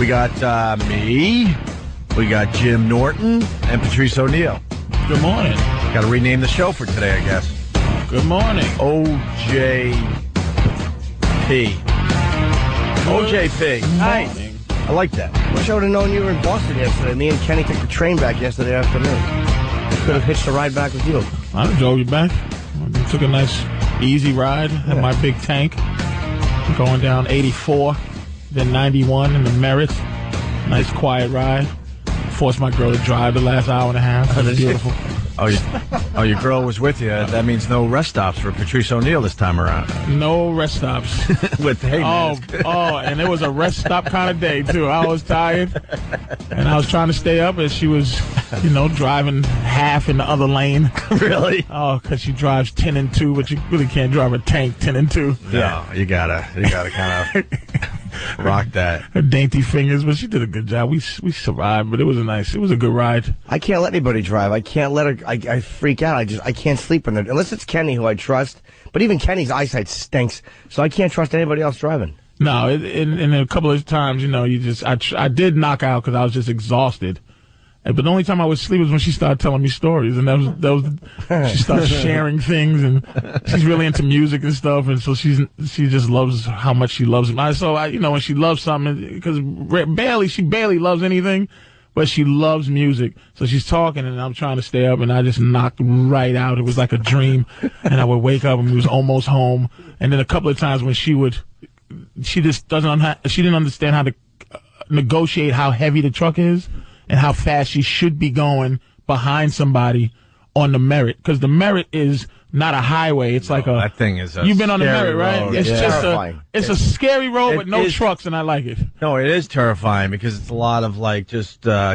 We got me, we got Jim Norton, and Patrice O'Neill. Good morning. Got to rename the show for today, I guess. Good morning. OJP. OJP. Nice. I like that. Wish I would have known you were in Boston yesterday. Me and Kenny took the train back yesterday afternoon. Could have hitched a ride back with you. I drove you back. I took a nice, easy ride in my big tank. Going down 84, then 91 in the Merit. Nice, quiet ride. Forced my girl to drive the last hour and a half. It was beautiful. Oh, your girl was with you. That means no rest stops for Patrice O'Neill this time around. No rest stops. And it was a rest stop kind of day, too. I was tired, and I was trying to stay up, and she was, driving half in the other lane. Really? Oh, because she drives 10 and 2, but you really can't drive a tank 10 and 2. No, you gotta kind of rock that. Her dainty fingers, but she did a good job. We survived, but it was a good ride. I can't let anybody drive. I can't let her. I freak out. I can't sleep in there unless it's Kenny, who I trust. But even Kenny's eyesight stinks, so I can't trust anybody else driving. No, in a couple of times, I did knock out because I was just exhausted. But the only time I would sleep was when she started telling me stories, and that was she started sharing things, and she's really into music and stuff, and so she just loves how much she loves it. So when she loves something, because she barely loves anything, but she loves music. So she's talking, and I'm trying to stay up, and I just knocked right out. It was like a dream, and I would wake up, and we was almost home. And then a couple of times when she just she didn't understand how to negotiate how heavy the truck is. And how fast she should be going behind somebody on the Merit, because the Merit is not a highway. It's like that thing is. You've been on the Merit, right? Road. It's just it's a scary road with no trucks, and I like it. No, it is terrifying because it's a lot of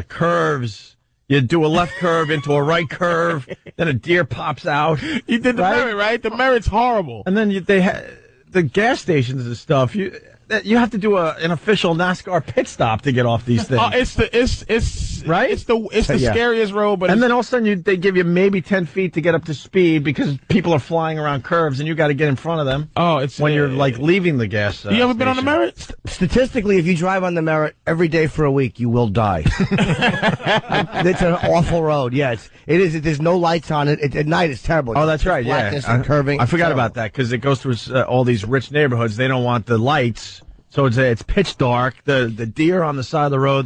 curves. You do a left curve into a right curve, then a deer pops out. You did the Merit, right? The Merit's horrible. And then the gas stations and stuff. You have to do an official NASCAR pit stop to get off these things. It's right. It's the scariest road. But then all of a sudden they give you maybe 10 feet to get up to speed because people are flying around curves and you got to get in front of them. Oh, it's when you're leaving the gas. You ever been on the Merit? Statistically, if you drive on the Merit every day for a week, you will die. It's an awful road. Yeah, it is. There's no lights on it. At night, it's terrible. Oh, that's right. Blackness and curving. I forgot about that because it goes through all these rich neighborhoods. They don't want the lights. So it's pitch dark. The deer on the side of the road,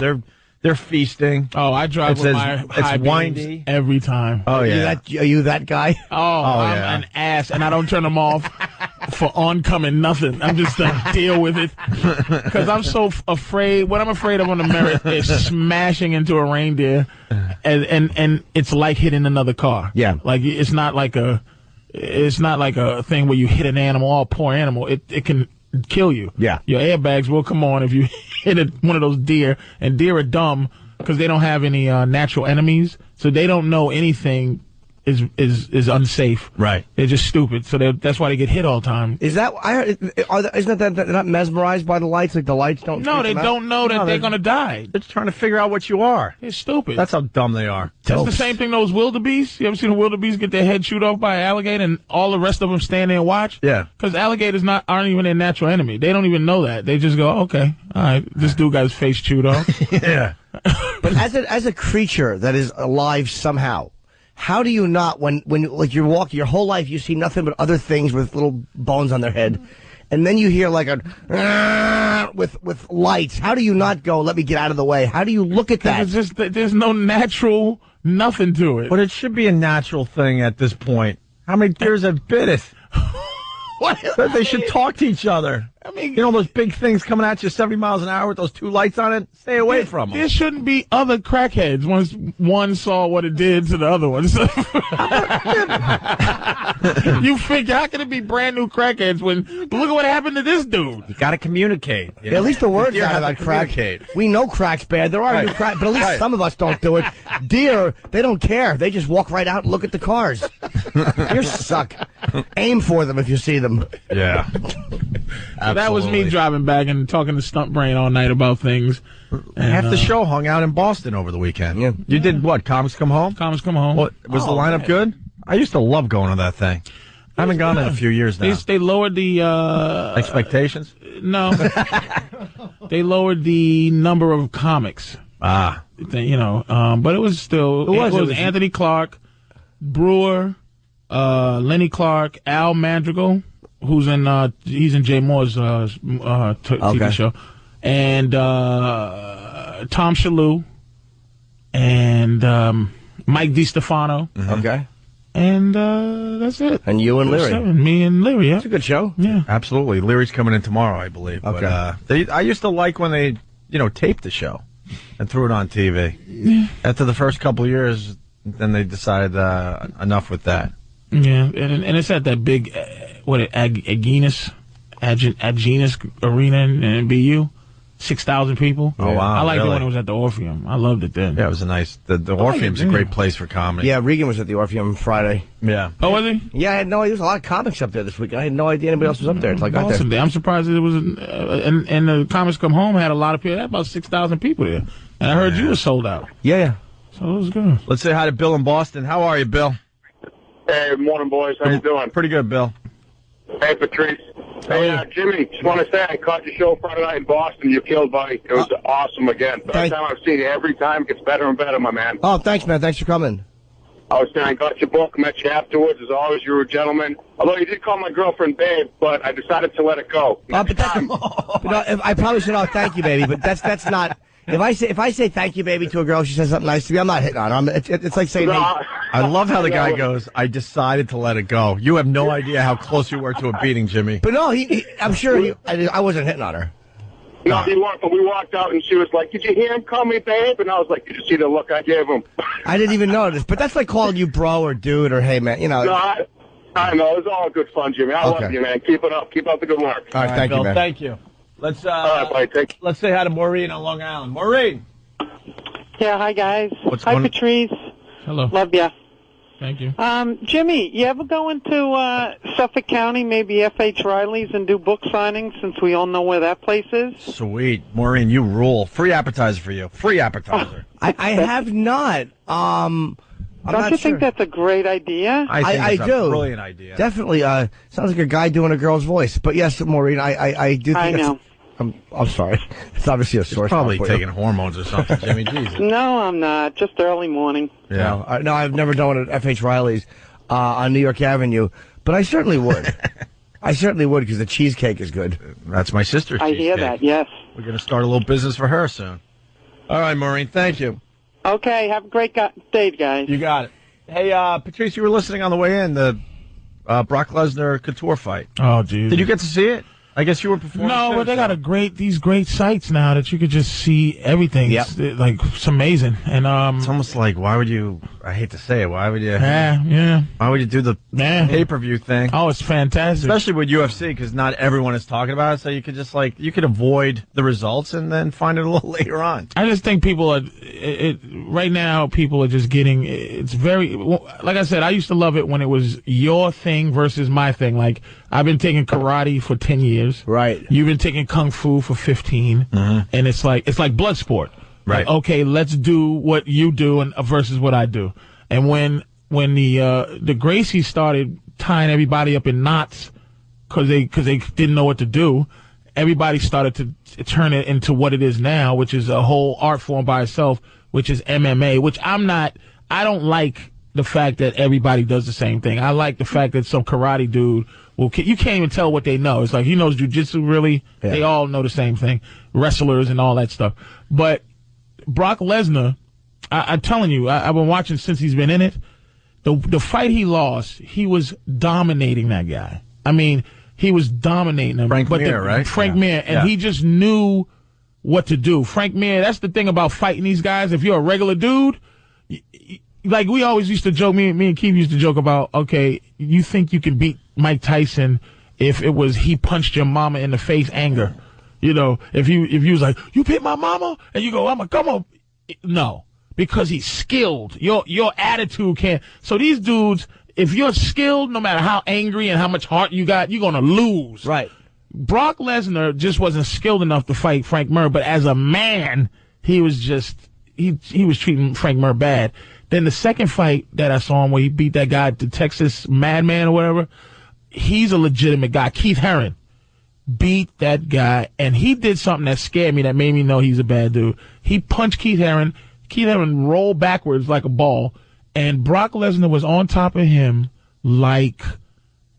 they're feasting. Oh, I drive with my high beams every time. Oh yeah, are you that guy? I'm an ass, and I don't turn them off for oncoming nothing. I'm just deal with it because I'm so afraid. What I'm afraid of on the Merit is smashing into a reindeer, and it's like hitting another car. Yeah, like it's not like a thing where you hit an animal, poor animal. It can kill you. Yeah. Your airbags will come on if you hit one of those deer. And deer are dumb because they don't have any natural enemies, so they don't know anything is unsafe. Right. They're just stupid, so that's why they get hit all the time. Is that isn't that they're not mesmerized by the lights? Like the lights don't. No, they don't know that they're gonna die. They're just trying to figure out what you are. It's stupid. That's how dumb they are. That's the same thing those wildebeest. You ever seen a wildebeest get their head chewed off by an alligator and all the rest of them stand there and watch? Yeah. Because alligators aren't even their natural enemy. They don't even know that. They just go, okay, all right, this dude got his face chewed off. Yeah. But as a creature that is alive somehow, how do you not, when like you're walking your whole life, you see nothing but other things with little bones on their head, and then you hear like a with lights? How do you not go, let me get out of the way? How do you look at that? There's no natural nothing to it. But it should be a natural thing at this point. How many deers have bit it? They should talk to each other. I mean, those big things coming at you 70 miles an hour with those two lights on it? Stay away from them. There shouldn't be other crackheads once one saw what it did to the other one. You figure, how can it be brand new crackheads when, look at what happened to this dude? You got to communicate. Yeah, at least the word's out about crack. We know crack's bad. There are new crack, but at least some of us don't do it. Deer, they don't care. They just walk right out and look at the cars. You suck. Aim for them if you see them. Yeah. So that was me driving back and talking to Stump Brain all night about things. And, half the show hung out in Boston over the weekend. Yeah. You did what? Comics Come Home? Comics Come Home. What, was the lineup good? I used to love going to that thing. I haven't gone in a few years now. They lowered the expectations. No, they lowered the number of comics. Ah, You know, but it was still it was Anthony Clark, Brewer, Lenny Clark, Al Madrigal, who's he's in Jay Moore's TV show, and Tom Shalhoub, and Mike DiStefano. Mm-hmm. Okay. And that's it. And you and Leary. Me and Leary, yeah. It's a good show. Yeah. absolutely. Leary's coming in tomorrow, I believe. Okay. But I used to like when they, taped the show and threw it on TV. Yeah. After the first couple of years, then they decided enough with that. Yeah, and it's at that big, Aggenis Arena in BU. 6,000 people. Oh, wow. I liked really? it when it was at the Orpheum. I loved it then. Yeah, it was a nice... The Orpheum's a great place for comedy. Yeah, Regan was at the Orpheum Friday. Yeah. Oh, was he? Yeah, I had no idea. There was a lot of comics up there this week. I had no idea anybody else was up there until I got Awesome there. day. I'm surprised that it was... and the Comics Come Home had a lot of people. They had about 6,000 people there. And I heard you were sold out. Yeah. So it was good. Let's say hi to Bill in Boston. How are you, Bill? Hey, morning, boys. How you doing? Pretty good, Bill. Hey, Patrice. Hey, Jimmy, just want to say I caught your show Friday night in Boston. You killed, buddy. It was awesome again. First time I've seen you. Every time it gets better and better, my man. Oh, thanks, man. Thanks for coming. I was saying I got your book, met you afterwards. As always, you were a gentleman. Although you did call my girlfriend babe, but I decided to let it go. But I probably should. Oh, thank you, baby. But that's not. If I say thank you, baby, to a girl, she says something nice to me, I'm not hitting on her. It's like saying, No, hey. I love how the guy goes, I decided to let it go. You have no idea how close you were to a beating, Jimmy. But no, I'm sure I wasn't hitting on her. No, he walked, but we walked out and she was like, "Did you hear him call me babe?" And I was like, "Did you see the look I gave him?" I didn't even notice. But that's like calling you bro or dude or hey, man. No, I know. It was all good fun, Jimmy. I love you, man. Keep it up. Keep up the good work. All right, thank Bill, you, man. Thank you. Let's all right, buddy, let's say hi to Maureen on Long Island. Maureen. Yeah, hi guys. What's hi going on? Patrice. Hello. Love ya. Thank you. Jimmy, you ever go into Suffolk County, maybe F.H. Riley's, and do book signings since we all know where that place is? Sweet. Maureen, you rule. Free appetizer for you. Free appetizer. I have not. Don't you think that's a great idea? I think it's do. a brilliant idea. Definitely. Sounds like a guy doing a girl's voice. But yes, Maureen, I do think I know. I'm sorry. It's obviously a source. Probably taking hormones or something, Jimmy. Jesus. No, I'm not. Just early morning. Yeah. No, I've never done it at F.H. Riley's on New York Avenue, but I certainly would. I certainly would because the cheesecake is good. That's my sister's I hear cheesecake. that, yes. We're going to start a little business for her soon. All right, Maureen, thank you. Okay, have a great day, guys. You got it. Hey, Patrice, you were listening on the way in, the Brock Lesnar Couture fight. Oh, geez. Did you get to see it? I guess you were performing. No, but they got these great sites now that you could just see everything. Yep. It's amazing. And it's almost like, why would you? I hate to say it. Why would you? Yeah. Why would you do the pay-per-view thing? Oh, it's fantastic. Especially with UFC, because not everyone is talking about it. So you could just you could avoid the results and then find it a little later on. I just think people are right now. People are just getting. It's very like I said. I used to love it when it was your thing versus my thing. Like I've been taking karate for 10 years. Right. You've been taking kung fu for 15, and it's like blood sport. Right. Like, okay, let's do what you do and versus what I do. And when the Gracies started tying everybody up in knots because they didn't know what to do, everybody started to turn it into what it is now, which is a whole art form by itself, which is MMA. Which I don't like the fact that everybody does the same thing. I like the fact that some karate dude. Well, you can't even tell what they know. It's like he knows jiu-jitsu, really. Yeah. They all know the same thing. Wrestlers and all that stuff. But Brock Lesnar, I'm telling you, I've been watching since he's been in it. The fight he lost, he was dominating that guy. I mean, he was dominating him. Frank Mir, right? Frank Mir. And he just knew what to do. Frank Mir, that's the thing about fighting these guys. If you're a regular dude, like we always used to joke, me and Keith used to joke about, okay, you think you can beat Mike Tyson if it was he punched your mama in the face anger. You know, if you was like, you hit my mama, and you go, I'm a come on. No, because he's skilled. Your attitude can't. So these dudes, if you're skilled, no matter how angry and how much heart you got, you're going to lose. Right. Brock Lesnar just wasn't skilled enough to fight Frank Mir, but as a man, he was just, he was treating Frank Mir bad. Then the second fight that I saw him where he beat that guy, the Texas Madman or whatever, he's a legitimate guy. Keith Herron beat that guy, and he did something that scared me, that made me know he's a bad dude. He punched Keith Herron. Keith Herron rolled backwards like a ball, and Brock Lesnar was on top of him like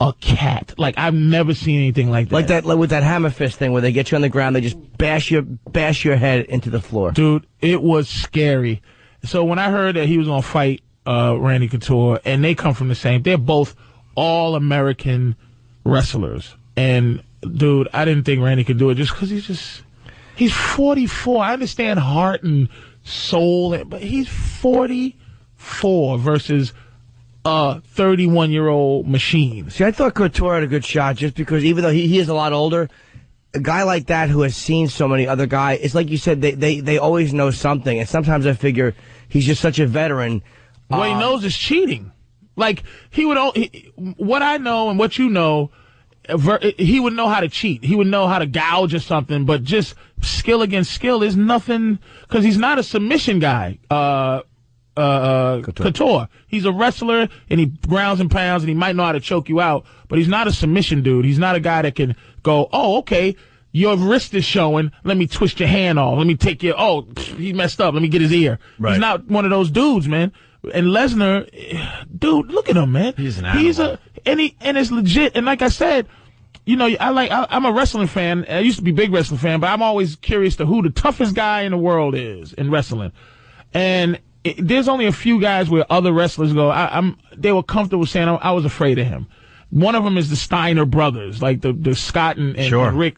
a cat. Like, I've never seen anything like that. Like with that hammer fist thing where they get you on the ground, they just bash your head into the floor. Dude, it was scary. So when I heard that he was going to fight Randy Couture, and they come from the same, they're both all-American wrestlers. And, dude, I didn't think Randy could do it just because he's 44. I understand heart and soul, but he's 44 versus a 31-year-old machine. See, I thought Couture had a good shot just because even though he is a lot older, a guy like that who has seen so many other guys, it's like you said, they always know something. And sometimes I figure he's just such a veteran. What he knows is cheating. Like, what I know and what you know, he would know how to cheat. He would know how to gouge or something, but just skill against skill is nothing, because he's not a submission guy. Couture. He's a wrestler, and he grounds and pounds, and he might know how to choke you out, but he's not a submission dude. He's not a guy that can go, oh, okay, your wrist is showing, let me twist your hand off, let me take your, oh, he messed up, let me get his ear. Right. He's not one of those dudes, man. And Lesnar, dude, look at him, man. He's an animal. And it's legit. And like I said, you know, I'm a wrestling fan. I used to be a big wrestling fan, but I'm always curious to who the toughest guy in the world is in wrestling. And there's only a few guys where other wrestlers go, they were comfortable saying I was afraid of him. One of them is the Steiner brothers, like the Scott and Rick.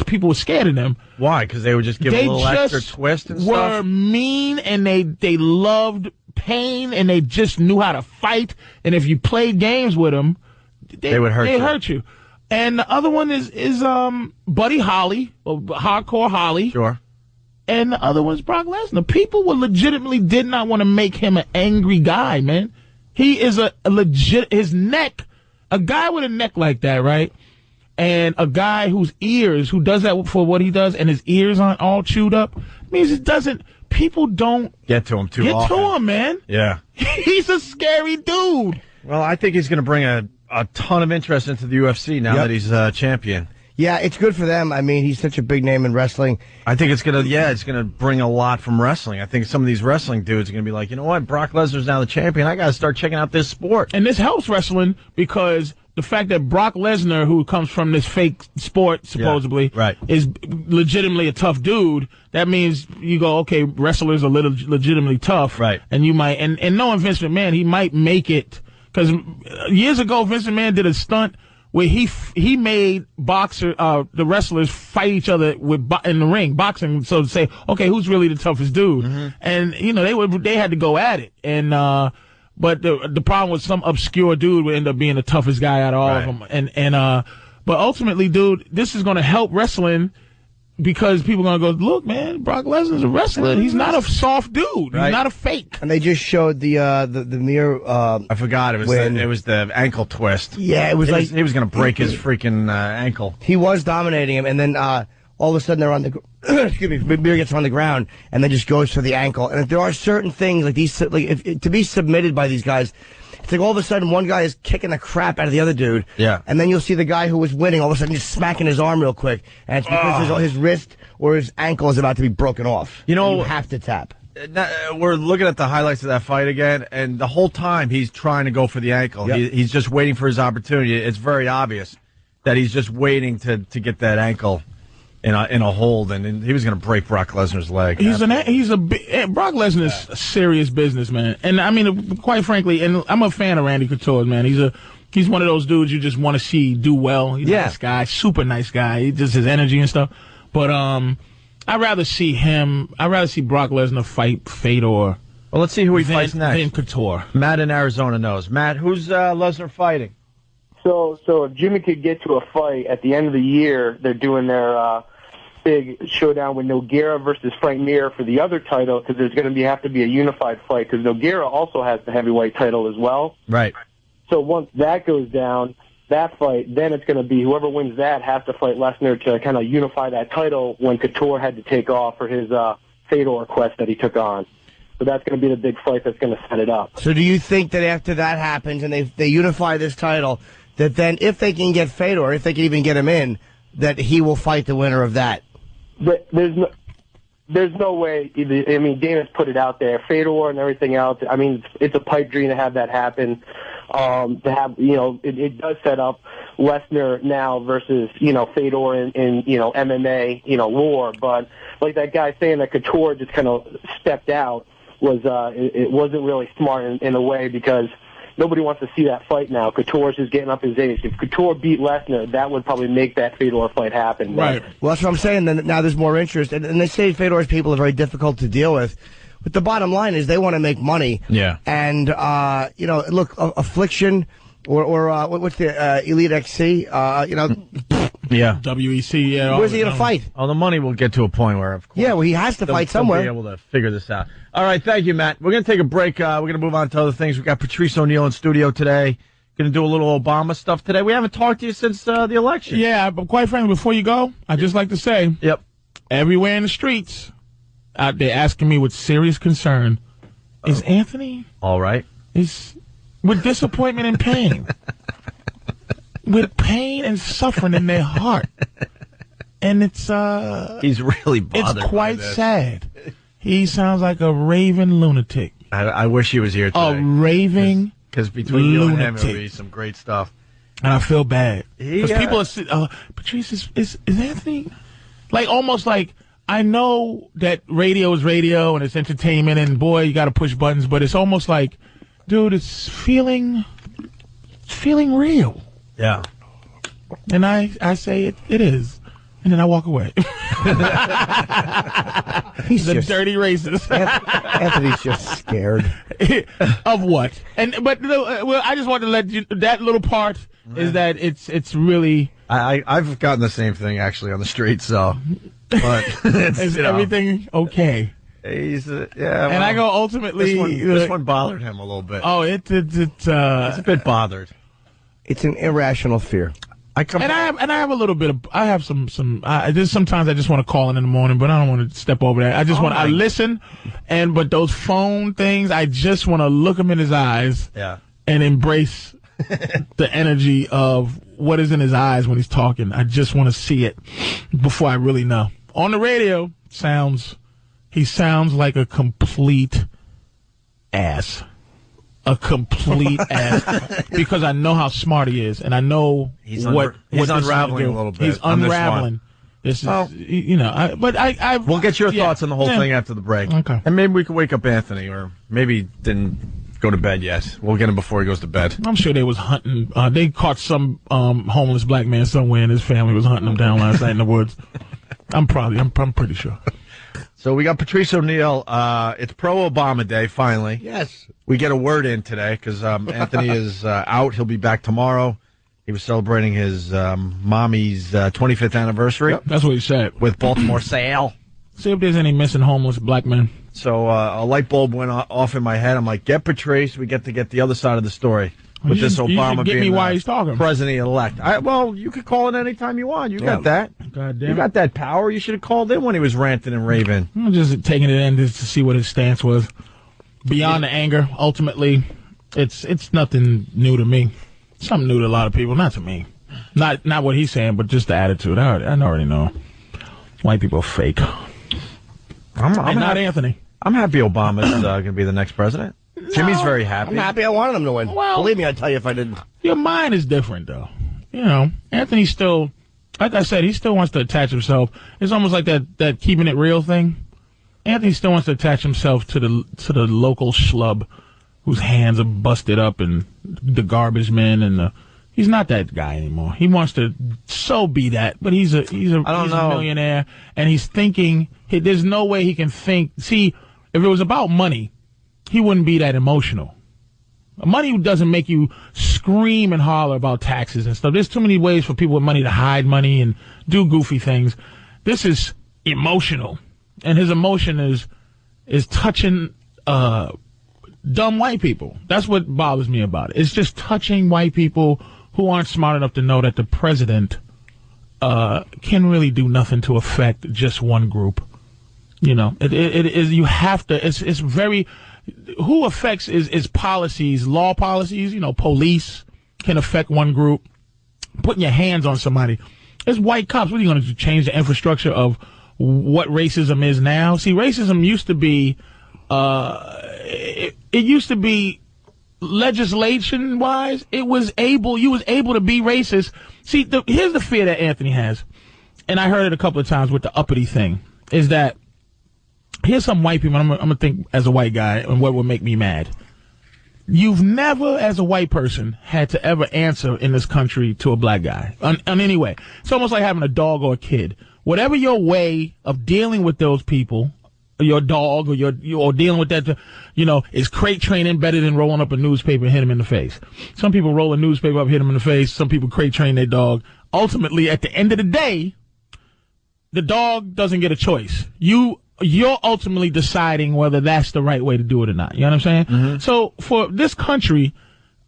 People were scared of them. Why? Because they would just give a little extra twist and stuff? They were mean, and they loved pain, and they just knew how to fight. And if you played games with them, they would hurt you. And the other one is Buddy Holly, or Hardcore Holly. Sure. And the other one's Brock Lesnar. People did not want to make him an angry guy, man. He is a legit, his neck, a guy with a neck like that, right? And a guy who does that for what he does, and his ears aren't all chewed up, means people don't get to him often. Get to him, man. Yeah. He's a scary dude. Well, I think he's going to bring a ton of interest into the UFC now that he's champion. Yeah, it's good for them. I mean, he's such a big name in wrestling. I think it's gonna bring a lot from wrestling. I think some of these wrestling dudes are gonna be like, you know what, Brock Lesnar's now the champion. I gotta start checking out this sport. And this helps wrestling because the fact that Brock Lesnar, who comes from this fake sport supposedly, is legitimately a tough dude. That means you go, okay, wrestlers are legitimately tough, right? And you might, and knowing Vince McMahon, he might make it, because years ago Vince McMahon did a stunt where he made the wrestlers fight each other in the ring, boxing, so to say, okay, who's really the toughest dude? Mm-hmm. And you know they had to go at it, and but the problem was some obscure dude would end up being the toughest guy out of all of them, but ultimately, dude, this is going to help wrestling. Because people are going to go, look, man, Brock Lesnar's a wrestler. He's not a soft dude. He's not a fake. And they just showed the mirror. I forgot. It was the ankle twist. Yeah, he was going to break his freaking ankle. He was dominating him, and then all of a sudden they're on the excuse me, Mir gets on the ground and then just goes for the ankle. And if there are certain things like these, to be submitted by these guys. It's like all of a sudden one guy is kicking the crap out of the other dude. Yeah. And then you'll see the guy who was winning all of a sudden just smacking his arm real quick. And it's because his wrist or his ankle is about to be broken off. You know, you have to tap. We're looking at the highlights of that fight again, and the whole time he's trying to go for the ankle. Yep. He's just waiting for his opportunity. It's very obvious that he's just waiting to get that ankle in a hold, and he was going to break Brock Lesnar's leg. Brock Lesnar is a serious business, man. And I mean, quite frankly, and I'm a fan of Randy Couture, man. He's one of those dudes you just want to see do well. He's a nice guy, super nice guy. He just his energy and stuff. But I'd rather see Brock Lesnar fight Fedor. Well, let's see who he fights next. Than Couture. Matt in Arizona knows. Matt, who's Lesnar fighting? So if Jimmy could get to a fight at the end of the year, they're doing their big showdown with Nogueira versus Frank Mir for the other title, because there's going to have to be a unified fight, because Nogueira also has the heavyweight title as well. Right. So once that goes down, that fight, then it's going to be whoever wins that has to fight Lesnar to kind of unify that title when Couture had to take off for his Fedor quest that he took on. So that's going to be the big fight that's going to set it up. So do you think that after that happens and they unify this title, that then if they can get Fedor, if they can even get him in, that he will fight the winner of that. But there's no way. I mean, Dana's put it out there, Fedor and everything else. I mean, it's a pipe dream to have that happen. To have, it does set up Lesnar now versus, Fedor in MMA, war. But like that guy saying that Couture just kind of stepped out was, it wasn't really smart in a way, because nobody wants to see that fight now. Couture's just getting up his age. If Couture beat Lesnar, that would probably make that Fedor fight happen. Right. Well, that's what I'm saying. Then now there's more interest. And they say Fedor's people are very difficult to deal with. But the bottom line is they want to make money. Yeah. And, look, Affliction or what's the Elite XC, Yeah. WEC, yeah. Where's he going to fight? Oh, the money will get to a point where, of course. Yeah, well, he has to fight somewhere. They'll be able to figure this out. All right, thank you, Matt. We're going to take a break. We're going to move on to other things. We got Patrice O'Neill in studio today. Going to do a little Obama stuff today. We haven't talked to you since the election. Yeah, but quite frankly, before you go, I'd just like to say, Yep. everywhere in the streets, out there asking me with serious concern, is Anthony All right. with disappointment and pain, with pain and suffering in their heart, and it's He's really bothered. it's quite by this. sad. He sounds like a raving lunatic. I wish he was here today. A raving, Because between you and him, lunatic. it'll be some great stuff. and I feel bad because Yeah. people are. Patrice is Anthony, like almost like. I know that radio is radio and it's entertainment, and boy, you got to push buttons, but it's almost like, dude, it's feeling real. Yeah. And I say it is, and then I walk away. He's The just, dirty racist. Anthony's just scared. Of what? But I just wanted to let you. That little part is that it's really. I've gotten the same thing actually on the street, so. But it's, Is everything okay? He's yeah. And I go ultimately. This one bothered him a little bit. Oh, it's He's a bit bothered. It's an irrational fear. I have a little bit of. I have some. There's sometimes I just want to call in the morning, but I don't want to step over that. I just I listen, but those phone things, I just want to look him in his eyes. Yeah. And embrace the energy of what is in his eyes when he's talking. I just want to see it before I really know. On the radio, he sounds like a complete ass. A complete ass. Because I know how smart he is, and I know He's what he's this is unraveling gonna do. a little bit. He's on unraveling. This is, We'll get your thoughts on the whole thing after the break. Okay. And maybe we can wake up Anthony, or maybe he didn't go to bed yet. We'll get him before he goes to bed. I'm sure they was hunting. They caught some homeless black man somewhere, and his family was hunting him down last night in the woods. I'm pretty sure. So we got Patrice O'Neill. It's pro-Obama Day, finally. Yes. We get a word in today because Anthony is out. He'll be back tomorrow. He was celebrating his mommy's 25th anniversary. Yep, that's what he said. With Baltimore Sale. See if there's any missing homeless black men. So a light bulb went off in my head. I'm like, get Patrice. We get to get the other side of the story. With this Obama you get me being why he's talking. president-elect. Well, you could call it any time you want. You got that. God damn You got that power. You should have called in when he was ranting and raving. I'm just taking it in just to see what his stance was. Beyond the anger, ultimately, it's nothing new to me. Something new to a lot of people, not to me. Not what he's saying, but just the attitude. I already know. White people are fake. I'm not Anthony. I'm happy Obama's going to be the next president. Jimmy's very happy. I'm happy I wanted him to win. Well, believe me, I'd tell you if I didn't. Your mind is different, though. You know, Anthony still, like I said, he still wants to attach himself. It's almost like that keeping it real thing. Anthony still wants to attach himself to the local schlub whose hands are busted up and the garbage men and he's not that guy anymore. He wants to be that, but he's a millionaire and he's thinking there's no way he can think. See, if it was about money, he wouldn't be that emotional. Money doesn't make you scream and holler about taxes and stuff. There's too many ways for people with money to hide money and do goofy things. This is emotional. And his emotion is touching dumb white people. That's what bothers me about it. It's just touching white people who aren't smart enough to know that the president can really do nothing to affect just one group. You know, it is. You have to. It's very. Who affects is policies, law policies. You know, police can affect one group. putting your hands on somebody. It's white cops. What are you going to do? Change the infrastructure of what racism is now? See, racism used to be, it used to be legislation-wise. You was able to be racist. See, here's the fear that Anthony has, and I heard it a couple of times with the uppity thing, is that here's some white people, I'm going to think as a white guy, and what would make me mad. You've never, as a white person, had to ever answer in this country to a black guy on any way. It's almost like having a dog or a kid. Whatever your way of dealing with those people, your dog or dealing with that, is crate training better than rolling up a newspaper and hit him in the face. Some people roll a newspaper up, hit him in the face. Some people crate train their dog. Ultimately, at the end of the day, the dog doesn't get a choice. You're ultimately deciding whether that's the right way to do it or not. You know what I'm saying? Mm-hmm. So for this country,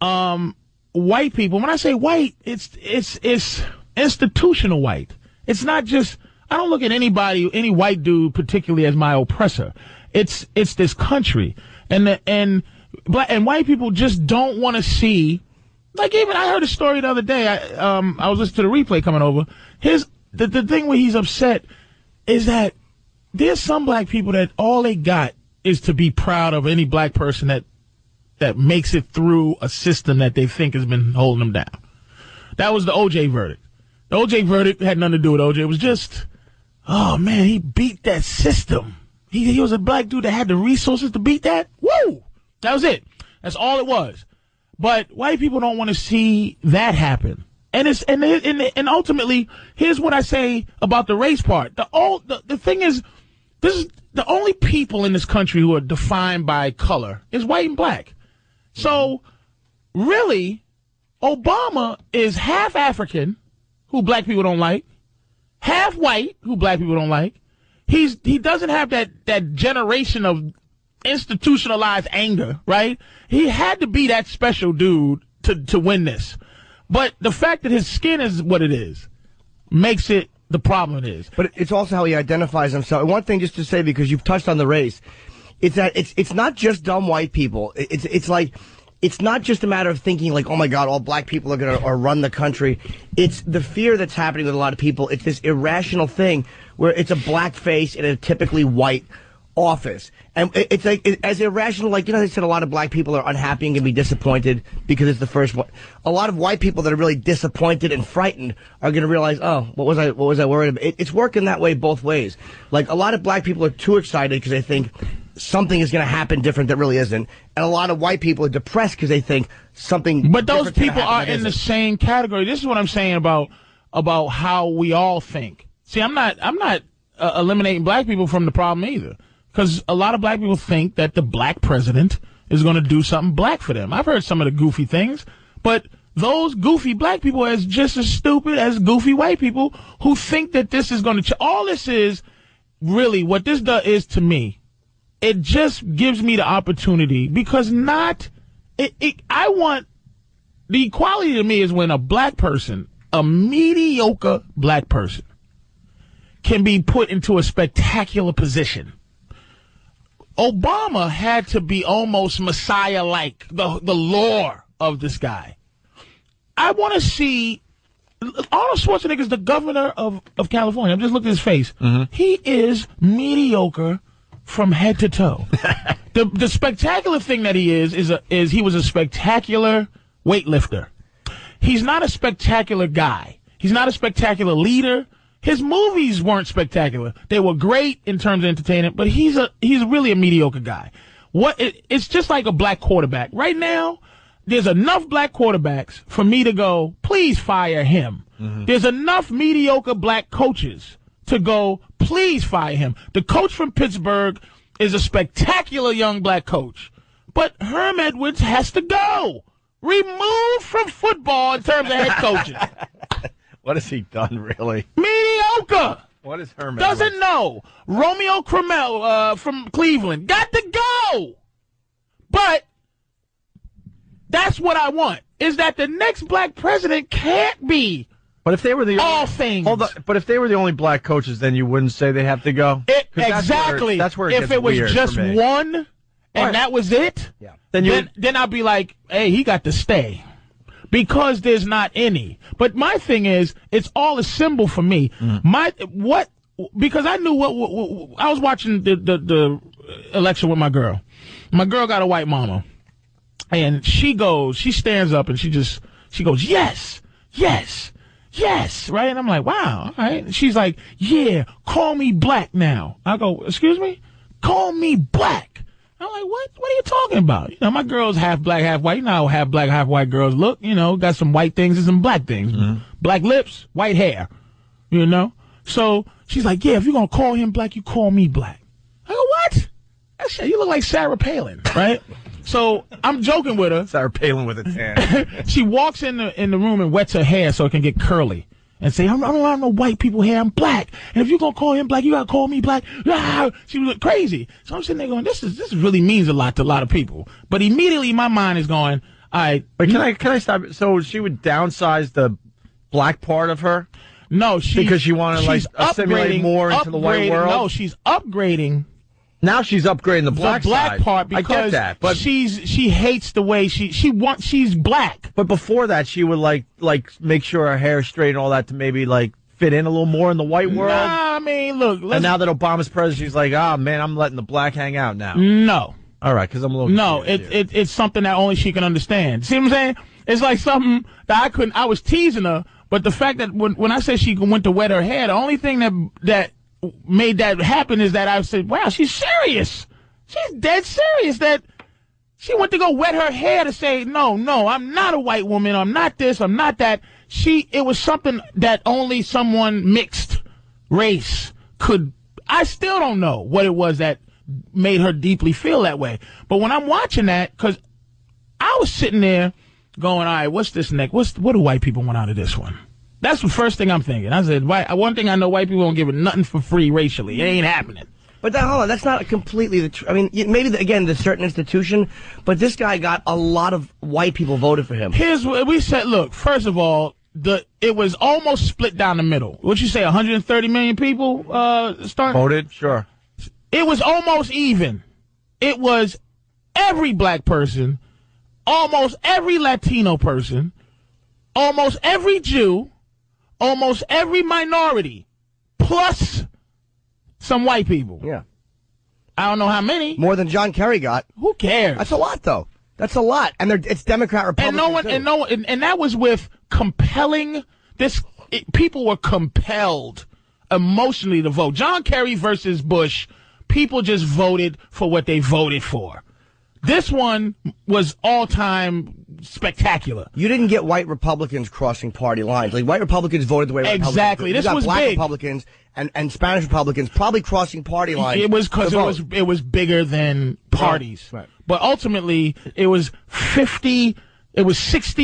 white people, when I say white, it's institutional white. It's not just, I don't look at any white dude particularly as my oppressor. It's this country. And white people just don't want to see, like even I heard a story the other day. I was listening to the replay coming over. The thing where he's upset is that there's some black people that all they got is to be proud of any black person that makes it through a system that they think has been holding them down. That was the OJ verdict. The OJ verdict had nothing to do with OJ. It was just, oh man, he beat that system. He was a black dude that had the resources to beat that. Woo! That was it. That's all it was. But white people don't want to see that happen. And ultimately, here's what I say about the race part. The thing is, this is the only people in this country who are defined by color is white and black. So, really, Obama is half African, who black people don't like, half white, who black people don't like. He doesn't have that generation of institutionalized anger, right? He had to be that special dude to win this. But the fact that his skin is what it is makes it the problem it is. But it's also how he identifies himself. And one thing just to say, because you've touched on the race, it's that it's not just dumb white people. It's like, it's not just a matter of thinking like, oh my God, all black people are going to run the country. It's the fear that's happening with a lot of people. It's this irrational thing where it's a black face in a typically white office. And it's like, as irrational, like, they said a lot of black people are unhappy and can be disappointed because it's the first one. A lot of white people that are really disappointed and frightened are going to realize, oh, what was I worried about? It's working that way both ways. Like, a lot of black people are too excited because they think something is going to happen different that really isn't. And a lot of white people are depressed because they think something But those people are in the same category. This is what I'm saying about how we all think. See, I'm not eliminating black people from the problem either. Because a lot of black people think that the black president is going to do something black for them. I've heard some of the goofy things, but those goofy black people are just as stupid as goofy white people who think that this is going to all this is really what this is to me. It just gives me the opportunity because I want the equality to me is when a black person, a mediocre black person, can be put into a spectacular position. Obama had to be almost Messiah-like, the lore of this guy. I want to see Arnold Schwarzenegger is the governor of California. I'm just looking at his face. Mm-hmm. He is mediocre from head to toe. The spectacular thing that he is he was a spectacular weightlifter. He's not a spectacular guy. He's not a spectacular leader. His movies weren't spectacular. They were great in terms of entertainment, but he's really a mediocre guy. It's just like a black quarterback. Right now, there's enough black quarterbacks for me to go, please fire him. Mm-hmm. There's enough mediocre black coaches to go, please fire him. The coach from Pittsburgh is a spectacular young black coach, but Herm Edwards has to go. Removed from football in terms of head coaching. What has he done, really? Mediocre. What is Herman? Doesn't know. Romeo Cromwell from Cleveland. Got to go. But that's what I want, is that the next black president can't be But if they were the all things. But if they were the only black coaches, then you wouldn't say they have to go? Exactly. That's where it gets if it was weird just for me. one and that was it, yeah. then I'd be like, hey, he got to stay. because there's not any. But my thing is, it's all a symbol for me. Because I knew what I was watching the election with my girl. My girl got a white mama, and she stands up and she goes, yes, right? And I'm like, wow, all right. And she's like, yeah, call me black now. I go, excuse me? Call me black. I'm like, what? What are you talking about? You know, my girl's half black, half white. You know how half black, half white girls look. You know, got some white things and some black things. Mm-hmm. Black lips, white hair. You know? So she's like, yeah, if you're going to call him black, you call me black. I go, what? You look like Sarah Palin, right? So I'm joking with her. Sarah Palin with a tan. She walks in the room and wets her hair so it can get curly. And say, I don't have no white people hair. I'm black. And if you're going to call him black, you got to call me black. Ah! She was crazy. So I'm sitting there going, this really means a lot to a lot of people. But immediately my mind is going, all right. But can I stop? So she would downsize the black part of her? No, because she wanted to assimilate more into the white world? No, she's upgrading. Now she's upgrading the black side. Part because I get that, but she hates the way she's black. But before that, she would like make sure her hair is straight and all that to maybe like fit in a little more in the white world. Nah, I mean, look. And now that Obama's president, she's like, man, I'm letting the black hang out now. No. All right, because I'm a little. No, it's something that only she can understand. See what I'm saying? It's like something that I couldn't. I was teasing her, but the fact that when I said she went to wet her hair, the only thing that made that happen is that I said, wow, she's serious. She's dead serious that she went to go wet her hair to say, no, I'm not a white woman. I'm not this. I'm not that. It was something that only someone mixed race could. I still don't know what it was that made her deeply feel that way. But when I'm watching that, because I was sitting there going, all right, what's this next? What do white people want out of this one? That's the first thing I'm thinking. I said, one thing I know, white people don't give it nothing for free racially. It ain't happening. But hold on, that's not completely the truth. I mean, maybe, again, the certain institution, but this guy got a lot of white people voted for him. Here's what we said. Look, first of all, it was almost split down the middle. What'd you say, 130 million people voted? Sure. It was almost even. It was every black person, almost every Latino person, almost every Jew, almost every minority, plus some white people. Yeah. I don't know how many. More than John Kerry got. Who cares? That's a lot, though. That's a lot. And it's Democrat, Republican, and that was with compelling, people were compelled emotionally to vote. John Kerry versus Bush, people just voted for what they voted for. This one was all-time spectacular. You didn't get white Republicans crossing party lines. Like, white Republicans voted the way white exactly. Republicans do. This was black big. Republicans and Spanish Republicans probably crossing party lines. It was because it was bigger than parties. Right. But ultimately, it was 60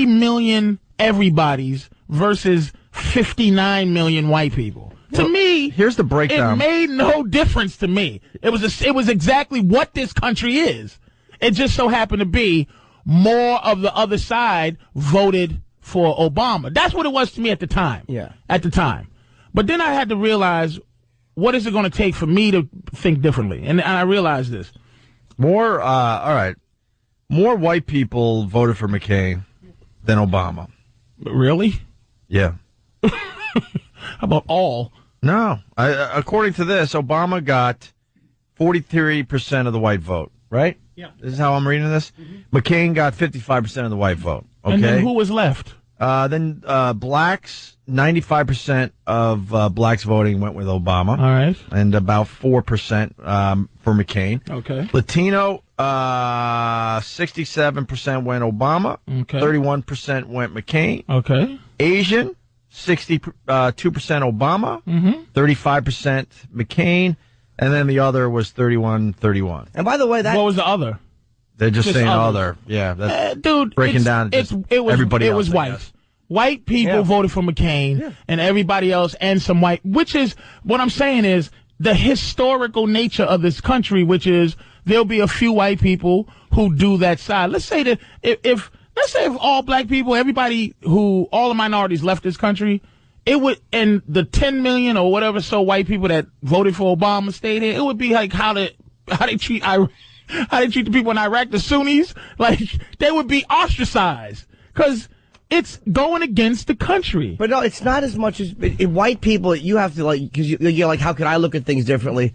million everybody's versus 59 million white people. To me, here's the breakdown. It made no difference to me. It was exactly what this country is. It just so happened to be more of the other side voted for Obama. That's what it was to me at the time. Yeah. At the time. But then I had to realize, what is it going to take for me to think differently? And I realized this. All right. More white people voted for McCain than Obama. Really? Yeah. How about all? No. According to this, Obama got 43% of the white vote, right? Yeah. This is how I'm reading this. Mm-hmm. McCain got 55% of the white vote. Okay. And then who was left? Then blacks, 95% of blacks voting went with Obama. All right. And about 4% for McCain. Okay. Latino, 67% went Obama. Okay. 31% went McCain. Okay. Asian, 2% Obama. Mm-hmm. 35% McCain. And then the other was 31-31. And by the way, what was the other? They're just saying other. Yeah, that's dude. Breaking down. Everybody else. It was white. White people voted for McCain, and everybody else, and some white. Which is what I'm saying is the historical nature of this country, which is there'll be a few white people who do that side. Let's say that if all black people, all the minorities left this country. It would, and the 10 million or whatever so white people that voted for Obama stayed here, it would be like how they treat the people in Iraq, the Sunnis, like they would be ostracized. Because it's going against the country. But no, it's not as much as white people. You have to because you're like, how could I look at things differently?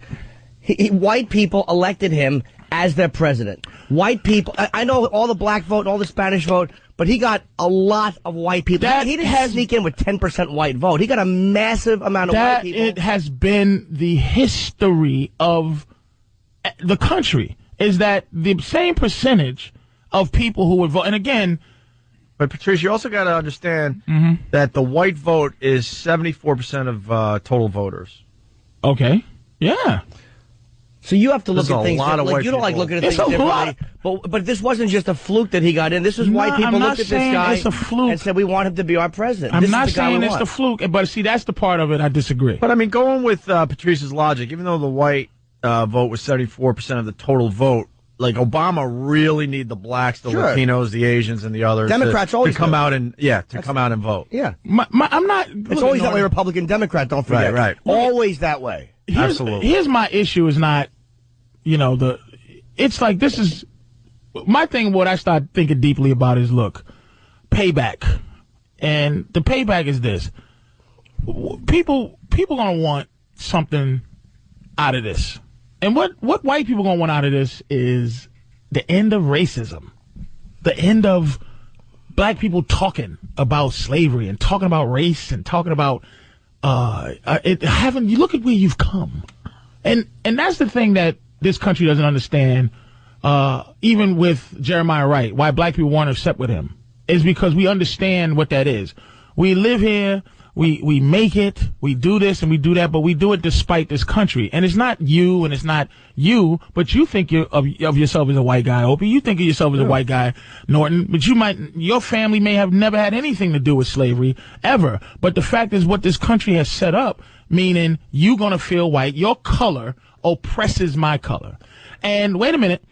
White people elected him as their president. White people. I know all the black vote, and all the Spanish vote, but he got a lot of white people. He didn't sneak in with 10% white vote. He got a massive amount of white people. It has been the history of the country. Is that the same percentage of people who would vote? And again. But, Patrice, you also got to understand that the white vote is 74% of total voters. Okay. Yeah. So you have to look at things. You don't like looking at things differently. But this wasn't just a fluke that he got in. This is white people looked at this guy it's a fluke. and said, we want him to be our president. I'm not saying it's the fluke, but see, that's the part of it I disagree. But, I mean, going with Patrice's logic, even though the white vote was 74% of the total vote, like Obama really need the blacks, the Latinos, the Asians, and the others Democrats to always come out and come out and vote. Yeah, I'm not. It's always that way. Republican, Democrat. Don't forget. Right. Always that way. Absolutely. Here's my issue: is not, it's like this is my thing. What I start thinking deeply about is payback, and the payback is this: people gonna want something out of this. And what white people gonna want out of this is the end of racism, the end of black people talking about slavery and talking about race and talking about you look at where you've come, and that's the thing that this country doesn't understand. Even with Jeremiah Wright, why black people want to accept with him is because we understand what that is. We live here. We make it, we do this and we do that, but we do it despite this country. And it's not you and it's not you, but you think of yourself as a white guy, Opie. You think of yourself as a white guy, Norton, but your family may have never had anything to do with slavery, ever. But the fact is what this country has set up, meaning you're gonna feel white, your color oppresses my color. And wait a minute,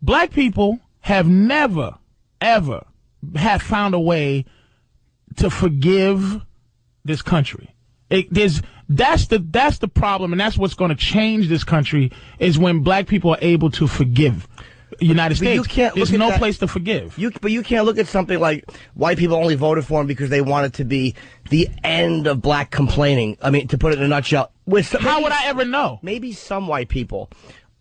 black people have never, ever have found a way to forgive this country. That's the problem, and that's what's going to change this country is when black people are able to forgive. United States, there's no place to forgive. But you can't look at something like white people only voted for him because they wanted to be the end of black complaining. I mean, to put it in a nutshell. How would I ever know? Maybe some white people.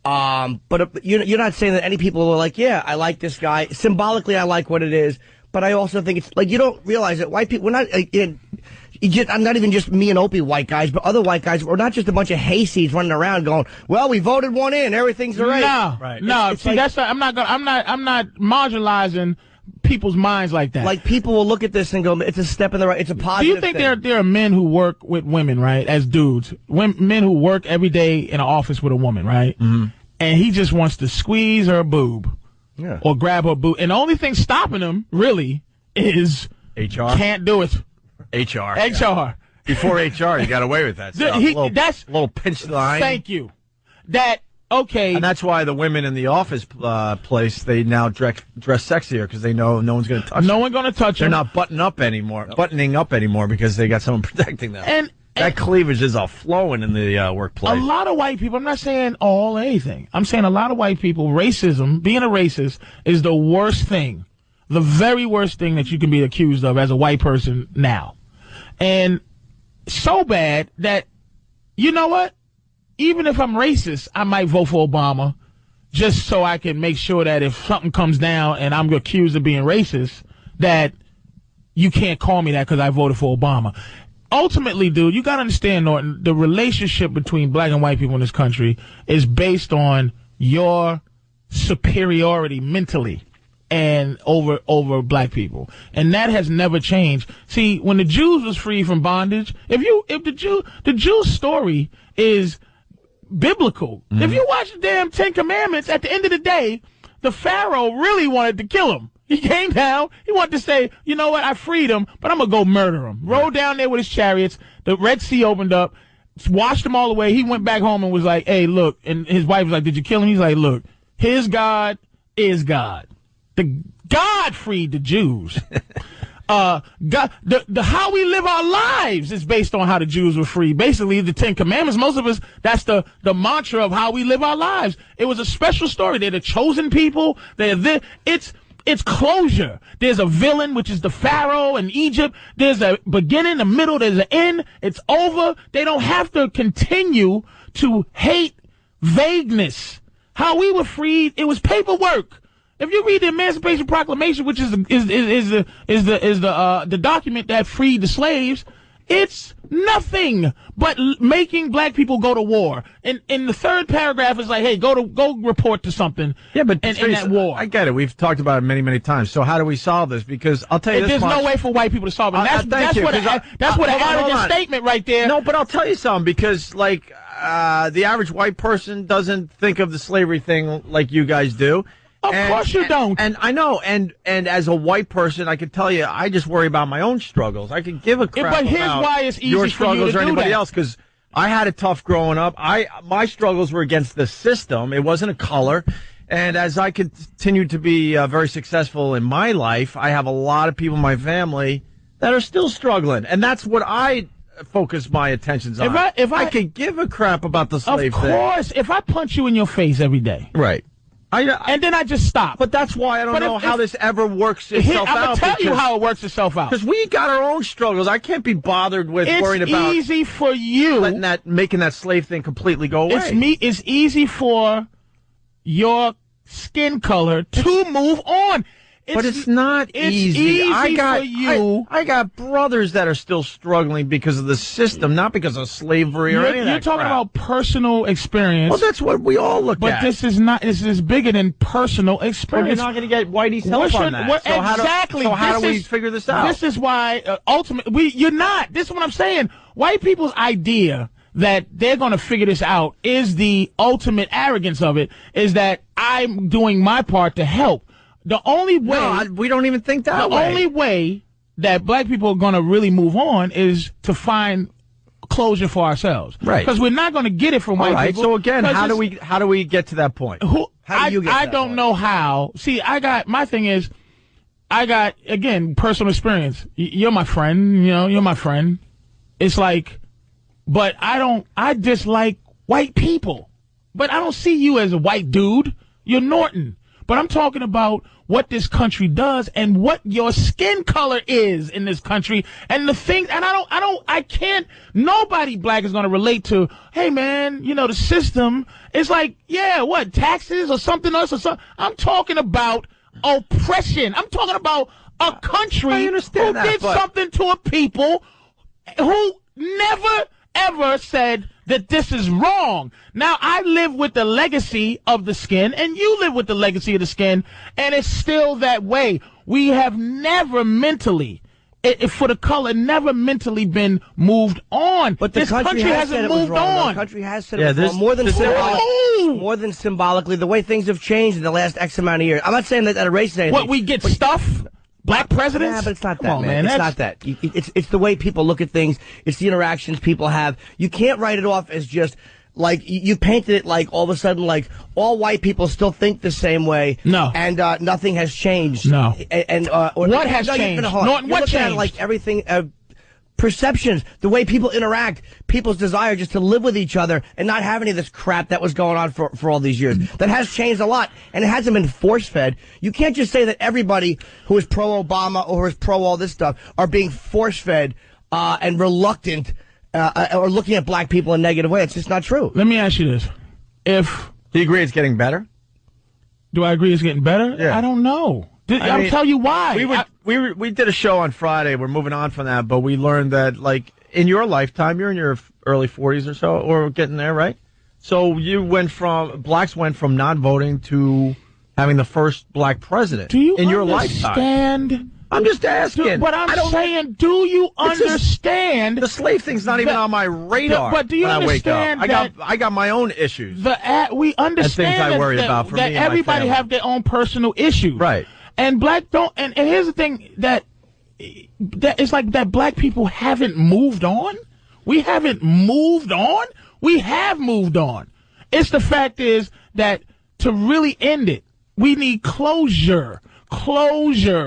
But you're not saying that any people who are like, yeah, I like this guy. Symbolically, I like what it is. But I also think it's like you don't realize that white people, we're not, I'm not even just me and Opie white guys, but other white guys, we're not just a bunch of hayseeds running around going, well, we voted one in, everything's all right. No, right. No, see, that's not, I'm not marginalizing people's minds like that. Like people will look at this and go, it's a step in the right, it's a positive Do you think there are men who work with women, right, as dudes, men who work every day in an office with a woman, right? Mm-hmm. And he just wants to squeeze her boob. Yeah. Or grab her boot. And the only thing stopping him, really, is HR. Can't do it. HR. Yeah. Before HR, you got away with that stuff. That's a little pinch line. Thank you. Okay. And that's why the women in the office place, they now dress sexier because they know no one's going to touch them. No one's going to touch them. They're not buttoning up anymore because they got someone protecting them. And that cleavage is all flowing in the workplace. A lot of white people, I'm not saying all anything. I'm saying a lot of white people, racism, being a racist is the worst thing, the very worst thing that you can be accused of as a white person now. And so bad that, you know what? Even if I'm racist, I might vote for Obama just so I can make sure that if something comes down and I'm accused of being racist, that you can't call me that because I voted for Obama. Ultimately, dude, you got to understand, Norton, the relationship between black and white people in this country is based on your superiority mentally and over black people. And that has never changed. See, when the Jews was free from bondage, if the Jews story is biblical. Mm-hmm. If you watch the damn 10 Commandments, at the end of the day, the Pharaoh really wanted to kill him. He came down. He wanted to say, you know what? I freed him, but I'm going to go murder him. Rode down there with his chariots. The Red Sea opened up, washed them all away. He went back home and was like, hey, look. And his wife was like, did you kill him? He's like, look, his God is God. God freed the Jews. God, the how we live our lives is based on how the Jews were free. Basically, the 10 Commandments, most of us, that's the mantra of how we live our lives. It was a special story. They're the chosen people. it's closure. There's a villain, which is the Pharaoh in Egypt. There's a beginning, a middle, there's an end. It's over. They don't have to continue to hate vagueness. How we were freed, it was paperwork. If you read the Emancipation Proclamation, which is the document that freed the slaves, it's nothing but making black people go to war. And in the third paragraph, it's like, hey, go report to something. Yeah, but in that war. I get it. We've talked about it many, many times. So how do we solve this? Because I'll tell you this there's much. no way for white people to solve it. That's what an arrogant statement right there. No, but I'll tell you something, because like the average white person doesn't think of the slavery thing like you guys do. Of course you don't. And I know, and as a white person, I can tell you, I just worry about my own struggles. I could give a crap but here's about why it's easy your for you struggles to or do anybody that. else, because I had it tough growing up. My struggles were against the system. It wasn't a color. And as I continue to be very successful in my life, I have a lot of people in my family that are still struggling. And that's what I focus my attentions on. If I could give a crap about the slave thing. Of course, if I punch you in your face every day. Right. And then I just stop. But that's why I don't know how this ever works itself out. I'm going to tell you how it works itself out. Because we got our own struggles. I can't be bothered with worrying about... It's easy for you... making that slave thing completely go away. It's easy for your skin color to move on. But it's not easy. I got brothers that are still struggling because of the system, not because of slavery or anything. You're talking about personal experience. Well, that's what we all look at. But this is not. This is bigger than personal experience. Well, you're not going to get Whitey's help on that. Exactly. So how do we figure this out? This is why ultimately you're not. This is what I'm saying. White people's idea that they're going to figure this out is the ultimate arrogance of it. Is that I'm doing my part to help. The only way... No, we don't even think that way. The only way that black people are going to really move on is to find closure for ourselves. Right. Because we're not going to get it from white people. So again, how do we get to that point? How do you get to that I don't point? know how. See, my thing is, again, personal experience. You're my friend, you're my friend. It's like, but I dislike white people. But I don't see you as a white dude. You're Norton. But I'm talking about what this country does and what your skin color is in this country and the things. And I can't, nobody black is going to relate to, hey man, the system. It's like, yeah, what, taxes or something else or something. I'm talking about oppression. I'm talking about a country who did something to a people who never ever said that this is wrong. Now, I live with the legacy of the skin, and you live with the legacy of the skin, and it's still that way. We have never mentally, for the color, never mentally been moved on. But this country hasn't moved on. The country has said it was wrong. More than symbolically, the way things have changed in the last X amount of years. I'm not saying that erases anything. What, we get stuff? Black presidents? Yeah, but it's not that, man. It's not that. It's the way people look at things. It's the interactions people have. You can't write it off as just like you painted it like all of a sudden like all white people still think the same way. No, and nothing has changed. No, what has changed? What changed? Like everything. Perceptions, the way people interact, people's desire just to live with each other and not have any of this crap that was going on for all these years. That has changed a lot, and it hasn't been force-fed. You can't just say that everybody who is pro-Obama or who is pro all this stuff are being force-fed and reluctant or looking at black people in a negative way. It's just not true. Let me ask you this. Do you agree it's getting better? Do I agree it's getting better? Yeah. I don't know. I'll tell you why. We did a show on Friday. We're moving on from that, but we learned that, like, in your lifetime, you're in your early 40s or so, or getting there, right? So blacks went from not voting to having the first black president in your lifetime. I'm just asking. But I'm saying, do you understand? The slave thing's not even on my radar. But do you understand that I got my own issues. We understand things I worry about for me and my everybody family. have their own personal issues, right? And black don't. And here's the thing that it's like that black people haven't moved on. We haven't moved on. We have moved on. It's the fact is that to really end it, we need closure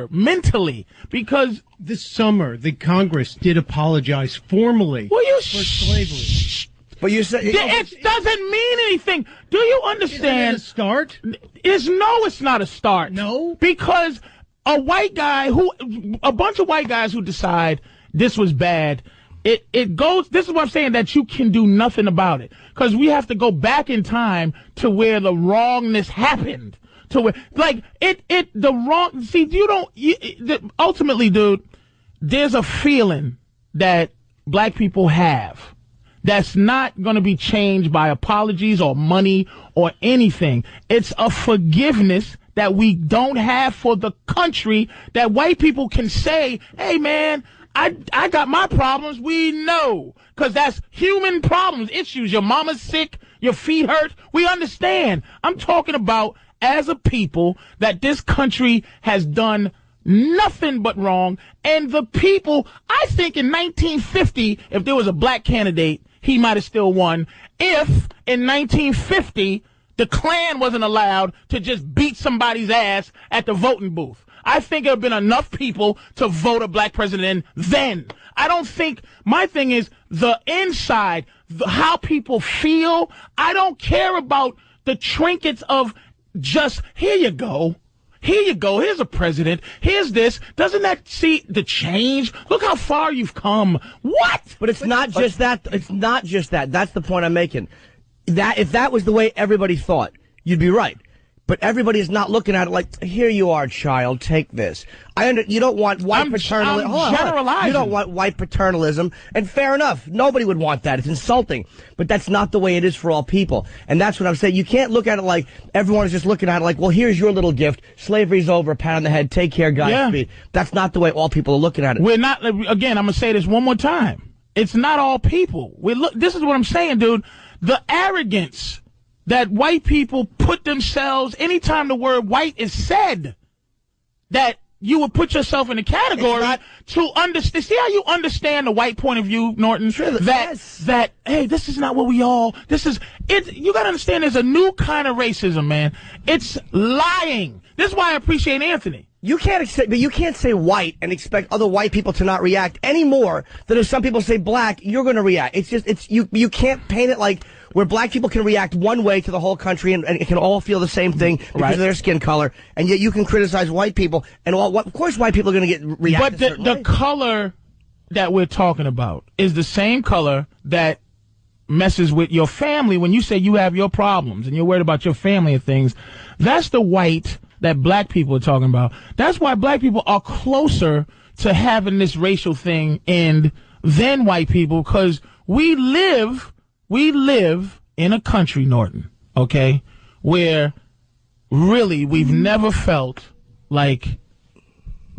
mentally, because this summer the Congress did apologize formally for slavery. But you said it doesn't mean anything. Do you understand? Is it a start? It's not a start. No, because a bunch of white guys who decide this was bad. It goes. This is what I'm saying, that you can do nothing about it, because we have to go back in time to where the wrongness happened. To where, like, the wrong. See, ultimately, dude, there's a feeling that black people have that's not going to be changed by apologies or money or anything. It's a forgiveness that we don't have for the country, that white people can say, hey, man, I got my problems. We know, because that's human problems, issues. Your mama's sick, your feet hurt. We understand. I'm talking about, as a people, that this country has done nothing but wrong. And the people, I think in 1950, if there was a black candidate, he might have still won. If in 1950, the Klan wasn't allowed to just beat somebody's ass at the voting booth, I think there have been enough people to vote a black president then. I don't think, my thing is the inside, how people feel. I don't care about the trinkets of just, here you go. Here you go. Here's a president. Here's this. Doesn't that see the change? Look how far you've come. What? But it's not just that. It's not just that. That's the point I'm making. That if that was the way everybody thought, you'd be right. But everybody is not looking at it like, here you are, child, take this. You don't want white paternalism. I'm generalizing. You don't want white paternalism, and fair enough. Nobody would want that. It's insulting. But that's not the way it is for all people. And that's what I'm saying. You can't look at it like everyone is just looking at it like, well, here's your little gift. Slavery's over, pat on the head, take care, Godspeed. Yeah. That's not the way all people are looking at it. We're not, again, I'm going to say this one more time. It's not all people. This is what I'm saying, dude. The arrogance that white people put themselves, anytime the word white is said, that you would put yourself in a category to understand. See how you understand the white point of view, Norton? Sure, that, hey, this is not what we all, this is, you gotta understand there's a new kind of racism, man. It's lying. This is why I appreciate Anthony. You can't say white and expect other white people to not react any more than if some people say black, you're going to react. You can't paint it like where black people can react one way to the whole country and it can all feel the same thing because of their skin color, and yet you can criticize white people and of course white people are going to get reacted. But the color that we're talking about is the same color that messes with your family when you say you have your problems and you're worried about your family and things. That's the white that black people are talking about. That's why black people are closer to having this racial thing end than white people, because we live in a country, Norton, okay, where really we've never felt like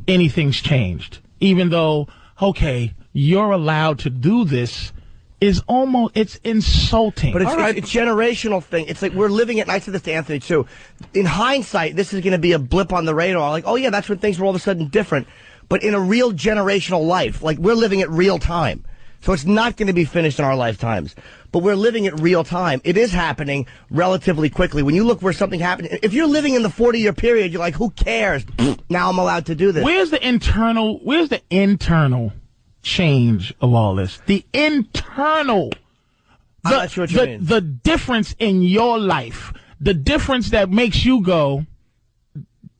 anything's changed. Even though, okay, you're allowed to do this, is almost, it's insulting. But it's generational thing. It's like we're living it, and I said this to Anthony too. In hindsight, this is going to be a blip on the radar. Like, oh yeah, that's when things were all of a sudden different. But in a real generational life, like we're living it real time. So it's not going to be finished in our lifetimes. But we're living it real time. It is happening relatively quickly. When you look where something happened, if you're living in the 40-year period, you're like, who cares? Now I'm allowed to do this. Where's the internal change of all this? The internal, I'm not sure what you mean. The difference in your life, the difference that makes you go,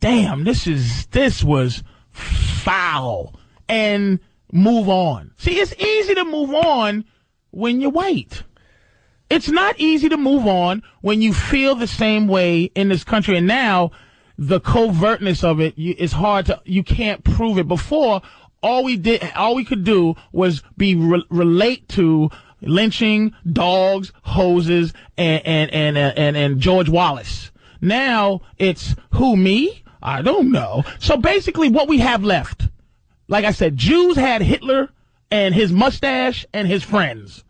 damn, this was foul, and move on. See, it's easy to move on when you're white. It's not easy to move on when you feel the same way in this country. And now the covertness of it is hard to, you can't prove it. Before, all we could do was relate to lynching, dogs, hoses, and George Wallace. Now it's who, me? I don't know. So basically what we have left, like I said, Jews had Hitler and his mustache and his friends.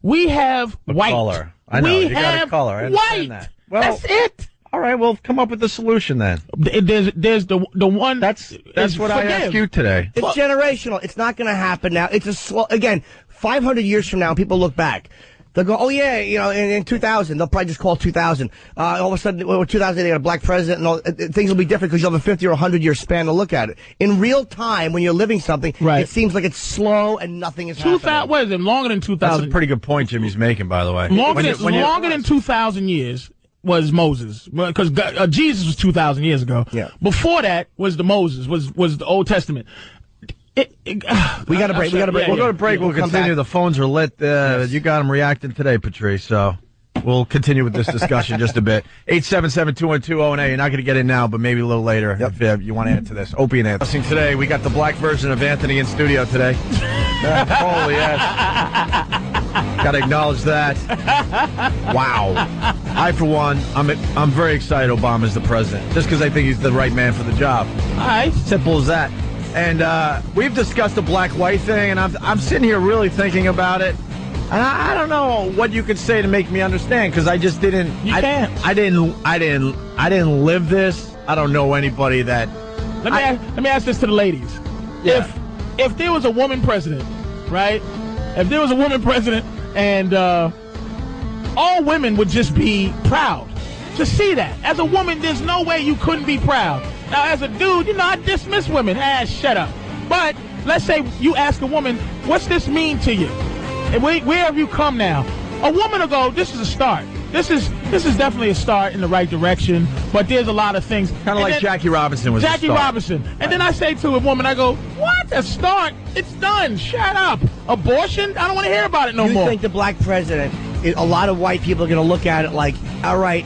We have white. Color. I know, you got a color. I understand white. That. Well, that's it. All right, well, come up with a solution then. There's the one. That's what I asked you today. It's generational. It's not going to happen now. It's again, 500 years from now, people look back. They'll go, oh yeah, in 2000, they'll probably just call 2000. All of a sudden, 2000, they got a black president, and things will be different because you'll have a 50 or 100-year span to look at it. In real time, when you're living something, it seems like it's slow and nothing is happening. What is it? Longer than 2000? That's a pretty good point Jimmy's making, by the way. Longer than 2,000 years was Moses, because Jesus was 2,000 years ago. Yeah. Before that was the Moses, was the Old Testament. We got to break. We'll go to break. We'll continue. The phones are lit. You got them reacting today, Patrice. So we'll continue with this discussion just a bit. 877-212-0&A. You're not going to get in now, but maybe a little later if you want to add to this. Opie and Anthony. Today, we got the black version of Anthony in studio today. Holy yes. Got to acknowledge that. Wow. I, for one, I'm very excited Obama's the president, just because I think he's the right man for the job. All right. Simple as that. And we've discussed the black-white thing, and I'm sitting here really thinking about it. And I don't know what you could say to make me understand, because I just didn't. You can't. I didn't live this. I don't know anybody that. Let me ask this to the ladies. Yeah. If there was a woman president, right? If there was a woman president, and all women would just be proud to see that. As a woman, there's no way you couldn't be proud. Now, as a dude, I dismiss women. Shut up. But let's say you ask a woman, what's this mean to you? And where have you come now? A woman will go, this is a start. This is definitely a start in the right direction, but there's a lot of things. Kind of like Jackie Robinson was Jackie Robinson. And then I say to a woman, I go, what? A start? It's done. Shut up. Abortion? I don't want to hear about it no more. You think the black president, a lot of white people are going to look at it like, all right,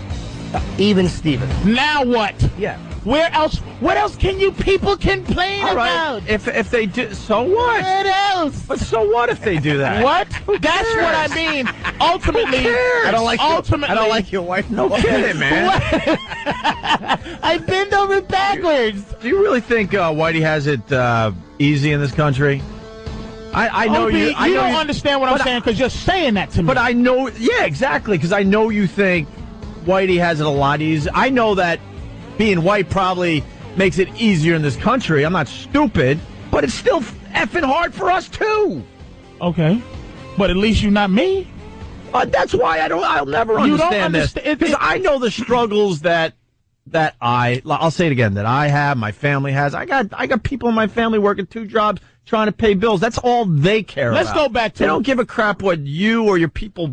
even Steven. Now what? Yeah. Where else? What else can you people complain about? If they do, so what? What else? But so what if they do that? What? That's what I mean. Ultimately, I don't like your wife. No kidding, man. I bend over backwards. Do you really think Whitey has it easy in this country? I know you. I know don't understand what I'm saying because you're saying that to me. But I know, yeah, exactly. Because I know you think Whitey has it a lot easier. I know that being white probably makes it easier in this country. I'm not stupid, but it's still effing hard for us too. Okay, but at least you're not me. That's why I'll never understand this, because I know the struggles that I'll say it again, that I have, my family has. I got people in my family working 2 jobs trying to pay bills. That's all they care about. Let's go back to. They don't give a crap what you or your people,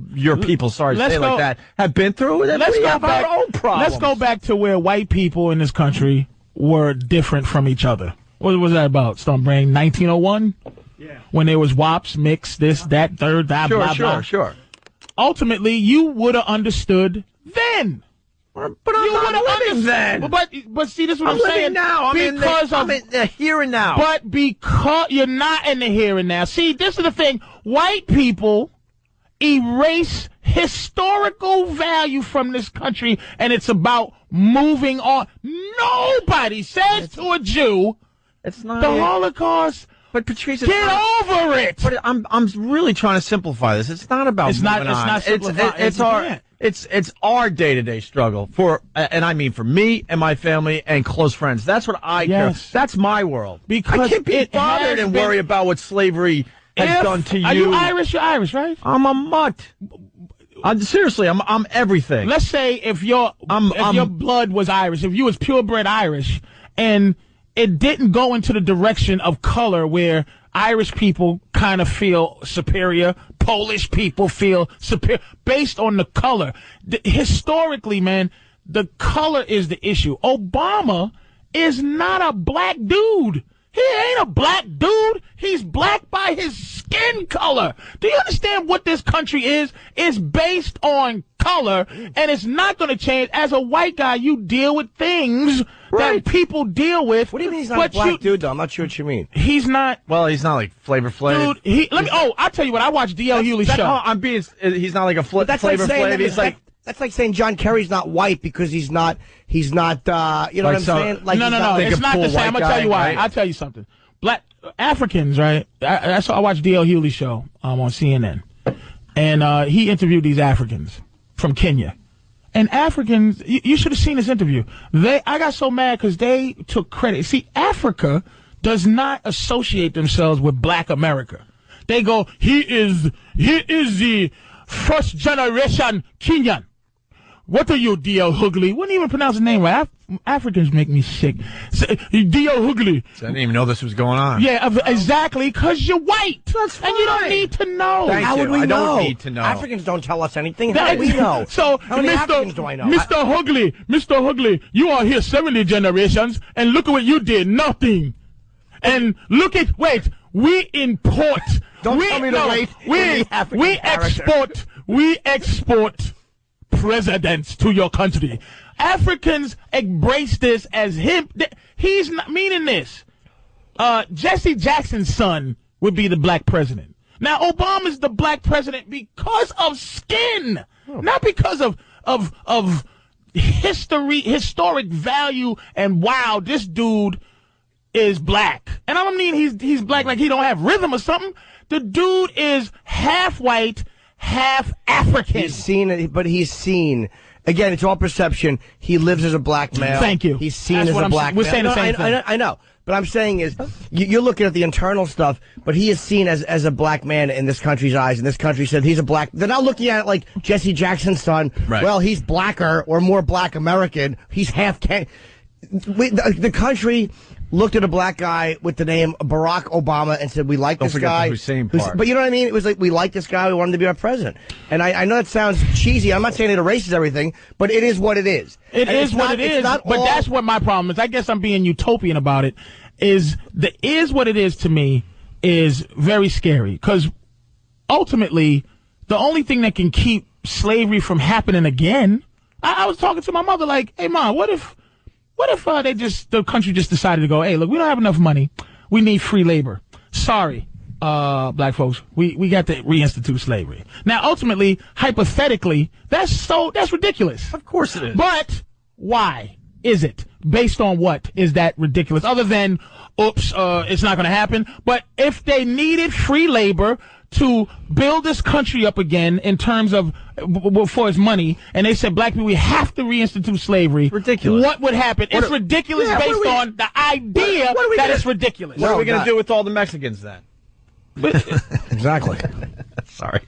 sorry to say it like that, have been through. Let's go have our own problems. Let's go back to where white people in this country were different from each other. What was that about? Stonebrain, 1901? Yeah. When there was WAPs, mix, this, that, third, that, blah, blah. Sure. Ultimately, you would have understood then. But I'm not living then. But see, this is what I'm saying. Living now. I'm in the here and now. But because you're not in the here and now. See, this is the thing. White people erase historical value from this country, and it's about moving on. Nobody says to a Jew, it's not the Holocaust. But Patrice, get over it. But I'm really trying to simplify this. It's not about moving on. It's not simplifying. It's our day-to-day struggle and I mean for me and my family and close friends. That's what I care. That's my world. Because I can't be bothered and worry about what slavery has done to you. Are you Irish? You're Irish, right? I'm a mutt. Seriously, I'm everything. Let's say if your blood was Irish, if you was purebred Irish, and it didn't go into the direction of color where Irish people kind of feel superior, Polish people feel superior, based on the color. Historically, man, the color is the issue. Obama is not a black dude. He ain't a black dude. He's black by his skin color. Do you understand what this country is? It's based on color, and it's not going to change. As a white guy, you deal with things that people deal with. What do you mean he's not a black dude, though? I'm not sure what you mean. He's not. Well, he's not like Flavor Flav. Dude, I'll tell you what. I watched D.L. Hewley's show. He's not like a Flavor Flav. He's like. That's like saying John Kerry's not white because he's not, you know what I'm saying? Like, no, it's not the same. I'm going to tell you why. Right? I'll tell you something. Black Africans, right? I watched D.L. Hewley's show on CNN. And he interviewed these Africans from Kenya. And Africans, you should have seen this interview. I got so mad because they took credit. See, Africa does not associate themselves with Black America. They go, he is the first generation Kenyan. What are you, D.L. Hughley? Wouldn't even pronounce the name right. Africans make me sick. D.L. Hughley. So I didn't even know this was going on. Yeah, exactly, because you're white. That's fine. And you don't need to know. How would we know? I don't need to know. Africans don't tell us anything. How do we know? So, how many Africans do I know? Mr. Hughley, you are here 70 generations, and look at what you did. Nothing. And look at, we import. Don't tell me to wait. We export presidents to your country. Africans embrace this as him. He's not meaning this. Jesse Jackson's son would be the black president. Now, Obama's the black president because of skin, not because of historic value. And wow, this dude is black. And I don't mean he's black like he don't have rhythm or something. The dude is half white, half African. He's seen. Again, it's all perception. He lives as a black male. Thank you. He's seen as a black male. We're saying the same thing. I know. But I'm saying is, you're looking at the internal stuff, but he is seen as a black man in this country's eyes, and this country said he's a black. They're not looking at it like Jesse Jackson's son. Right. Well, he's blacker or more black American. He's half. The country looked at a black guy with the name Barack Obama and said, we like this guy. Don't forget the Hussein part. But you know what I mean? It was like, we like this guy, we want him to be our president. And I know that sounds cheesy. I'm not saying it erases everything, but it is what it is. It is what it is, but that's what my problem is. I guess I'm being utopian about it. Is what it is to me is very scary, because ultimately the only thing that can keep slavery from happening again, I was talking to my mother like, hey, Mom, what if the country just decided to go, hey, look, we don't have enough money. We need free labor. Sorry, black folks, we got to reinstitute slavery. Now, ultimately, hypothetically, that's ridiculous. Of course it is. But why is it? Based on what is that ridiculous? Other than, it's not going to happen. But if they needed free labor to build this country up again in terms of for its money, and they said, black people, we have to reinstitute slavery. It's ridiculous. What would happen? It's ridiculous based on the idea that it's ridiculous. What are we going to do with all the Mexicans then? Exactly. Sorry.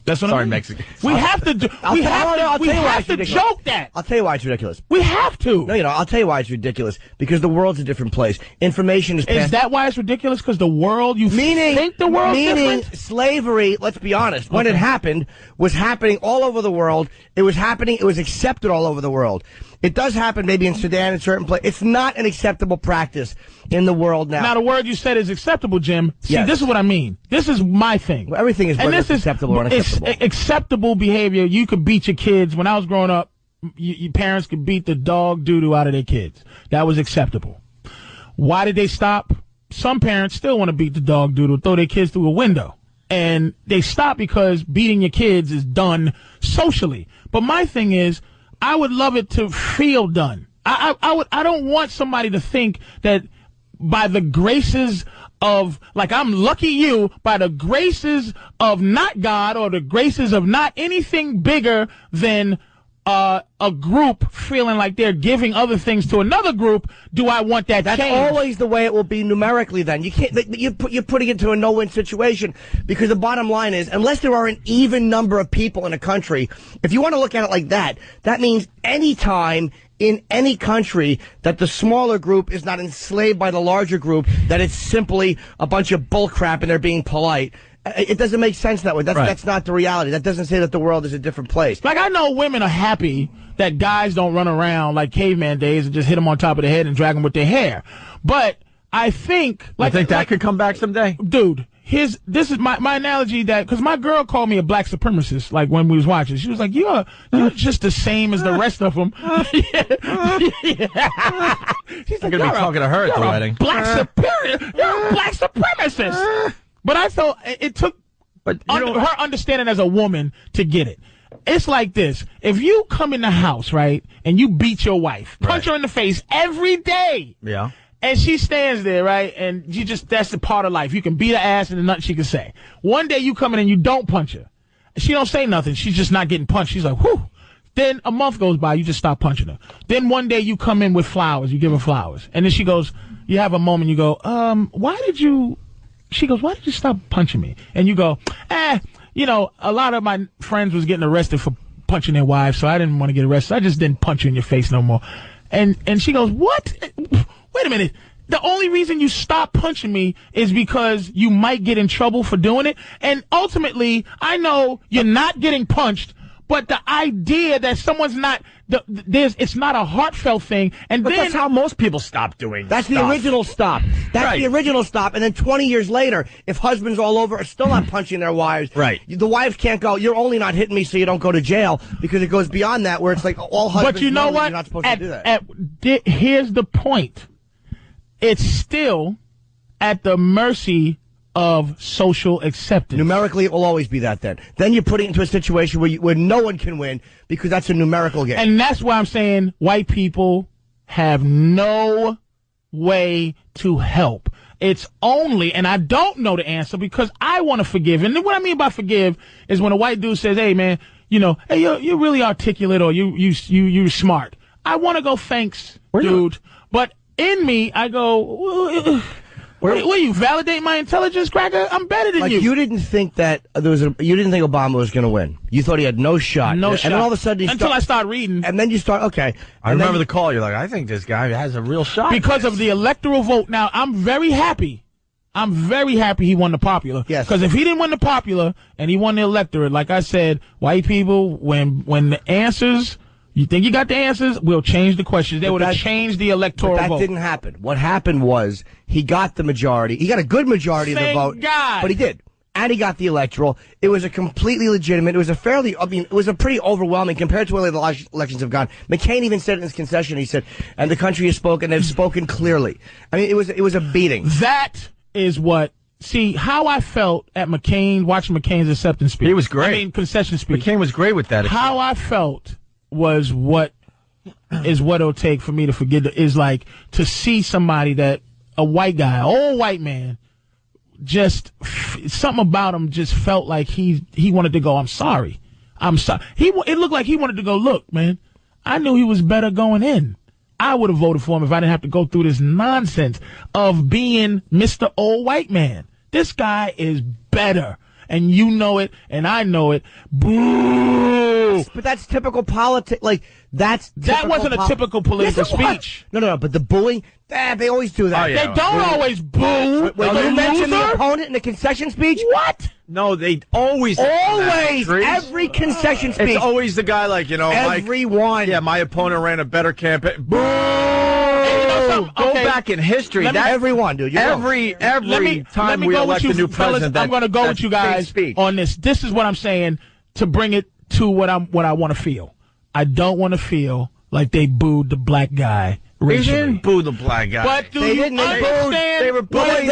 That's what I mean. Mexicans. We have to do. We have to joke that. I'll tell you why it's ridiculous. We have to. No, I'll tell you why it's ridiculous. Because the world's a different place. Information is passed. Is that why it's ridiculous? Because the world, think the world's different? Slavery, let's be honest, when it happened, was happening all over the world. It was happening, it was accepted all over the world. It does happen maybe in Sudan in certain places. It's not an acceptable practice in the world now. Now, the word you said is acceptable, Jim. See, Yes. This is what I mean. This is my thing. Well, everything is whether it's acceptable or unacceptable. It's acceptable behavior. You could beat your kids. When I was growing up, your parents could beat the dog doo-doo out of their kids. That was acceptable. Why did they stop? Some parents still want to beat the dog doo-doo, throw their kids through a window. And they stop because beating your kids is done socially. But my thing is, I would love it to feel done. I don't want somebody to think that by the graces of, like, I'm lucky you, by the graces of not God or the graces of not anything bigger than a group feeling like they're giving other things to another group, do I want that That's change? always the way it will be numerically then. You can't, you're putting it to a no-win situation, because the bottom line is, unless there are an even number of people in a country, if you want to look at it like that, that means any time in any country that the smaller group is not enslaved by the larger group, that it's simply a bunch of bullcrap and they're being polite. It doesn't make sense that way. That's not the reality. That doesn't say that the world is a different place. Like, I know women are happy that guys don't run around like caveman days and just hit them on top of the head and drag them with their hair. But I think... I think that could come back someday. Dude, this is my analogy, that... Because my girl called me a black supremacist, like, when we was watching. She was like, you're just the same as the rest of them. She's I'm going to be talking to her at the wedding. You're a black supremacist. But I felt it took her understanding as a woman to get it. It's like this. If you come in the house, right, and you beat your wife, punch her in the face every day. Yeah. And she stands there, right, and that's the part of life. You can beat her ass and there's nothing she can say. One day you come in and you don't punch her. She don't say nothing. She's just not getting punched. She's like, whew. Then a month goes by, you just stop punching her. Then one day you come in with flowers. You give her flowers. And then she goes, you have a moment, you go, She goes, why did you stop punching me? And you go, a lot of my friends was getting arrested for punching their wives, so I didn't want to get arrested. I just didn't punch you in your face no more. And she goes, what? Wait a minute. The only reason you stop punching me is because you might get in trouble for doing it. And ultimately, I know you're not getting punched, but the idea that someone's not, it's not a heartfelt thing. And but then that's how most people stop doing. That's the original stop. That's the original stop. And then 20 years later, if husbands all over are still not punching their wives, the wives can't go, you're only not hitting me so you don't go to jail, because it goes beyond that where it's like all husbands but you know what? You're not supposed to do that. Here's the point. It's still at the mercy of social acceptance. Numerically, it will always be that then. Then you're putting it into a situation where no one can win because that's a numerical game. And that's why I'm saying white people have no way to help. It's only, and I don't know the answer because I want to forgive. And what I mean by forgive is when a white dude says, hey, man, hey, you're really articulate or you're smart. I want to go, thanks, dude. But in me, I go, what you validate my intelligence, cracker? I'm better than you. You didn't think that you didn't think Obama was going to win. You thought he had no shot. No shot. And then all of a sudden, I start reading. And then you start, okay. I remember the call. You're like, I think this guy has a real shot. Because of the electoral vote. Now, I'm very happy. He won the popular. Yes. Because if he didn't win the popular and he won the electorate, like I said, white people, when the answers, you think you got the answers, we'll change the questions. They would have changed the electoral vote. But that didn't happen. What happened was he got the majority. He got a good majority of the vote. Thank God. But he did. And he got the electoral. It was a completely legitimate. It was it was a pretty overwhelming compared to where the last elections have gone. McCain even said in his concession, he said, and the country has spoken, they've spoken clearly. I mean, it was a beating. That is what, see, how I felt at McCain, watching McCain's acceptance speech. He was great. I mean, concession speech. McCain was great with that. How I felt was what it'll take for me to forget is like to see somebody that a white guy, old white man, just something about him just felt like he wanted to go, I'm sorry. It looked like he wanted to go, look, man, I knew he was better going in. I would have voted for him if I didn't have to go through this nonsense of being Mr. Old White Man. This guy is better. And you know it, and I know it. Boo! But that's typical politics. Like, that wasn't a typical political speech. No. But the booing, they always do that. Oh, yeah. They don't always boo. When you mention the opponent in the concession speech, what? No, they always. Every concession speech. It's always the guy like, everyone. My opponent ran a better campaign. Boo! Go back in history. Everyone, dude. Every time we elect a new president, I'm going to go with you guys on this. This is what I'm saying to bring it to what I want to feel. I don't want to feel like they booed the black guy racially. They didn't boo the black guy. But do you understand? They were booing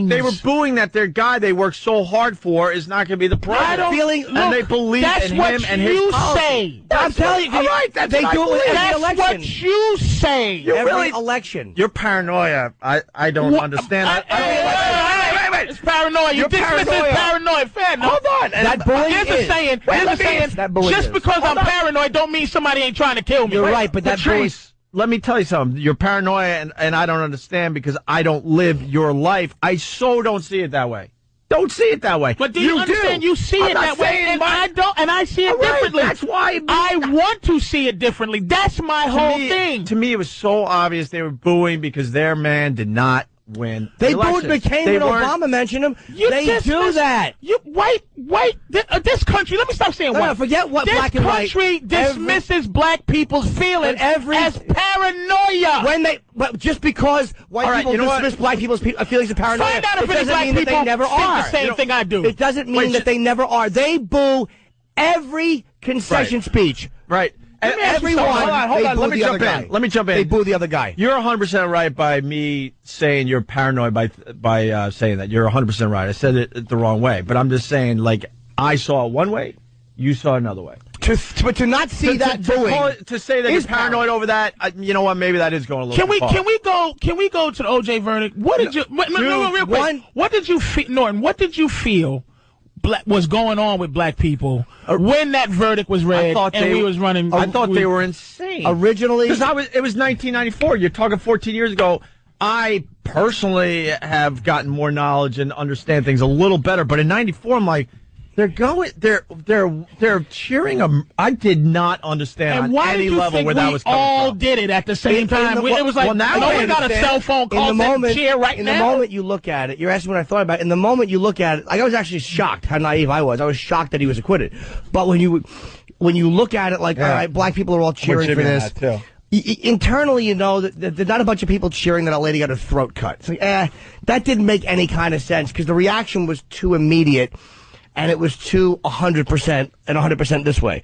They were booing that their guy they worked so hard for is not going to be the president. And they believe in him and his policy. I'm telling you. All right, that's what you say. Every election. Your paranoia, I don't understand. It's paranoia. You dismiss it as paranoia. Fair enough. Hold on. That bullying There's a saying. Just because I'm paranoid don't mean somebody ain't trying to kill me. You're right, but that Patrice, let me tell you something. You're paranoia, and I don't understand because I don't live your life. I so don't see it that way. Don't see it that way. But do you understand? You see it that way, and I don't, and I see it differently. That's why I want to see it differently. That's my whole thing. To me, it was so obvious they were booing because their man did not win. They booed McCain when Obama mentioned him. They do that. This country, let me stop saying white. No, forget what black and white. This country dismisses black people's feelings as paranoia. But just because white people dismiss black people's feelings as paranoia, find out if it doesn't mean that they never are. The same thing I do. It doesn't mean that they never are. They boo every concession speech. Right. Everyone. Hold on. Let me jump in. They boo the other guy. You're 100% right by me saying you're paranoid by saying that. You're 100% right. I said it the wrong way, but I'm just saying, like, I saw it one way, you saw it another way. But to not see that booing, to say that you're paranoid over that, you know what? Maybe that is going a little. Can we go to the OJ verdict? What did you? Real quick. What did you feel, Norton? What did you feel was going on with black people when that verdict was read we was running? I thought they were insane. Originally, because it was 1994. You're talking 14 years ago. I personally have gotten more knowledge and understand things a little better. But in '94, I'm like, they're cheering them. I did not understand and on any level where that was coming all from. did it at the same time. It was like, no one got a cell phone call to cheer right now. In the moment you look at it, you're asking what I thought about it. In the moment you look at it, I was actually shocked how naive I was. I was shocked that he was acquitted. But when you look at it like, all right, black people are all cheering for this. Too. Internally, you know, there's not a bunch of people cheering that a lady got her throat cut. It's like, that didn't make any kind of sense because the reaction was too immediate and it was too 100% and 100% this way.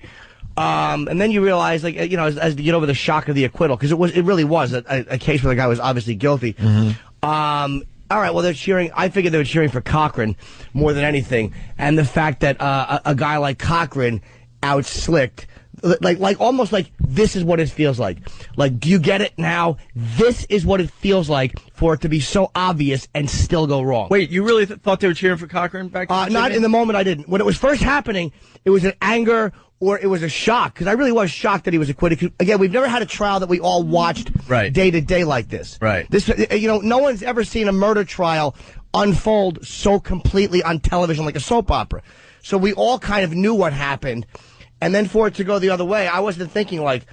And then you realize, like, you know, as you get over the shock of the acquittal, because it really was a case where the guy was obviously guilty. Mm-hmm. All right, well, they're cheering. I figured they were cheering for Cochran more than anything. And the fact that a guy like Cochran out-slicked, like almost like this is what it feels like. Like, do you get it now? This is what it feels like for it to be so obvious and still go wrong. Wait, you really thought they were cheering for Cochran back then? Not in the moment, I didn't. When it was first happening, it was an anger or it was a shock, because I really was shocked that he was acquitted. Again, we've never had a trial that we all watched day to day like this. Right. This, you know, no one's ever seen a murder trial unfold so completely on television like a soap opera. So we all kind of knew what happened. And then for it to go the other way, I wasn't thinking like,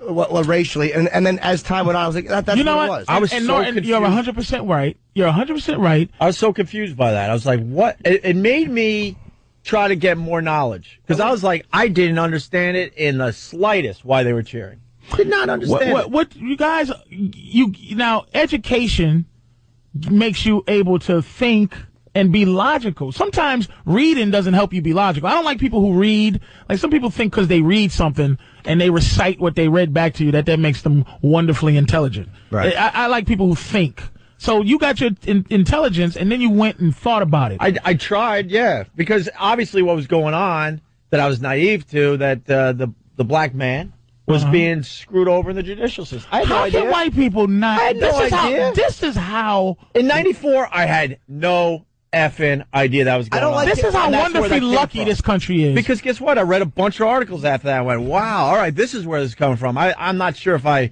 well, racially. And then as time went on, I was like, that's you know what it what? was. I was and so Norton, confused. you're 100% right. You're 100% right. I was so confused by that. I was like, what? It made me try to get more knowledge. Because I was like, I didn't understand it in the slightest why they were cheering. Did not understand it. What you guys, now, education makes you able to think and be logical. Sometimes reading doesn't help you be logical. I don't like people who read. Like, some people think because they read something and they recite what they read back to you that makes them wonderfully intelligent. Right. I like people who think. So you got your intelligence and then you went and thought about it. I tried, yeah. Because obviously what was going on that I was naive to, that the black man was being screwed over in the judicial system. I had no idea. How can white people not? I had no idea. This is how. In '94, I had no effing idea that was going on. This is how wonderfully lucky this country is. Because guess what? I read a bunch of articles after that. I went, wow, all right, this is where this is coming from. I'm not sure if I,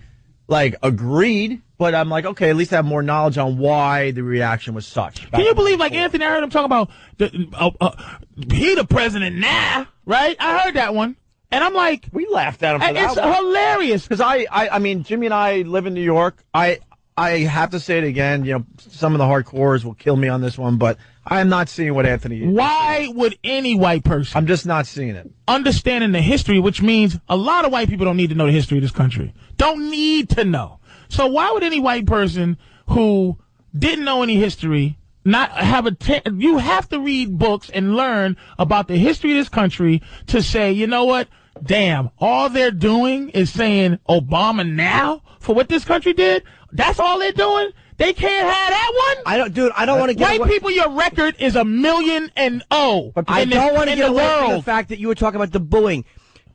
agreed, but I'm like, okay, at least I have more knowledge on why the reaction was such. Can you believe, Anthony, I heard him talk about, he the president now, right? I heard that one. And I'm like. We laughed at him for that. It's hilarious. Because I mean, Jimmy and I live in New York. I have to say it again. You know, some of the hardcores will kill me on this one, but I am not seeing what Anthony is. Why would any white person? I'm just not seeing it. Understanding the history, which means a lot of white people don't need to know the history of this country. Don't need to know. So why would any white person who didn't know any history not have you have to read books and learn about the history of this country to say, you know what? Damn, all they're doing is saying Obama now for what this country did. That's all they're doing. They can't have that one. I don't want to get white people. Your record is 1,000,000. But I don't want to get away from the fact that you were talking about the booing,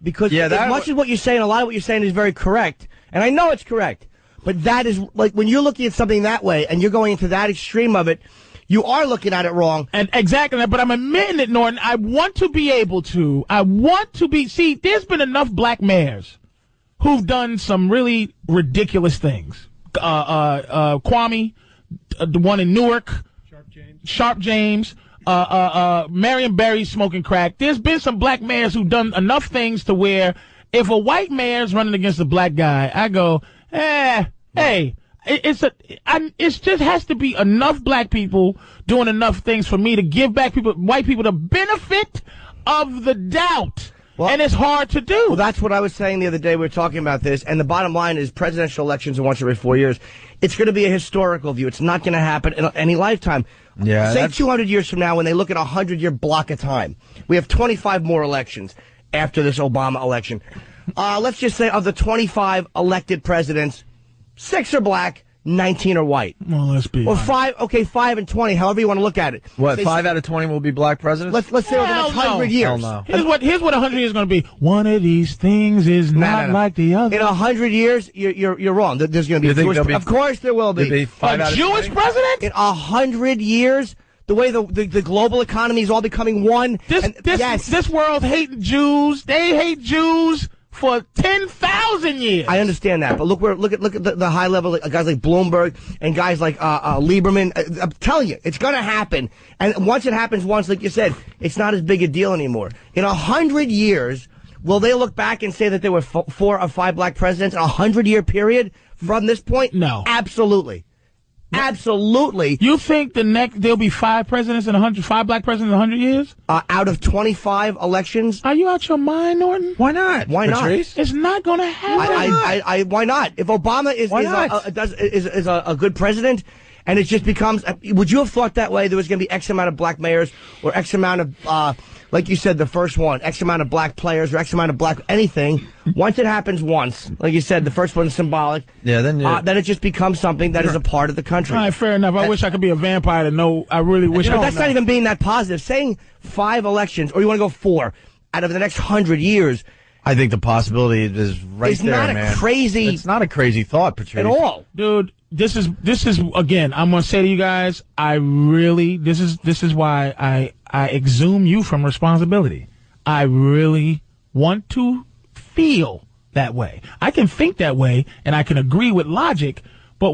because as much as what you're saying, a lot of what you're saying is very correct, and I know it's correct. But that is like when you're looking at something that way and you're going into that extreme of it. You are looking at it wrong. And exactly, but I'm admitting it, Norton. I want to be see, there's been enough black mayors who've done some really ridiculous things. Kwame, the one in Newark, Sharp James, Marion Barry smoking crack. There's been some black mayors who've done enough things to where if a white mayor's running against a black guy, I go, hey. It just has to be enough black people doing enough things for me to give white people the benefit of the doubt. Well, and it's hard to do. Well, that's what I was saying the other day. We were talking about this, and the bottom line is presidential elections are once every 4 years. It's going to be a historical view. It's not going to happen in any lifetime. Yeah, say 200 years from now when they look at a 100-year block of time. We have 25 more elections after this Obama election. Let's just say of the 25 elected presidents, 6 are black, 19 are white. Well, let's be. Or 5 and 20, however you want to look at it. What, 5 out of 20 will be black presidents? Let's say over the next 100 years. Hell no. Here's what 100 years is going to be. One of these things is not like the other. In 100 years, you're wrong. There's going to be a Jewish. Of course there will be. A Jewish president? In 100 years, the way the global economy is all becoming one. This world hating Jews. They hate Jews for 10,000 years. I understand that, but look at the high level guys like Bloomberg and guys like Lieberman. I'm telling you, it's going to happen. And once it happens once, like you said, it's not as big a deal anymore. In 100 years, will they look back and say that there were 4 or 5 black presidents in a 100-year period from this point? No. Absolutely. Absolutely. You think there'll be 5 presidents in 5 black presidents in 100 years? Out of 25 elections? Are you out your mind, Norton? Why not? Why not? Patrice? It's not going to happen. Why not? If Obama is a good president, and it just becomes, would you have thought that way? There was going to be X amount of black mayors, or X amount of, like you said, the first one, X amount of black players, or X amount of black anything. Once it happens once, like you said, the first one's symbolic. Yeah, then it just becomes something that is a part of the country. All right, fair enough. I wish I could be a vampire to know. I really wish. But that's not even being that positive. Saying 5 elections, or you want to go 4 out of the next 100 years. I think the possibility is right there, man. It's not a crazy thought, Patrice. At all. Dude, this is again, I'm going to say to you guys, this is why I exhume you from responsibility. I really want to feel that way. I can think that way, and I can agree with logic, but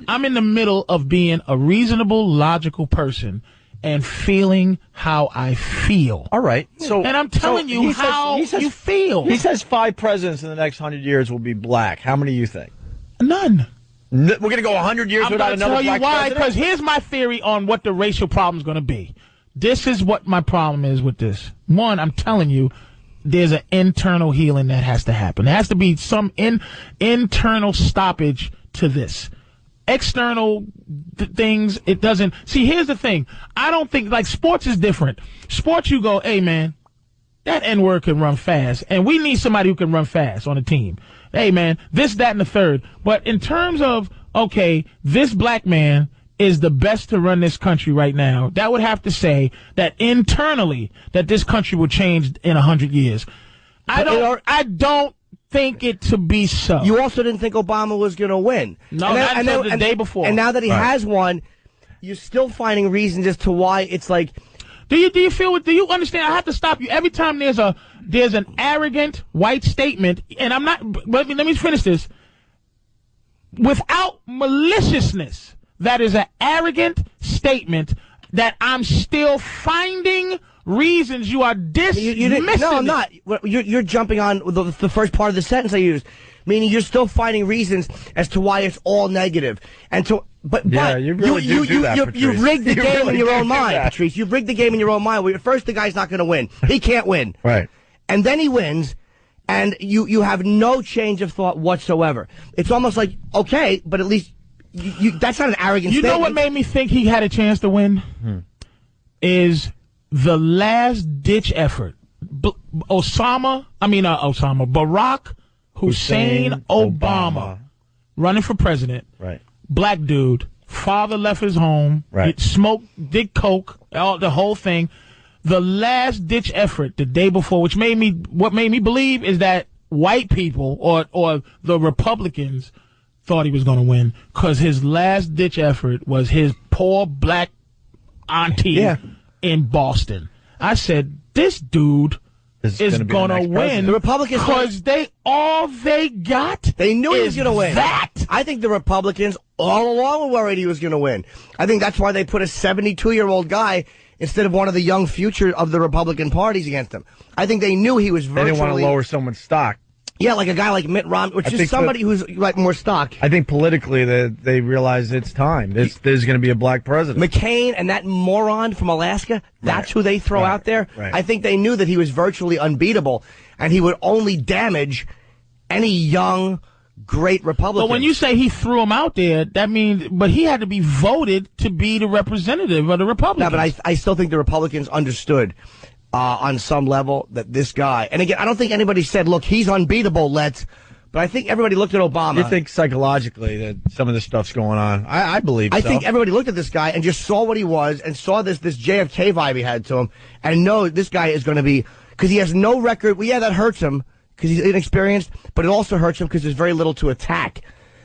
I'm in the middle of being a reasonable, logical person and feeling how I feel. All right. And I'm telling you how you feel. He says 5 presidents in the next 100 years will be black. How many do you think? None. We're going to go 100 years without another black president? I'm going to tell you why, because here's my theory on what the racial problem is going to be. This is what my problem is with this. One, I'm telling you, there's an internal healing that has to happen. There has to be some internal stoppage to this. External things, it doesn't. See, here's the thing. I don't think, like, sports is different. Sports, you go, hey, man, that N-word can run fast, and we need somebody who can run fast on the team. Hey, man, this, that, and the third. But in terms of, okay, this black man is the best to run this country right now, that would have to say that internally that this country will change in 100 years. I don't think it to be so. You also didn't think Obama was going to win. No, not until the day before. And now that he has won, you're still finding reasons as to why it's like. Do you understand? I have to stop you every time there's an arrogant white statement, and I'm not. Let me finish this. Without maliciousness, that is an arrogant statement that I'm still finding reasons you are dismissing. No, I'm not. You're jumping on the first part of the sentence I used, meaning you're still finding reasons as to why it's all negative. And to you really do that, Patrice. You rigged the game in your own mind, Patrice. You rigged the game in your own mind. Well, first, the guy's not going to win. He can't win. Right. And then he wins, and you have no change of thought whatsoever. It's almost like, okay, but at least that's not an arrogant statement. You know what made me think he had a chance to win? Is the last-ditch effort. Barack Hussein Obama running for president. Right. Black dude. Father left his home. Right. Smoked, did coke, the whole thing. The last-ditch effort the day before, what made me believe is that white people or the Republicans thought he was going to win because his last-ditch effort was his poor black auntie in Boston. I said, this dude is going to win. The Republicans, because they got. They knew he was going to win. That I think the Republicans all along were worried he was going to win. I think that's why they put a 72-year-old guy instead of one of the young future of the Republican parties against him. I think they knew he was virtually. They didn't want to lower someone's stock. Yeah, like a guy like Mitt Romney, which is somebody who's like more stock. I think politically they realize it's time. There's going to be a black president. McCain and that moron from Alaska, that's who they throw out there. Right. I think they knew that he was virtually unbeatable, and he would only damage any young, great Republican. But when you say he threw him out there, that means, but he had to be voted to be the representative of the Republicans. No, but I still think the Republicans understood on some level that this guy, and again, I don't think anybody said, look, he's unbeatable, but I think everybody looked at Obama. You think psychologically that some of this stuff's going on? I believe I think everybody looked at this guy and just saw what he was and saw this JFK vibe he had to him and know this guy is going to be, because he has no record. Well, yeah, that hurts him because he's inexperienced, but it also hurts him because there's very little to attack.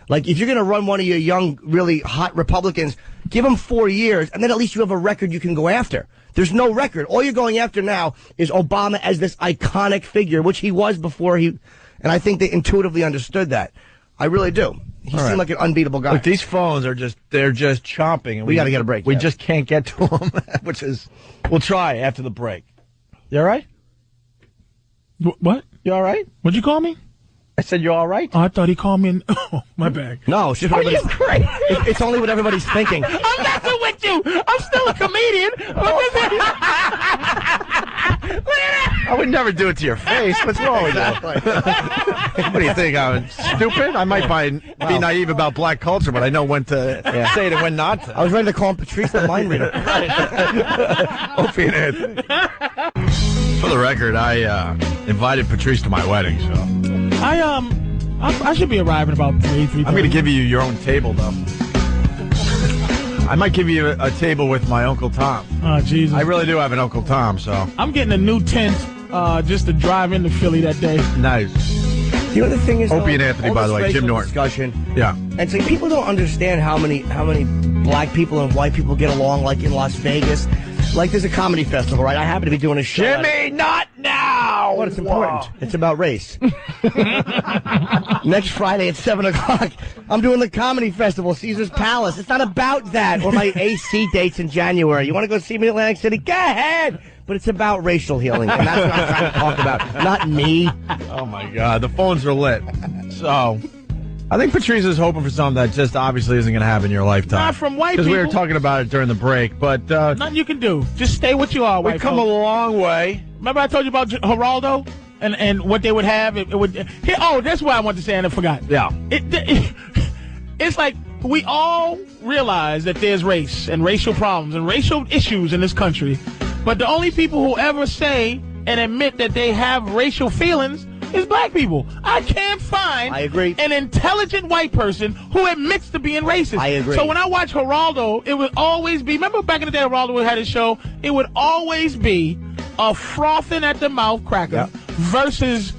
Like, if you're going to run one of your young, really hot Republicans, give them 4 years, and then at least you have a record you can go after. There's no record. All you're going after now is Obama as this iconic figure, which he was before he... And I think they intuitively understood that. I really do. He seemed like an unbeatable guy. Look, these phones are they're just chomping. And we got to get a break. We just can't get to them, which is... We'll try after the break. You all right? What? You all right? What'd you call me? I said you all right? Oh, I thought he called me. Oh, my bad. No, it's just what everybody's... crazy? It's only what everybody's thinking. I'm messing with you. I'm still a comedian. I would never do it to your face. What's wrong with you? What do you think? I'm stupid? I might be naive about black culture, but I know when to say it and when not to. I was ready to call him Patrice the mind reader. Opie and Anthony. For the record, I invited Patrice to my wedding, so... I should be arriving about 3:30. I'm going to give you your own table, though. I might give you a table with my Uncle Tom. Oh, Jesus. I really do have an Uncle Tom, so... I'm getting a new tent just to drive into Philly that day. Nice. You know the thing is, Opie and Anthony, by the way, Jim Norton. Discussion. Yeah. And so people don't understand how many black people and white people get along, like in Las Vegas. Like, there's a comedy festival, right? I happen to be doing a show. Jimmy, not now! What? It's important. It's about race. Next Friday at 7 o'clock, I'm doing the comedy festival, Caesar's Palace. It's not about that or my AC dates in January. You want to go see me in Atlantic City? Go ahead! But it's about racial healing, and that's what I'm trying to talk about. Not me. Oh, my God. The phones are lit. So... I think Patrice is hoping for something that just obviously isn't going to happen in your lifetime. Not from white people. Because we were talking about it during the break, but... nothing you can do. Just stay what you are, white We've come folks. a long way. Remember I told you about Geraldo and what they would have? That's what I wanted to say and I forgot. Yeah. It's like we all realize that there's race and racial problems and racial issues in this country, but the only people who ever say and admit that they have racial feelings is black people. I can't find an intelligent white person who admits to being racist. I agree. So when I watch Geraldo, it would always be, remember back in the day Geraldo had his show, it would always be a frothing at the mouth cracker versus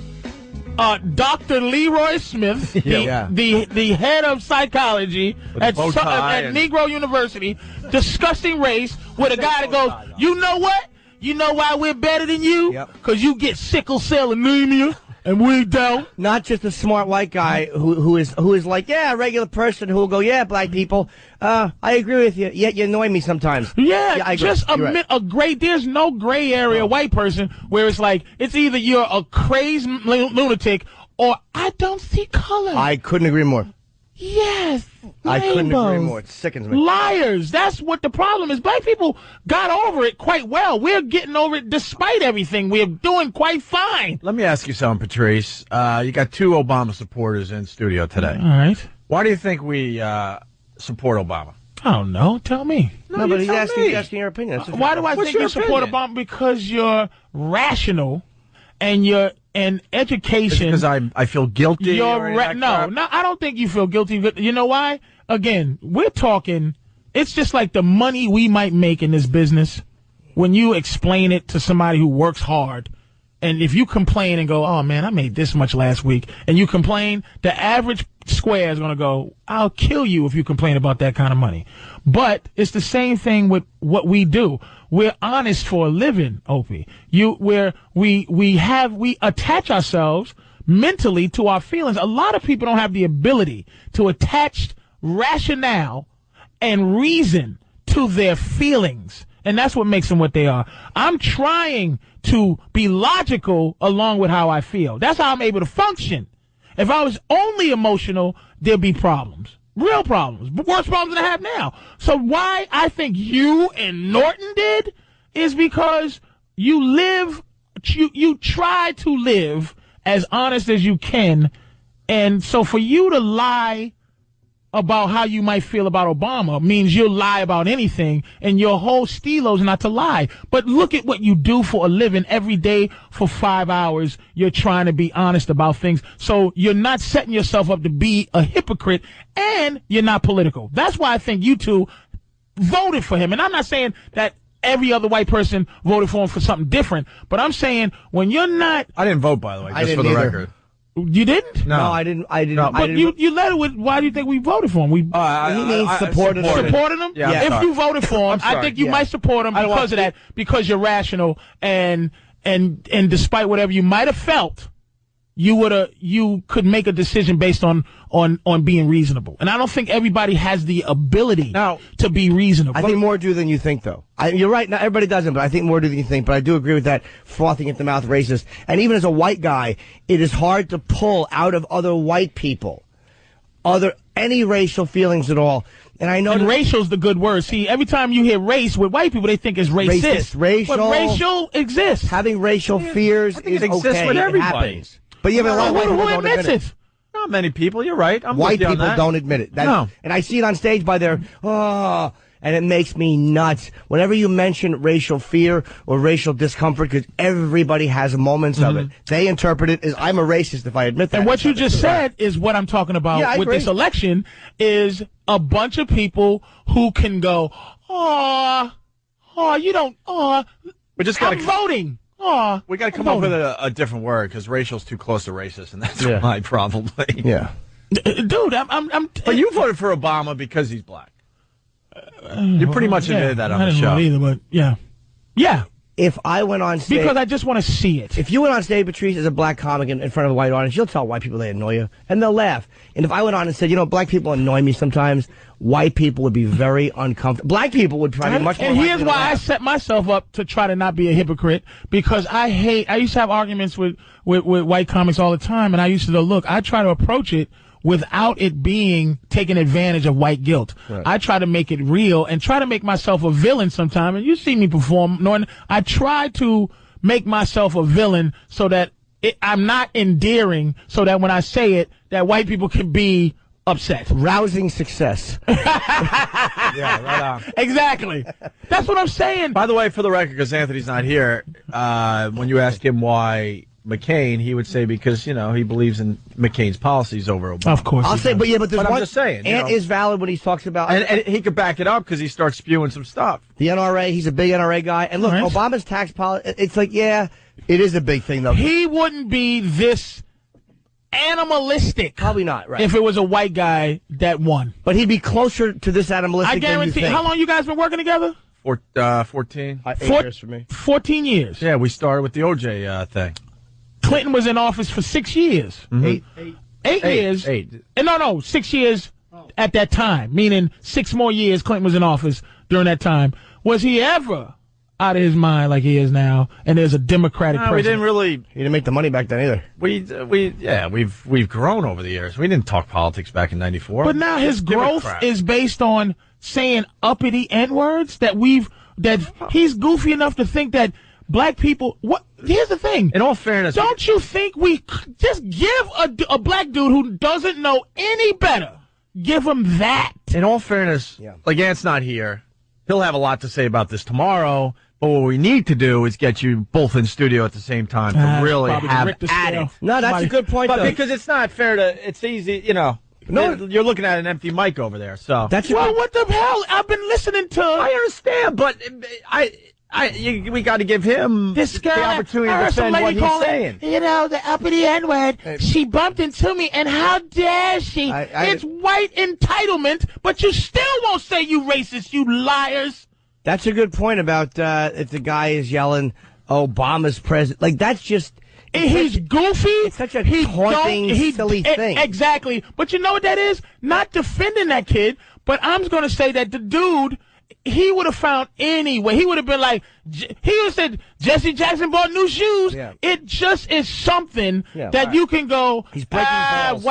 Dr. Leroy Smith, the head of psychology at Negro University, discussing race with a guy that goes, you know what? You know why we're better than you? Because you get sickle cell anemia. And we don't. Not just a smart white guy who is like, yeah, a regular person who will go, yeah, black people, I agree with you, yet you annoy me sometimes. Yeah, I agree. Just admit there's no gray area white person where it's like, it's either you're a crazed lunatic or I don't see color. I couldn't agree more. Yes. I couldn't agree more. It sickens me. Liars. That's what the problem is. Black people got over it quite well. We're getting over it despite everything. We're doing quite fine. Let me ask you something, Patrice. You got two Obama supporters in studio today. All right. Why do you think we support Obama? I don't know. Tell me. No, but he's asking your opinion. Why do I think you support Obama? Because you're rational and you're... And education. Because I feel guilty. No, I don't think you feel guilty. You know why? Again, we're talking. It's just like the money we might make in this business when you explain it to somebody who works hard. And if you complain and go, oh, man, I made this much last week, and you complain, the average square is going to go, I'll kill you if you complain about that kind of money. But it's the same thing with what we do. We're honest for a living, Opie. We attach ourselves mentally to our feelings. A lot of people don't have the ability to attach rationale and reason to their feelings. And that's what makes them what they are. I'm trying to be logical along with how I feel. That's how I'm able to function. If I was only emotional, there'd be problems. Real problems. But worse problems than I have now. So why I think you and Norton did is because you try to live as honest as you can. And so for you to lie about how you might feel about Obama means you'll lie about anything, and your whole stilo is not to lie. But look at what you do for a living every day for 5 hours. You're trying to be honest about things. So you're not setting yourself up to be a hypocrite, and you're not political. That's why I think you two voted for him. And I'm not saying that every other white person voted for him for something different, but I'm saying when you're not... I didn't vote, by the way, just for the record. You didn't? No, I didn't. No, But you led it with, why do you think we voted for him? He means supported him. Supported him? Yeah. If you voted for him, I think you might support him because of that, because you're rational and despite whatever you might have felt, you could make a decision based on being reasonable. And I don't think everybody has the ability to be reasonable. I think more do than you think, though. You're right. Not everybody doesn't, but I think more do than you think. But I do agree with that frothing at the mouth racist. And even as a white guy, it is hard to pull out of other white people any racial feelings at all. And I know racial's the good word. See, every time you hear race with white people, they think it's racist. Racial. But racial exists. Having racial fears is okay. With everybody. It happens. But yeah, but a lot of white people don't admit it. Not many people. You're right. White people don't admit it. No. And I see it on stage by their, and it makes me nuts. Whenever you mention racial fear or racial discomfort, because everybody has moments of it, they interpret it as I'm a racist if I admit that. And what you just said is what I'm talking about with this election is a bunch of people who can go, you don't, I'm voting. We got to come up with a different word because racial's too close to racist, and that's why probably. Yeah, dude, I'm. But you voted for Obama because he's black. You pretty much admitted that on the show. I didn't vote either, but yeah. If I went on stage, because I just want to see it. If you went on stage, Patrice, as a black comic in front of a white audience, you'll tell white people they annoy you, and they'll laugh. And if I went on and said, black people annoy me sometimes, white people would be very uncomfortable. Black people would probably be much more. And here's why I set myself up to try to not be a hypocrite, because I used to have arguments with white comics all the time, and I used to go, look, I try to approach it without it being taking advantage of white guilt. Right. I try to make it real and try to make myself a villain sometime. And you see me perform, Norton. I try to make myself a villain so that I'm not endearing, so that when I say it, that white people can be upset. Rousing success. Yeah, right on. Exactly. That's what I'm saying. By the way, for the record, because Anthony's not here, when you ask him why McCain, he would say because, he believes in McCain's policies over Obama. Of course. I'll say, but there's one. I'm just saying. Ant is valid when he talks about. And he could back it up because he starts spewing some stuff. The NRA, he's a big NRA guy. And look, Obama's tax policy, it's like, it is a big thing, though. He wouldn't be this animalistic. Probably not, right. If it was a white guy that won. But he'd be closer to this animalistic I guarantee. than you think. How long you guys been working together? 14. 8 years for me. 14 years. Yeah, we started with the OJ thing. Clinton was in office for 6 years. Mm-hmm. 8 years. 8. No, 6 years at that time, meaning 6 more years Clinton was in office during that time. Was he ever out of his mind like he is now, and there's a Democratic president? We didn't really. He didn't make the money back then either. We've grown over the years. We didn't talk politics back in '94. But now his growth is based on saying uppity N-words that he's goofy enough to think that black people. Here's the thing. In all fairness, don't you think we just give a black dude who doesn't know any better, give him that? In all fairness, like Ant's not here. He'll have a lot to say about this tomorrow. But what we need to do is get you both in studio at the same time to really have at it. No, that's a good point. But because it's not fair to, it's easy, No, you're looking at an empty mic over there. So what the hell? I've been listening to. I understand, but we got to give him this guy, the opportunity to defend what he's saying. The uppity N-word. She bumped into me, and how dare she? It's white entitlement, but you still won't say you racist, you liars. That's a good point about if the guy is yelling Obama's president. Like, that's just. He's goofy. It's such a taunting, silly thing. Exactly. But you know what that is? Not defending that kid, but I'm going to say that the dude, he would have found any way. He would have been like, he would have said, Jesse Jackson bought new shoes. Yeah. It just is something that you can go, he's breaking balls.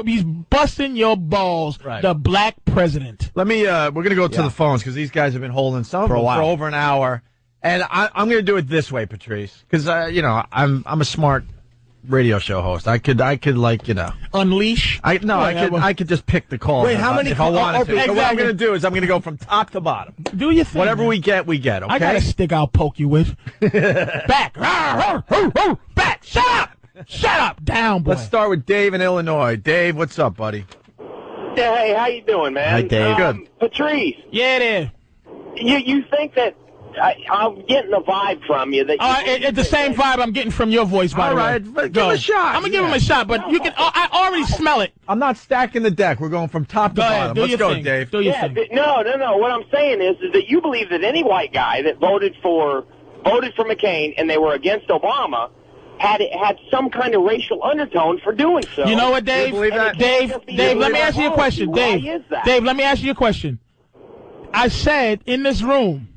He's busting your balls. Right. The black president. Let me, we're going to go to the phones because these guys have been holding some for over an hour. And I'm going to do it this way, Patrice, because, I'm a smart radio show host. I could unleash. I could just pick the call. Wait, how many? If I wanted to. Exactly. So what I'm going to do is I'm going to go from top to bottom. Do you think? Whatever we get, we get. Okay. I got a stick I'll poke you with. Back. Back. Shut up. Down, boy. Let's start with Dave in Illinois. Dave, what's up, buddy? Yeah, hey, how you doing, man? Hi, Dave. Good. Patrice. Yeah, it is. You think that I'm getting the vibe from you that. It's the same vibe I'm getting from your voice, by the way. All right, give him a shot. I'm gonna give him a shot, but you can. I already smell it. I'm not stacking the deck. We're going from top to bottom. Let's go, Dave. Do your thing. No. What I'm saying is that you believe that any white guy that voted for McCain and they were against Obama had some kind of racial undertone for doing so. You know what, Dave? You believe that? Dave, let me ask you a question. Why is that? Dave, let me ask you a question. I said in this room,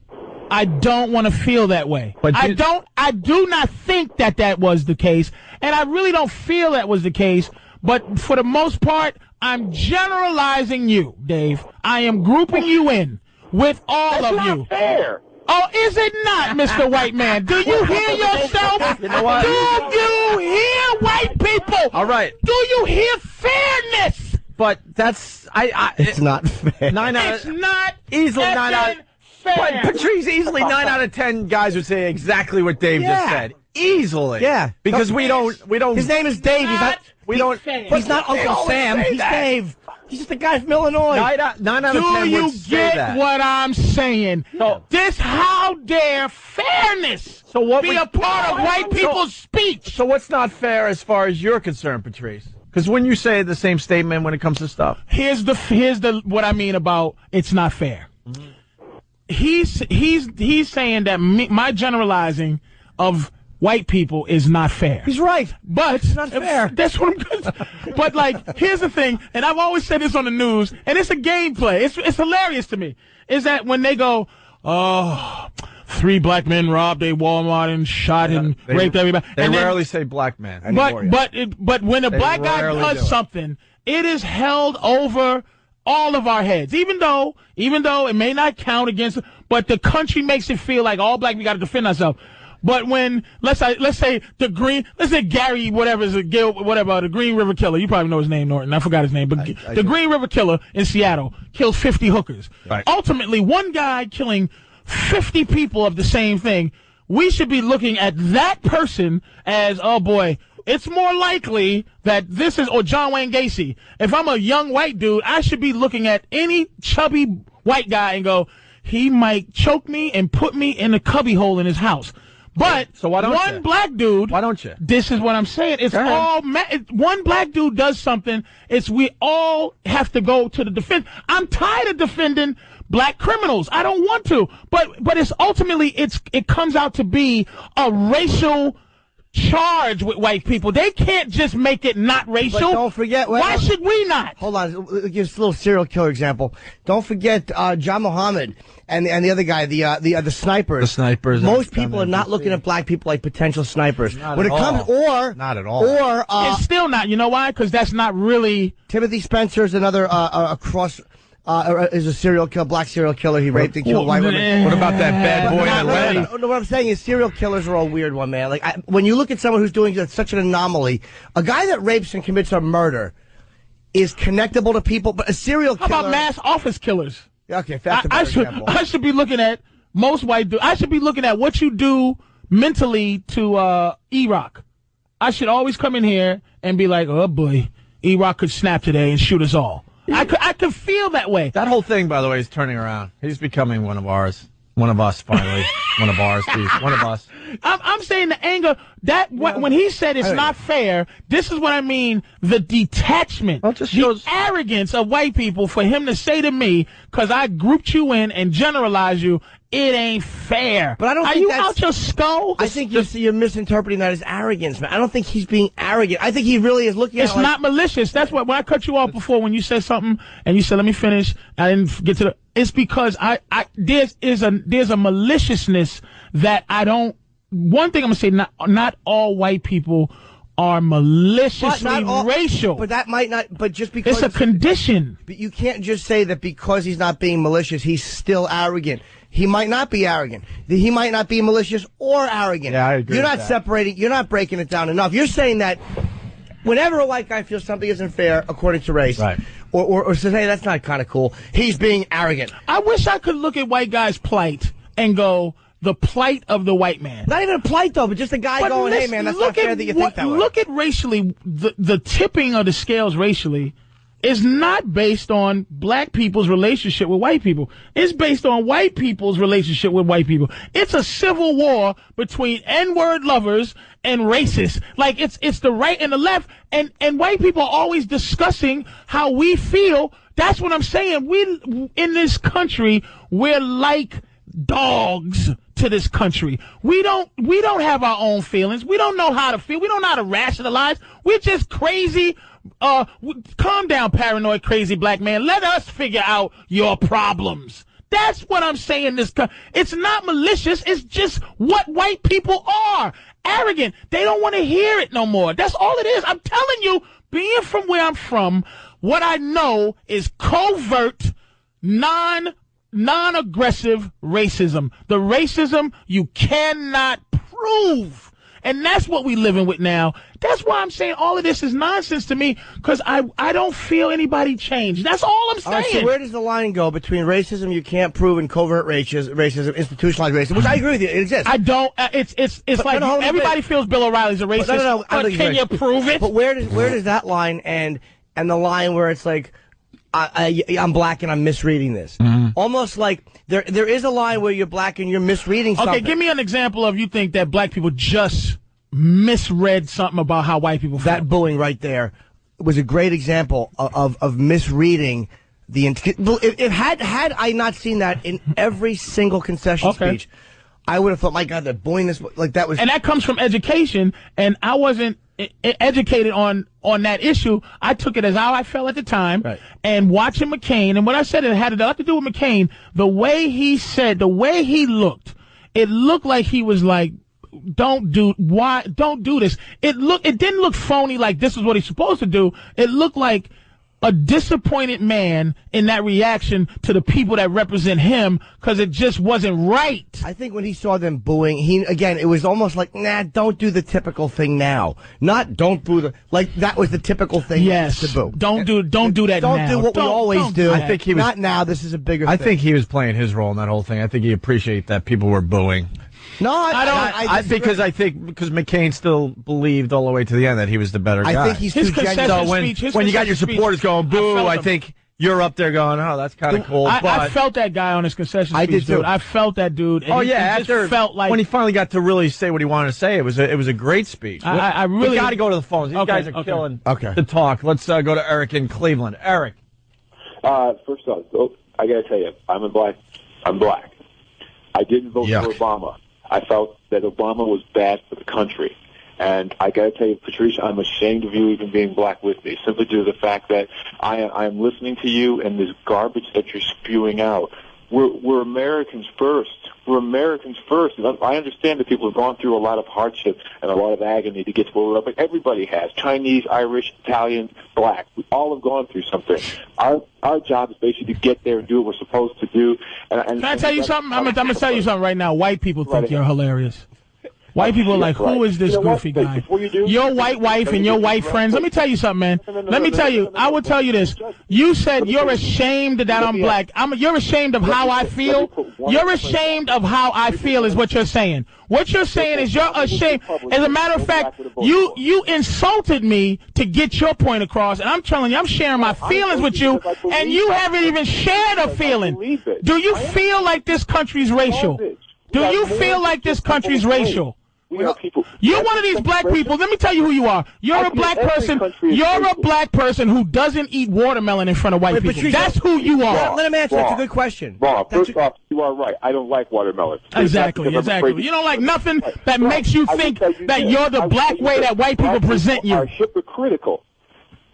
I don't want to feel that way. But I do not think that was the case, and I really don't feel that was the case. But for the most part, I'm generalizing you, Dave. I am grouping you in with all of you. That's not fair. Oh, is it not, Mr. White Man? Do you hear yourself? You know what? Do you hear white people? All right. Do you hear fairness? But that's It's not fair. It's not easily 9 out. fair. But Patrice, easily 9 out of 10 guys would say exactly what Dave just said. Easily. Yeah. Because we don't. His name is Dave. He's not Uncle Sam. He's Dave. He's just a guy from Illinois. 9 out of 10 Do you would say get that. what I'm saying? How dare fairness be a part of white people's speech? So what's not fair as far as you're concerned, Patrice? Because when you say the same statement when it comes to stuff. Here's the what I mean about it's not fair. Mm-hmm. He's saying that my generalizing of white people is not fair. He's right. But it's not fair. That's what I'm. But like, here's the thing, and I've always said this on the news, and it's a gameplay. It's hilarious to me. Is that when they go, 3 black men robbed a Walmart and shot and raped everybody. They rarely say black man. But when a black guy does something, it is held over all of our heads. Even though it may not count against, but the country makes it feel like all black, we got to defend ourselves. But when let's say Gary, the Green River Killer, you probably know his name, Norton. I forgot his name, but the Green River Killer in Seattle killed 50 hookers. Right. Ultimately, one guy killing 50 people of the same thing. We should be looking at that person as, oh boy, it's more likely that this is, or John Wayne Gacy. If I'm a young white dude, I should be looking at any chubby white guy and go, he might choke me and put me in a cubbyhole in his house. But so why don't one you? Black dude, why don't you? This is what I'm saying. It's all one black dude does something. We all have to go to the defense. I'm tired of defending black criminals. I don't want to. But it's ultimately it comes out to be a racial charge with white people. They can't just make it not racial. But don't forget. Why should we not? Hold on. Give us a little serial killer example. Don't forget John Muhammad and the other guy, the snipers. The snipers. Most people are not looking at black people like potential snipers. Not when at it comes, all. Not at all. Or it's still not. You know why? Because that's not really. Timothy Spencer's another is a serial killer, black serial killer. He raped and killed white women. What about that bad boy in Atlanta? No, what I'm saying is serial killers are a weird one, man. Like when you look at someone who's doing such an anomaly, a guy that rapes and commits a murder is connectable to people, but a serial killer. How about mass office killers? Okay, that's a better example. I should be looking at most white dudes. I should be looking at what you do mentally to E-Rock. I should always come in here and be like, oh boy, E-Rock could snap today and shoot us all. I could feel that way. That whole thing, by the way, is turning around. He's becoming one of ours. One of us, finally. One of ours, please. One of us. I'm saying the anger, when he said it's not fair, this is what I mean, the detachment, the arrogance of white people for him to say to me, because I grouped you in and generalized you, it ain't fair. But I don't think you that's... out your skull? I think you're misinterpreting that as arrogance, man. I don't think he's being arrogant. I think he really is looking at it It's not malicious. That's what, when I cut you off before, when you said something, and you said, let me finish, I didn't get to the... It's because there's a maliciousness that I don't... One thing I'm going to say, not all white people are maliciously racial. But that might not, but just because... It's a condition. But you can't just say that because he's not being malicious, he's still arrogant. He might not be arrogant. He might not be malicious or arrogant. Yeah, I agree. You're not separating, you're not breaking it down enough. You're saying that whenever a white guy feels something isn't fair according to race, right, or says, hey, that's not kind of cool, he's being arrogant. I wish I could look at white guys' plight and go, the plight of the white man. Not even a plight, though, but just a guy going, hey, man, that's not fair that you think that way. Look at racially, the tipping of the scales racially is not based on black people's relationship with white people. It's based on white people's relationship with white people. It's a civil war between N-word lovers and racists. Like, it's the right and the left, and white people are always discussing how we feel. That's what I'm saying. We, in this country, we're like dogs to this country. We don't have our own feelings. We don't know how to feel. We don't know how to rationalize. We're just crazy. Calm down, paranoid, crazy black man. Let us figure out your problems. That's what I'm saying. It's not malicious. It's just what white people are. Arrogant. They don't want to hear it no more. That's all it is. I'm telling you, being from where I'm from, what I know is covert, non-aggressive racism. The racism you cannot prove. And that's what we living with now. That's why I'm saying all of this is nonsense to me, because I don't feel anybody change. That's all I'm saying. All right, so where does the line go between racism you can't prove and covert racism, institutionalized racism, which I agree with you, it exists. I don't. It's like everybody feels Bill O'Reilly's a racist. But can you prove it? But where does that line end, and the line where it's like, I'm black and I'm misreading this? Mm-hmm. Almost like there is a line where you're black and you're misreading something. Okay, give me an example of you think that black people just misread something about how white people feel. That booing right there was a great example of misreading the. Had I not seen that in every single concession speech, I would have thought, my God, they're booing this. Like, that was. And that comes from education, and I wasn't educated on that issue. I took it as how I felt at the time, right. And watching McCain, and what I said, it had a lot to do with McCain. The way he said, the way he looked, it looked like he was like, don't do this. It didn't look phony, like this is what he's supposed to do. It looked like a disappointed man in that reaction to the people that represent him, because it just wasn't right. I think when he saw them booing, it was almost like, nah, don't do the typical thing now. Not don't boo like that was the typical thing. Yes, to boo. Don't do that now. Don't do what we always do. I think he was, not now. This is a bigger thing. I think he was playing his role in that whole thing. I think he appreciated that people were booing. No, I think because McCain still believed all the way to the end that he was the better guy. I think he's too genuine. So when you got your supporters going boo, I think you're up there going, oh, that's kind of cool. I felt that guy on his concession speech. I did too. Dude. I felt that dude. And after felt like when he finally got to really say what he wanted to say, it was a great speech. I really we got to go to the phones. These guys are killing the talk. Let's go to Eric in Cleveland. Eric. First off, I got to tell you, I'm black. I didn't vote for Obama. I felt that Obama was bad for the country. And I got to tell you, Patrice, I'm ashamed of you even being black with me, simply due to the fact that I am listening to you and this garbage that you're spewing out. We're Americans first. We're Americans first. And I understand that people have gone through a lot of hardship and a lot of agony to get to where we're at, but everybody has. Chinese, Irish, Italians, black. We all have gone through something. Our job is basically to get there and do what we're supposed to do. Can I tell you something? I'm going to tell you something right now. White people think you're hilarious. White people are like, who is this goofy guy? Your white wife and your white friends. Let me tell you something, man. Let me tell you. I will tell you this. You said you're ashamed that I'm black. You're ashamed of how I feel. You're ashamed of how I feel is what you're saying. What you're saying is you're ashamed. As a matter of fact, you insulted me to get your point across, and I'm telling you, I'm sharing my feelings with you, and you haven't even shared a feeling. Do you feel like this country's racial? Do you feel like this country's racial? You're one of these black people. Let me tell you who you are. You're a black person. You're a black person who doesn't eat watermelon in front of white people. Patrice, that's who you are. Let him answer. That's a good question. First off, you are right. I don't like watermelon. Exactly. You don't like nothing that makes you think that you're the black way that white people present you. Are hypocritical.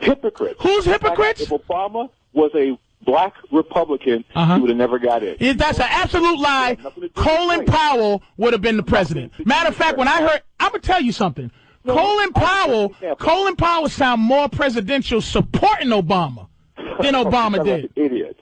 Hypocrites. Who's hypocrites? If Obama was a black Republican, he would have never got in. That's an absolute lie. Colin Powell would have been the president. Matter of fact, when I heard, I'm going to tell you something. Colin Powell sound more presidential supporting Obama than Obama did. Like an idiot.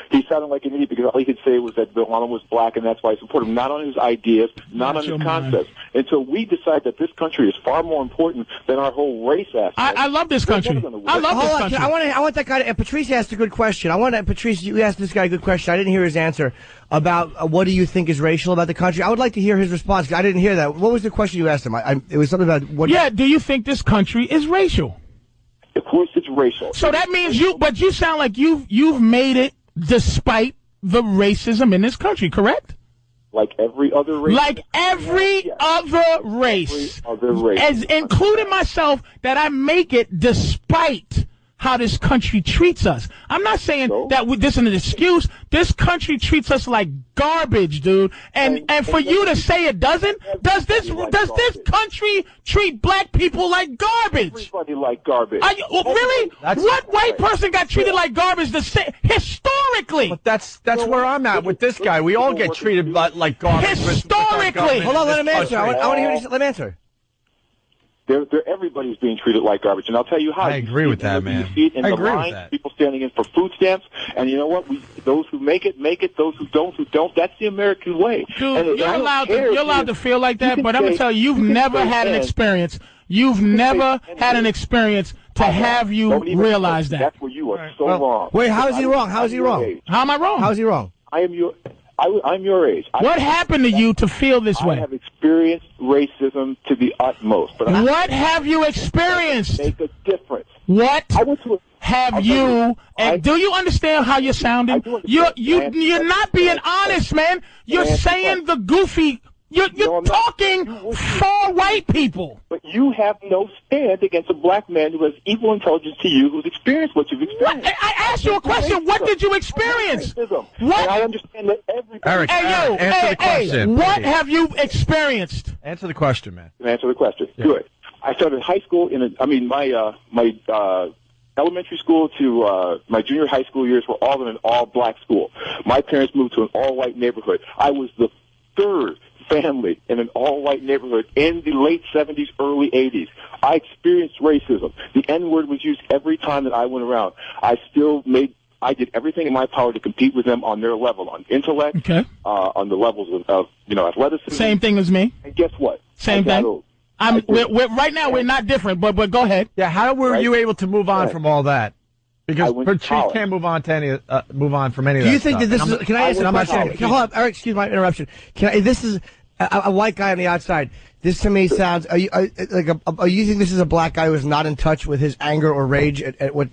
He sounded like an idiot because all he could say was that Obama was black, and that's why I support him. Not on his ideas, not on his concepts. And so we decide that this country is far more important than our whole race aspect. I love this country. I love this country. I want that guy to, Patrice asked a good question. Patrice, you asked this guy a good question. I didn't hear his answer about what do you think is racial about the country. I would like to hear his response. I didn't hear that. What was the question you asked him? It was something about what. Yeah, do you think this country is racial? course, it's racial. So that means but you sound like you've made it despite the racism in this country, correct? Like every other race. Like every other race. Every other race. As including myself, that I make it despite how this country treats us. I'm not saying that this is an excuse. This country treats us like garbage, dude. And for you to say it doesn't, does this country treat black people like garbage? Everybody like garbage. Really? What white person got treated like garbage historically? But that's where I'm at with this guy. We all get treated like garbage. Historically. Hold on, let him answer. I want to hear let him answer. Everybody's being treated like garbage, and I'll tell you how. I agree with that, man. You see it in the line, people standing in for food stamps, and you know what? Those who make it, make it. Those who don't. That's the American way. Dude, you're allowed to feel like that, but I'm gonna tell you, you've never had an experience. You've never had an experience to have you realize that. That's where you are so wrong. Wait, how is he wrong? How is he wrong? How am I wrong? How is he wrong? I'm your age. What happened to you to feel this way? I have experienced racism to the utmost. But what have you experienced? Make a difference. What have you? And do you understand how you're sounding? You're not being honest, man. You're saying the goofy. You're talking for white people. But you have no stand against a black man who has equal intelligence to you, who's experienced what you've experienced. I asked you a question. What did you experience? What? And I understand that every... Eric, answer the question. What have you experienced? Answer the question, man. Answer the question. Yeah. Good. I started high school my elementary school to my junior high school years were all in an all-black school. My parents moved to an all-white neighborhood. I was the third family in an all-white neighborhood in the late 70s, early 80s. I experienced racism. The N-word was used every time that I went around. I did everything in my power to compete with them on their level, on intellect, on the levels of athleticism. Same thing as me. And guess what? Same thing. Right now we're not different, but go ahead. Yeah, how were you able to move on from all that? Because Patrice can't move on from any of that. Do you think that this is? Can I answer? I'm not saying. Hold on, Eric. Excuse my interruption. This is a white guy on the outside. This to me sounds. Are you think this is a black guy who is not in touch with his anger or rage at what?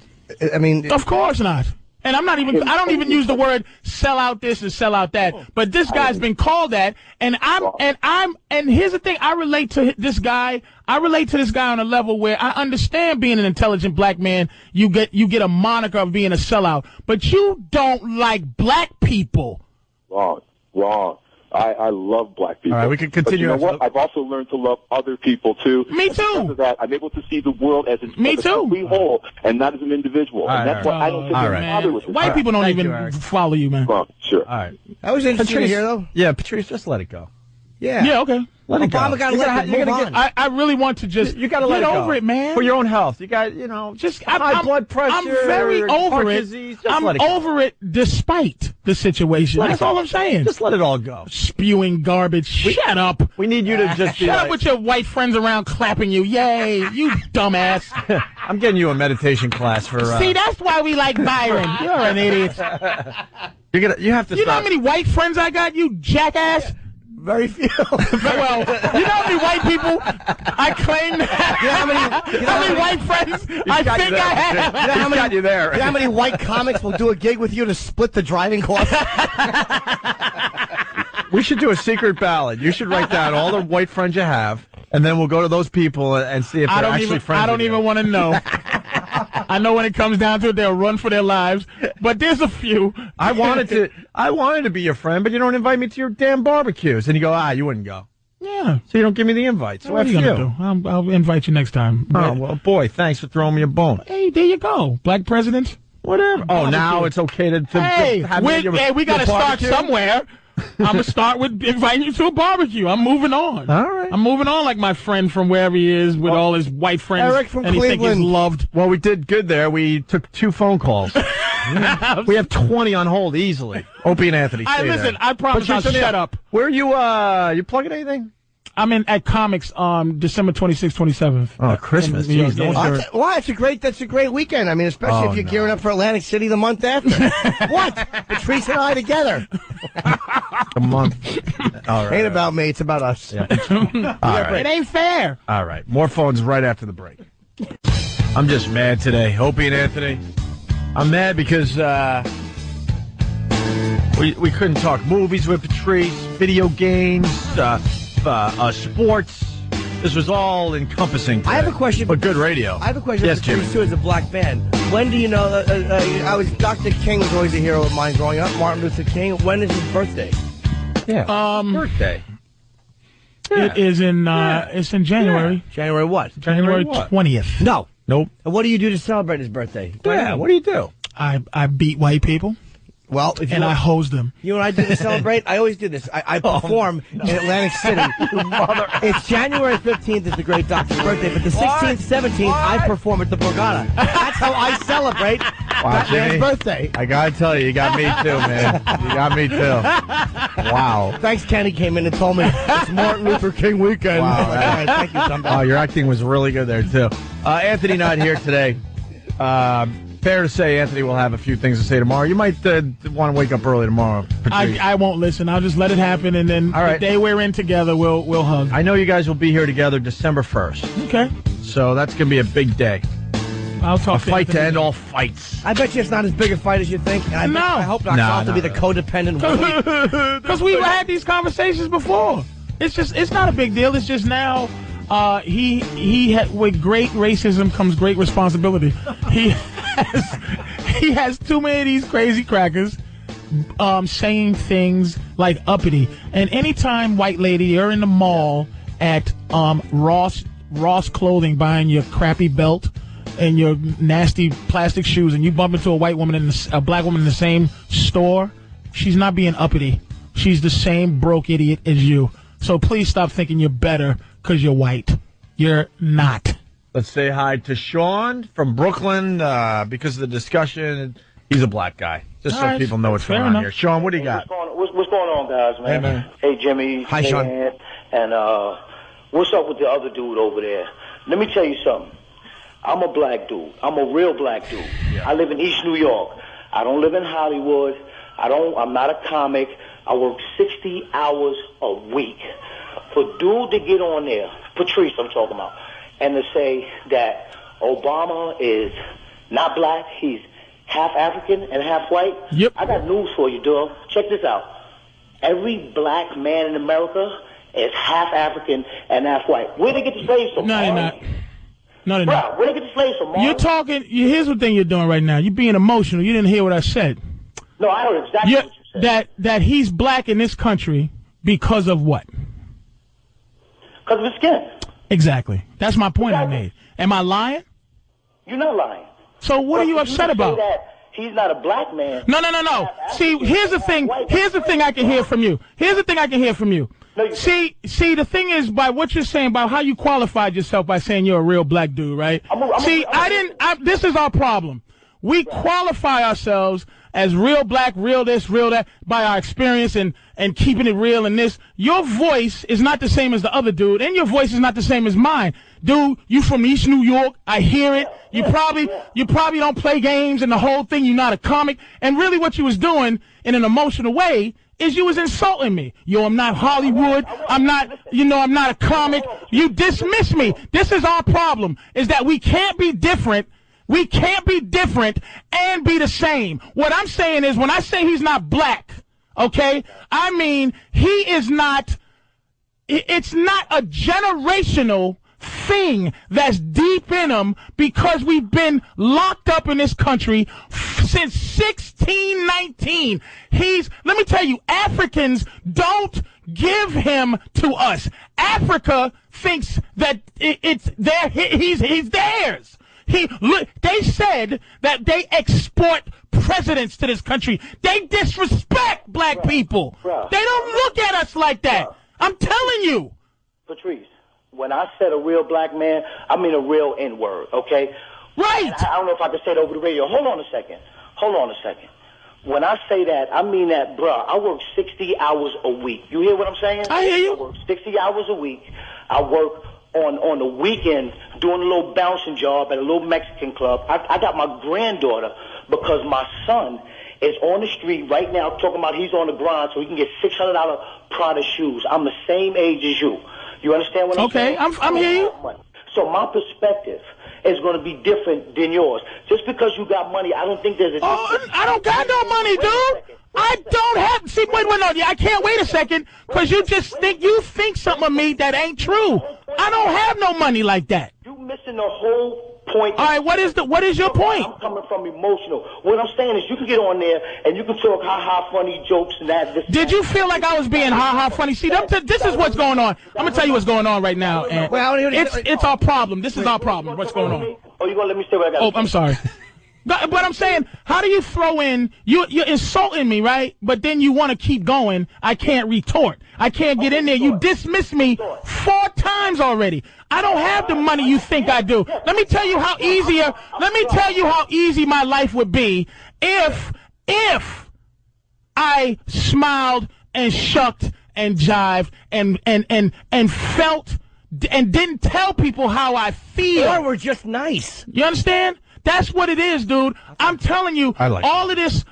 I mean, of course not. And I don't even use the word sell out this and sell out that. But this guy's been called that, and here's the thing, I relate to this guy on a level where I understand being an intelligent black man, you get a moniker of being a sellout. But you don't like black people. Wrong. I love black people. All right, we can continue. But you know what? I've also learned to love other people too. Me too. Because of that, I'm able to see the world as a complete whole and not as an individual. And that's why I don't think I'm bothered with it. White people don't even follow you, man. Well, sure. All right. That was interesting to hear, though. Yeah, Patrice, just let it go. Yeah, okay. Let it go. I really want to just you gotta let get it go. over it, man. For your own health. You got, just high blood pressure. I'm very over it. I'm over it despite the situation. That's all I'm saying. Just let it all go. Spewing garbage. Shut up. We need you to just be shut up with your white friends around clapping you. Yay, you dumbass. I'm getting you a meditation class for See, that's why we like Byron. You're an idiot. You have to You know how many white friends I got, you jackass? Very few. Well, you know how many white people I claim to have? You know how many white friends I think I have? You know how many white comics will do a gig with you to split the driving costs? We should do a secret ballot. You should write down all the white friends you have, and then we'll go to those people and see if they're actually friends. I don't even want to know. I know when it comes down to it, they'll run for their lives. But there's a few. I wanted to be your friend, but you don't invite me to your damn barbecues. And you go, you wouldn't go. Yeah. So you don't give me the invite. So what are you going to do? I'll invite you next time. Oh, well, boy, thanks for throwing me a bone. Hey, there you go. Black president. Whatever. Oh, now it's okay to have we got to start somewhere. I'm going to start with inviting you to a barbecue. I'm moving on. All right. I'm moving on like my friend from wherever he is with all his white friends. Eric from and Cleveland. He think he's loved. Well, we did good there. We took 2 phone calls. We have 20 on hold easily. Opie and Anthony. Listen, I promise I'll shut up. Where are you, you plugging anything? I'm at Comics December 26th, 27th. Oh, Christmas. Why? That's a great weekend. I mean, especially if you're gearing up for Atlantic City the month after. What? Patrice and I together. A month. All right. Ain't about me. It's about us. Yeah. All right. It ain't fair. All right. More phones right after the break. I'm just mad today. Opie and Anthony. I'm mad because we couldn't talk movies with Patrice, video games, sports. This was all encompassing today. I have a question. But good radio. I have a question yes, for Patrice, too, as a black man. When do you know, Dr. King was always a hero of mine growing up, Martin Luther King. When is his birthday? Yeah. Birthday. Yeah. It is in, it's in January. Yeah. January what? January 20th. No. Nope. And what do you do to celebrate his birthday? Yeah, what do you do? I beat white people. Well, I hose them. You know what I do to celebrate? I always do this. I perform in Atlantic City. It's January 15th is the great doctor's birthday, but the 16th, 17th, I perform at the Borgata. That's how I celebrate Batman's birthday. I gotta tell you got me too, man. You got me too. Wow. Thanks, Kenny came in and told me it's Martin Luther King weekend. Wow. All right, thank you, somebody. Oh, your acting was really good there, too. Anthony not here today. Fair to say, Anthony will have a few things to say tomorrow. You might want to wake up early tomorrow. I won't listen. I'll just let it happen, and then the day we're in together, we'll hug. I know you guys will be here together December 1st. Okay. So that's going to be a big day. I'll talk a fight to end all fights. I bet you it's not as big a fight as you think. And I hope not. I'll have to be the codependent one. Because we've had these conversations before. It's not a big deal. It's just now with great racism comes great responsibility. He has too many of these crazy crackers saying things like uppity. And anytime, white lady, you're in the mall at Ross Clothing buying your crappy belt and your nasty plastic shoes, and you bump into a white woman a black woman in the same store, she's not being uppity. She's the same broke idiot as you. So please stop thinking you're better because you're white. You're not. Let's say hi to Sean from Brooklyn because of the discussion. He's a black guy. Just so people know what's going on here. Sean, what do you got? What's going on, guys, man? Hey, man. Hey, Jimmy. Hi, Sean. And what's up with the other dude over there? Let me tell you something. I'm a black dude. I'm a real black dude. Yeah. I live in East New York. I don't live in Hollywood. I'm not a comic. I work 60 hours a week. For dude to get on there, Patrice I'm talking about, and to say that Obama is not black, he's half African and half white. Yep. I got news for you, dog. Check this out. Every black man in America is half African and half white. Where they get the slaves from? No, they're not. No, they're not. Where they get the slaves from, You're talking. Here's the thing you're doing right now. You're being emotional. You didn't hear what I said. No, I heard exactly what you said. That he's black in this country because of what? Because of his skin. Exactly. That's my point I made. Am I lying? You're not lying. So what are you upset about? That he's not a black man. No. See, here's the thing. Here's the thing I can hear from you. See, the thing is, by what you're saying, about how you qualified yourself by saying you're a real black dude, right? This is our problem. We qualify ourselves as real black, real this, real that, by our experience and keeping it real and this. Your voice is not the same as the other dude, and your voice is not the same as mine. Dude, you from East New York. I hear it. You probably don't play games and the whole thing. You're not a comic. And really what you was doing in an emotional way is you was insulting me. Yo, I'm not Hollywood. I'm not a comic. You dismiss me. This is our problem, is that we can't be different. We can't be different and be the same. What I'm saying is, when I say he's not black, okay, I mean he is not, it's not a generational thing that's deep in him, because we've been locked up in this country since 1619. Let me tell you, Africans don't give him to us. Africa thinks that he's theirs. They said that they export presidents to this country. They disrespect black people. They don't look at us like that. I'm telling you. Patrice, when I said a real black man, I mean a real N-word, okay? Right. And I don't know if I can say it over the radio. Hold on a second. When I say that, I mean that, bruh, I work 60 hours a week. You hear what I'm saying? I hear you. I work 60 hours a week. I work on the weekend doing a little bouncing job at a little Mexican club. I got my granddaughter because my son is on the street right now talking about he's on the grind so he can get $600 Prada shoes. I'm the same age as you. You understand what I'm saying? Okay, I'm here. So my perspective is going to be different than yours. Just because you got money, I don't think there's a... Oh, I don't got no money, dude. I don't have... See, wait, no, I can't wait a second, because you think something of me that ain't true. I don't have no money like that. You missing the whole point. All right, what is your point? I'm coming from emotional. What I'm saying is you can get on there and you can talk ha-ha funny jokes and that. Did you feel like I was being ha-ha funny? See, this is what's going on. I'm going to tell you what's going on right now. And it's our problem. This is our problem. What's going on? Oh, you going to let me say what I got to say? I'm sorry. But I'm saying, how do you throw in, you're insulting me, right? But then you want to keep going. I can't retort. I can't get in there. You dismissed me 4 times already. I don't have the money you think I do. Let me tell you how easy my life would be if I smiled and shucked and jived and felt and didn't tell people how I feel. Or we're just nice. You understand? That's what it is, dude. I'm telling you, all of this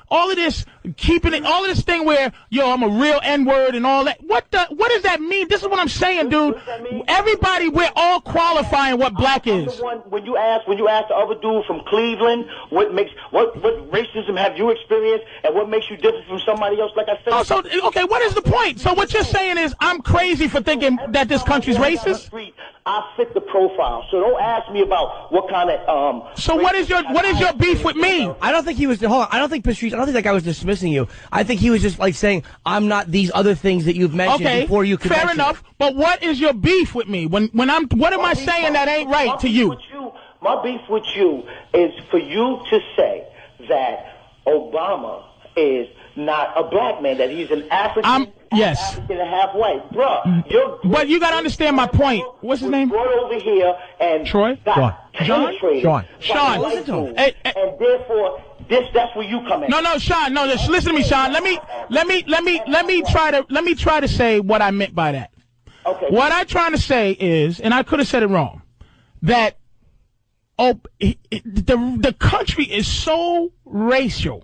keeping it, all of this thing where, I'm a real N-word and all that. What does that mean? This is what I'm saying, dude. Everybody, we're all qualifying what black is. When you ask the other dude from Cleveland, what racism have you experienced and what makes you different from somebody else, like I said. Okay, what is the point? So what you're saying is I'm crazy for thinking that this country's racist? I fit the profile, so don't ask me about what kind of So what is your beef with me? I don't think he was. Hold on. I don't think Patrice. I don't think that guy was dismissing you. I think he was just like saying, "I'm not these other things that you've mentioned before you." Fair enough. But what is your beef with me? What am I saying that ain't right to you? My beef with you is for you to say that Obama is not a black man, that he's an African. Yes. African and half white. Bruh, but you got to understand my point. What's his name? Brought over here and Troy? Sean. Listen to him. And therefore, that's where you come in. No, Sean. No, listen to me, Sean. Let me try to say what I meant by that. Okay. What I'm trying to say is, and I could have said it wrong, that the country is so racial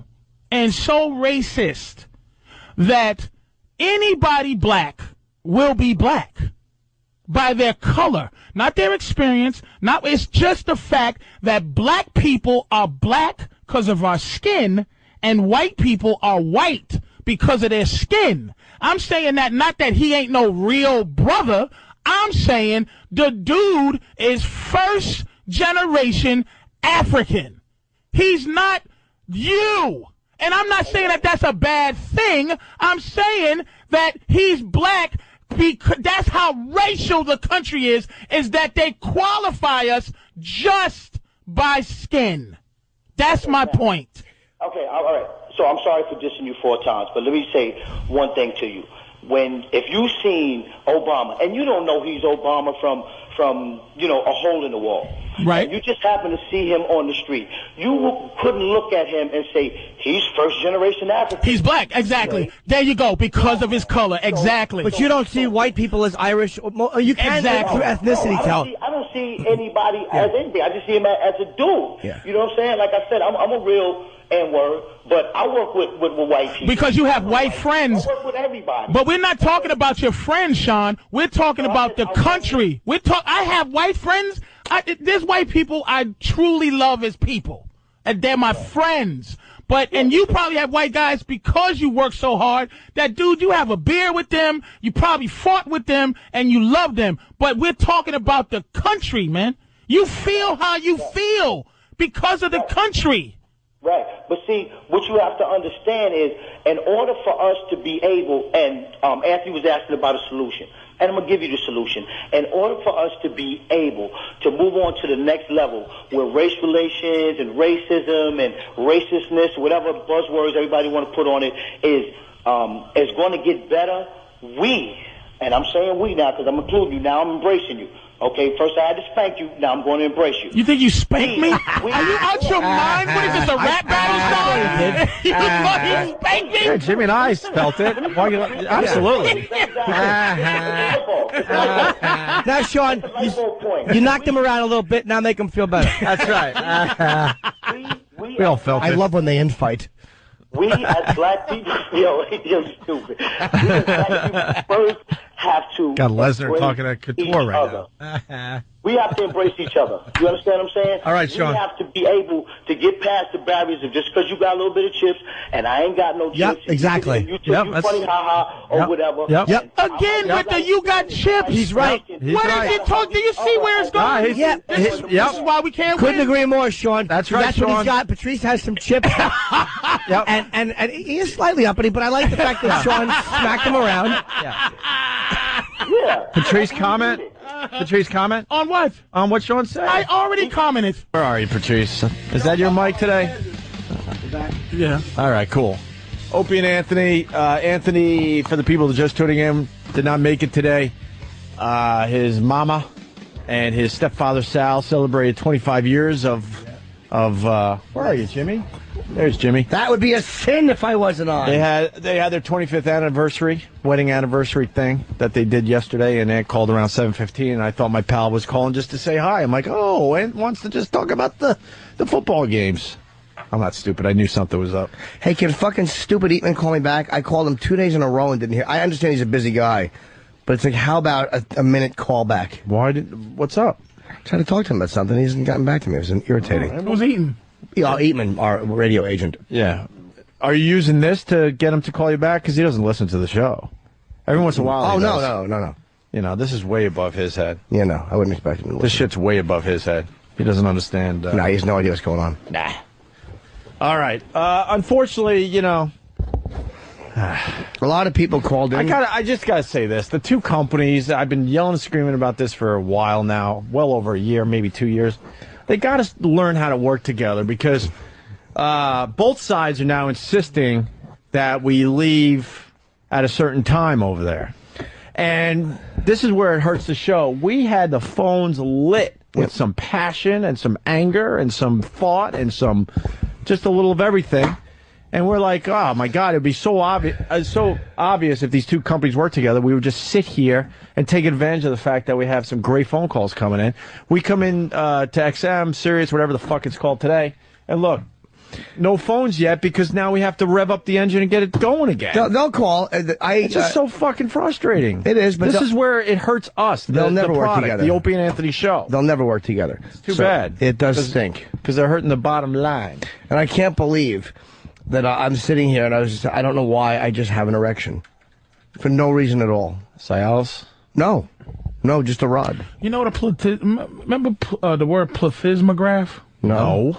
and so racist that anybody black will be black by their color, not their experience. It's just the fact that black people are black because of our skin and white people are white because of their skin. I'm saying that not that he ain't no real brother. I'm saying the dude is first generation African. He's not you. And I'm not saying that that's a bad thing. I'm saying that he's black because that's how racial the country is that they qualify us just by skin. That's my point. Okay, all right. So I'm sorry for dissing you 4 times, but let me say one thing to you. If you've seen Obama, and you don't know he's Obama from a hole in the wall. Right. And you just happen to see him on the street. You couldn't look at him and say, he's first generation African. He's black, exactly. Right. There you go, because of his color, exactly. But you don't see white people as Irish. You can through ethnicity tell. I don't see anybody as anything. I just see him as a dude. Yeah. You know what I'm saying? Like I said, I'm a real N-word, but I work with white people. Because you have white friends. I work with everybody. But we're not talking about your friends, Sean. We're talking about the country. I have white friends. There's white people I truly love as people, and they're my friends. And you probably have white guys because you work so hard that, dude, you have a beer with them, you probably fought with them, and you love them. But we're talking about the country, man. You feel how you feel because of the country. Right. But see, what you have to understand is, in order for us to be able, and Anthony was asking about a solution, and I'm going to give you the solution. In order for us to be able to move on to the next level where race relations and racism and racistness, whatever buzzwords everybody want to put on it, is going to get better, and I'm saying we now because I'm including you, now I'm embracing you. Okay, first I had to spank you, now I'm going to embrace you. You think you spanked me? Are you out your mind? What is this, a rap battle song? You spanked me? Yeah, Jimmy and I felt it. Absolutely. Now, Sean, you knocked him around a little bit, now make him feel better. That's right. We all felt it. I love when they infight. We as black people, you're stupid. We as black people first have to. Got Lesnar talking at Couture right now. We have to embrace each other. You understand what I'm saying? All right, Sean. We have to be able to get past the barriers of just because you got a little bit of chips and I ain't got no chips. Yep, exactly. You funny, ha-ha, or whatever. Yep. Again, with the you got chips. He's right. What is it talk? Do you see where it's going? This is why we can't Couldn't win. agree more, Sean. That's right, That's what Sean. he's got. Patrice has some chips. And he is slightly uppity, but I like the fact that Sean smacked him around. Yeah. Patrice, comment? Patrice, comment? On what? On what Sean said? I already commented. Where are you, Patrice? Is that your mic today? Yeah. All right, cool. Opie and Anthony. Anthony, for the people that are just tuning in, did not make it today. His mama and his stepfather, Sal, celebrated 25 years of where are you, Jimmy? There's Jimmy. That would be a sin if I wasn't on. They had their 25th anniversary, wedding anniversary thing that they did yesterday, and Aunt called around 7:15, and I thought my pal was calling just to say hi. I'm like, oh, Aunt wants to just talk about the football games. I'm not stupid. I knew something was up. Hey, can fucking stupid Eatman call me back? I called him 2 days in a row and didn't hear. I understand he's a busy guy, but it's like, how about a minute call back? What's up? I'm trying to talk to him about something. He hasn't gotten back to me. It was irritating. Who's eating? Yeah, Eatman, our radio agent. Yeah. Are you using this to get him to call you back? Because he doesn't listen to the show. Every once in a while Oh, he does. no. You know, this is way above his head. Yeah, no, I wouldn't expect him to listen. This shit's way above his head. He doesn't understand. No, he has no idea what's going on. Nah. All right. Unfortunately, you know, a lot of people called in. I just gotta say this: the two companies. I've been yelling and screaming about this for a while now, well over a year, maybe 2 years. They got to learn how to work together because both sides are now insisting that we leave at a certain time over there, and this is where it hurts the show. We had the phones lit with some passion and some anger and some thought and some just a little of everything. And we're like, oh, my God, it would be so obvious if these two companies worked together. We would just sit here and take advantage of the fact that we have some great phone calls coming in. We come in to XM, Sirius, whatever the fuck it's called today, and look, no phones yet because now we have to rev up the engine and get it going again. They'll call. It's just so fucking frustrating. It is, but this is where it hurts us. They'll never work together. The Opie and Anthony show. They'll never work together. It's too bad. It does stink. Because they're hurting the bottom line. And I can't believe that I'm sitting here and I don't know why I just have an erection. For no reason at all. Cialis? No, just a rod. You know what remember the word plethysmograph? No.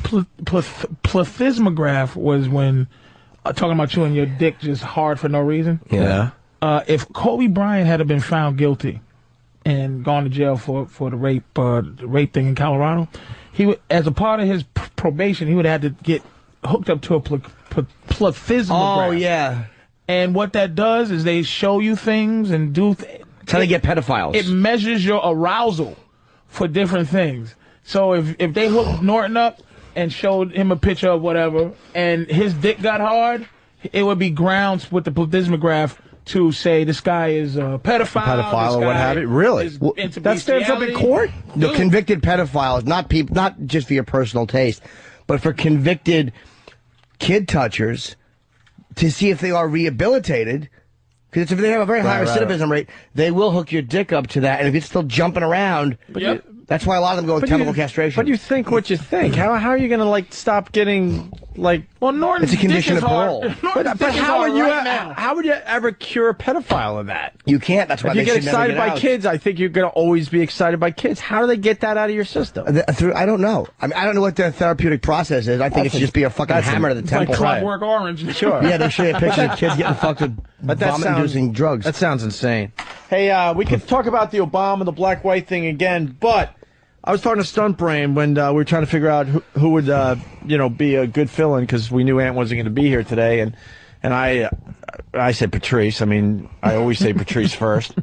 Plethysmograph was when talking about you and your dick just hard for no reason. Yeah. If Kobe Bryant had been found guilty and gone to jail for the rape thing in Colorado, he would, as a part of his probation, he would have had to get hooked up to a plethysmograph. Oh, yeah. And what that does is they show you things and do It's how they get pedophiles. It measures your arousal for different things. So if they hooked Norton up and showed him a picture of whatever and his dick got hard, it would be grounds with the plethysmograph to say this guy is a pedophile, or what have you. Really? That stands up in court? The convicted pedophiles, not just for your personal taste, but for convicted kid touchers to see if they are rehabilitated. Because if they have a very high recidivism rate, they will hook your dick up to that. And if it's still jumping around, that's why a lot of them go with chemical castration. But you think what you think. How are you going to stop getting Well, Norton's it's a condition of parole. But how would you ever cure a pedophile in that? You can't. That's why if you they get should excited never get by out. kids, I think you're going to always be excited by kids. How do they get that out of your system? I don't know. I mean, I don't know what their therapeutic process is. I think it should just be a fucking hammer to the temple. Like Clockwork Orange. Sure. Yeah, they should have pictures of kids getting fucked with vomit-inducing drugs. That sounds insane. Hey, we could talk about the Obama, the black-white thing again, but I was talking to Stunt Brain when we were trying to figure out who would, be a good fill-in because we knew Ant wasn't going to be here today, and I said Patrice. I mean, I always say Patrice first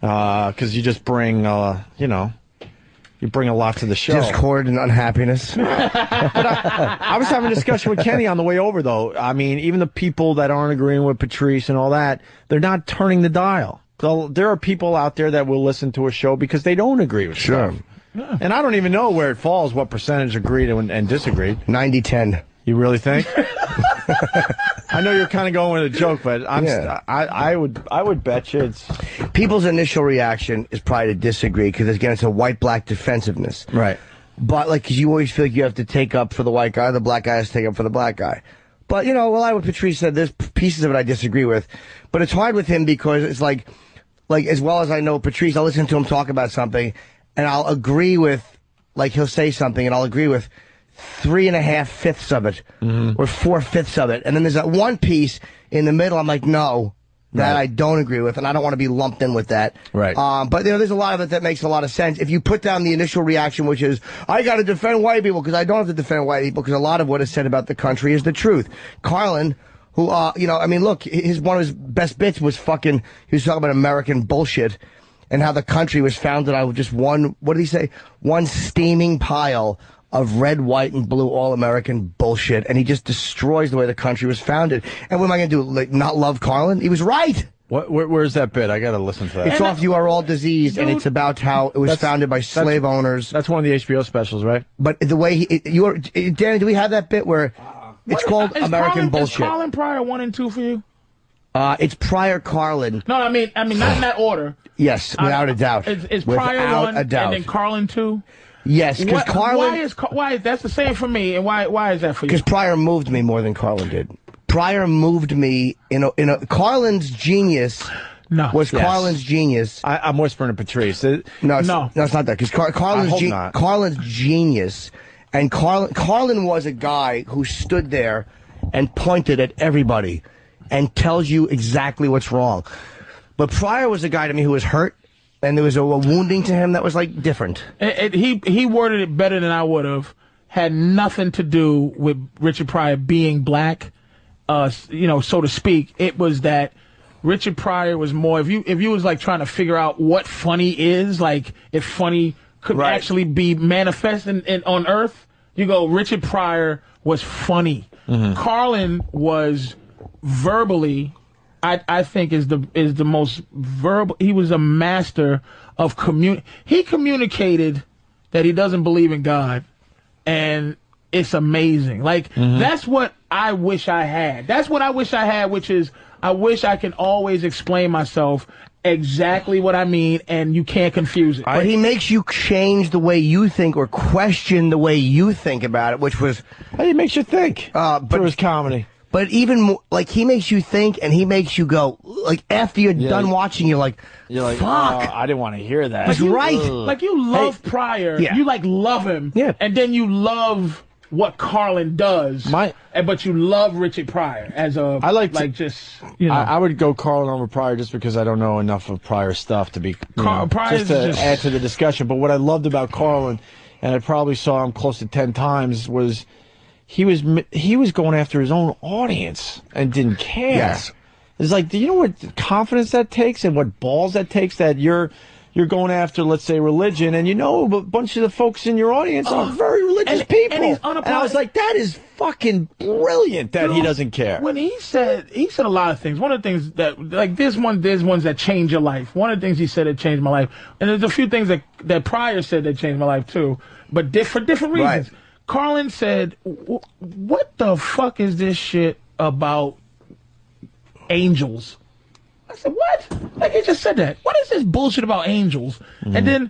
because you just bring, you bring a lot to the show. Discord and unhappiness. But I was having a discussion with Kenny on the way over, though. I mean, even the people that aren't agreeing with Patrice and all that, they're not turning the dial. So there are people out there that will listen to a show because they don't agree with stuff. Yeah. And I don't even know where it falls, what percentage agreed and disagreed. 90-10. You really think? I know you're kind of going with a joke, but I would bet you it's people's initial reaction is probably to disagree because again, it's a white-black defensiveness. right. But like, because you always feel like you have to take up for the white guy, the black guy has to take up for the black guy. But you know, what Patrice said, there's pieces of it I disagree with, but it's hard with him because it's like as well as I know Patrice, I'll listen to him talk about something, and I'll agree with, like he'll say something, and I'll agree with 3.5/5 of it, or 4/5 of it, and then there's that one piece in the middle. I'm like, no, that I don't agree with, and I don't want to be lumped in with that. Right. But you know, there's a lot of it that makes a lot of sense. If you put down the initial reaction, which is, I got to defend white people, because I don't have to defend white people, because a lot of what is said about the country is the truth. Carlin, who, you know, I mean, look, one of his best bits was he was talking about American bullshit and how the country was founded on just one steaming pile of red, white, and blue all-American bullshit, and he just destroys the way the country was founded. And what am I going to do, like, not love Carlin? He was right! Where's that bit? I got to listen to that. It's off You Are All Diseased, and it's about how it was founded by slave owners. That's one of the HBO specials, right? But the way Danny, do we have that bit where it's called American Bullshit? Is Carlin Pryor 1 and 2 for you? It's Pryor Carlin. No, I mean not in that order. Yes, without a doubt. Is Pryor 1 and then Carlin 2? Yes, because Carlin. Why that's the same for me, and why is that for you? Because Pryor moved me more than Carlin did. Pryor moved me in a Carlin's genius. Carlin's genius. I'm whispering to Patrice. No, it's not that. Because Carlin's genius, and Carlin was a guy who stood there and pointed at everybody and tells you exactly what's wrong. But Pryor was a guy to me who was hurt. And there was a wounding to him that was, like, different. He worded it better than I would have. Had nothing to do with Richard Pryor being black, you know, so to speak. It was that Richard Pryor was more, if you was, like, trying to figure out what funny is, like, if funny could actually be manifest on Earth, you go, Richard Pryor was funny. Carlin was verbally... I think is the most verbal. He was a master of He communicated that he doesn't believe in God, and it's amazing. Like that's what I wish I had. That's what I wish I had, which is I wish I can always explain myself exactly what I mean, and you can't confuse it. But he makes you change the way you think or question the way you think about it, which was he makes you think. Through his comedy. But even more, like, he makes you think, and he makes you go, like, after you're done watching, you're like, fuck. Oh, I didn't want to hear that. That's right. Like, you love Pryor. Yeah. You, like, love him. Yeah. And then you love what Carlin does. But you love Richard Pryor as a, I would go Carlin over Pryor just because I don't know enough of Pryor's stuff to be, just to add to the discussion. But what I loved about Carlin, and I probably saw him close to 10 times, was... He was going after his own audience and didn't care. Yes. It's like, do you know what confidence that takes and what balls that takes that you're going after, let's say, religion, and you know a bunch of the folks in your audience are very religious people. And I was like, that is fucking brilliant that he doesn't care. When he said a lot of things. One of the things that, like, there's ones that change your life. One of the things he said that changed my life. And there's a few things that Pryor said that changed my life too, but for different reasons. Right. Carlin said, what the fuck is this shit about angels? I said, what? Like, he just said that. What is this bullshit about angels? And then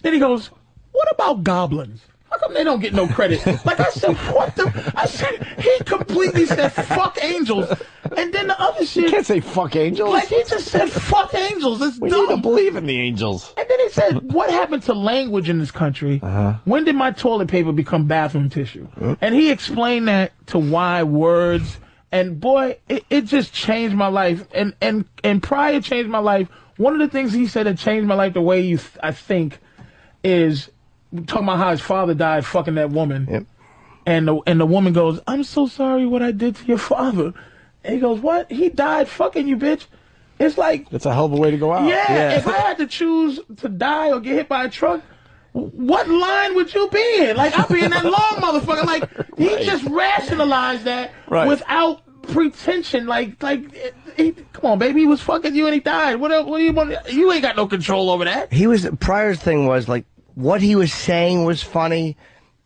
he goes, what about goblins? How come they don't get no credit? Like, I said, what the? I said, he completely said, fuck angels. And then the other shit. You can't say fuck angels. Like, he just said, fuck angels. It's we dumb. need to believe in the angels. And then he said, what happened to language in this country? When did my toilet paper become bathroom tissue? And he explained that to why words, and boy, it just changed my life. And Pryor changed my life. One of the things he said that changed my life the way I think is talking about how his father died fucking that woman. Yep. And the woman goes, I'm so sorry what I did to your father. And he goes, what? He died fucking you, bitch. It's like... That's a hell of a way to go out. Yeah, if I had to choose to die or get hit by a truck, what line would you be in? Like, I'd be in that long motherfucker. Like, he just rationalized that without pretension. Like, come on, baby, he was fucking you and he died. What do you want? You ain't got no control over that. Pryor's thing was, like, what he was saying was funny,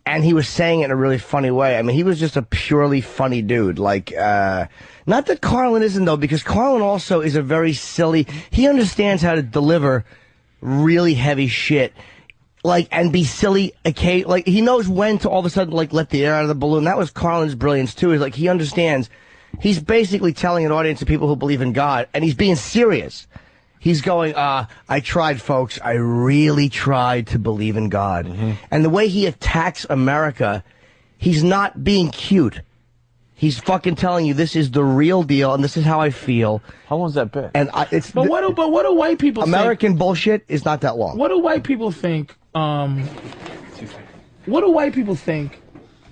And he was saying it in a really funny way. I mean, he was just a purely funny dude. Like, not that Carlin isn't, though, because Carlin also is a very silly... He understands how to deliver really heavy shit, like, and be silly. Okay, like, he knows when to all of a sudden, like, let the air out of the balloon. That was Carlin's brilliance, too. Is like, he understands. He's basically telling an audience of people who believe in God, and he's being serious. He's going, I tried, folks. I really tried to believe in God. And the way he attacks America, he's not being cute. He's fucking telling you this is the real deal, and this is how I feel. How long's that been? And what do white people American think? bullshit is not that long. What do white people think? What do white people think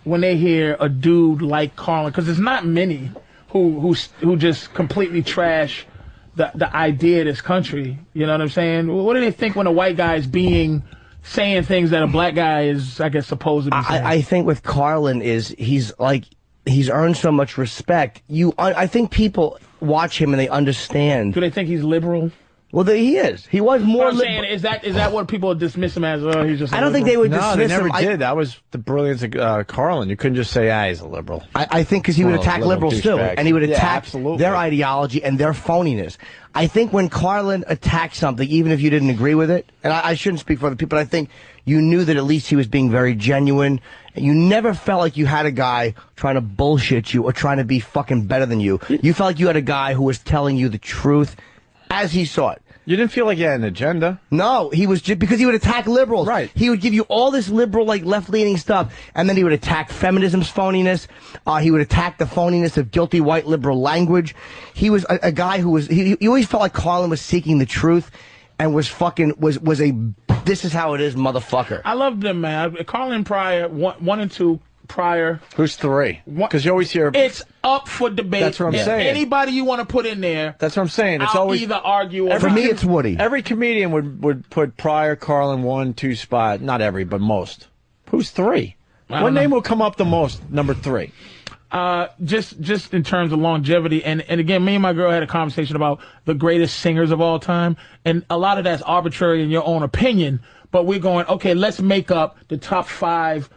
when they hear a dude like Carlin? Because there's not many who just completely trash the idea of this country. You know what I'm saying? What do they think when a white guy is saying things that a black guy is, I guess, supposed to be saying? I think with Carlin he's earned so much respect. I think people watch him and they understand. Do they think he's liberal? Well, he is. He was more. I'm saying, is that what people dismiss him as? Oh, he's just. I don't think they would dismiss him. No, they never did. That was the brilliance of Carlin. You couldn't just say, he's a liberal. I think because he would attack liberals too, and he would attack their ideology and their phoniness. I think when Carlin attacked something, even if you didn't agree with it, and I shouldn't speak for other people, but I think you knew that at least he was being very genuine. You never felt like you had a guy trying to bullshit you or trying to be fucking better than you. You felt like you had a guy who was telling you the truth as he saw it. You didn't feel like you had an agenda? No, he was just because he would attack liberals. Right. He would give you all this liberal, like, left-leaning stuff, and then he would attack feminism's phoniness. He would attack the phoniness of guilty white liberal language. He was a guy who was, he always felt like Carlin was seeking the truth and was this is how it is, motherfucker. I loved them, man. Carlin Pryor, one and two. Pryor. Who's three? Because you always hear... It's up for debate. That's what I'm saying. Anybody you want to put in there... That's what I'm saying. It's always... either argue or... For me, it's Woody. Every comedian would put Pryor, Carlin 1, 2 spot. Not every, but most. Who's three? What name will come up the most? Number 3. Just in terms of longevity, and again, me and my girl had a conversation about the greatest singers of all time, and a lot of that's arbitrary in your own opinion, but we're going, okay, let's make up the top 5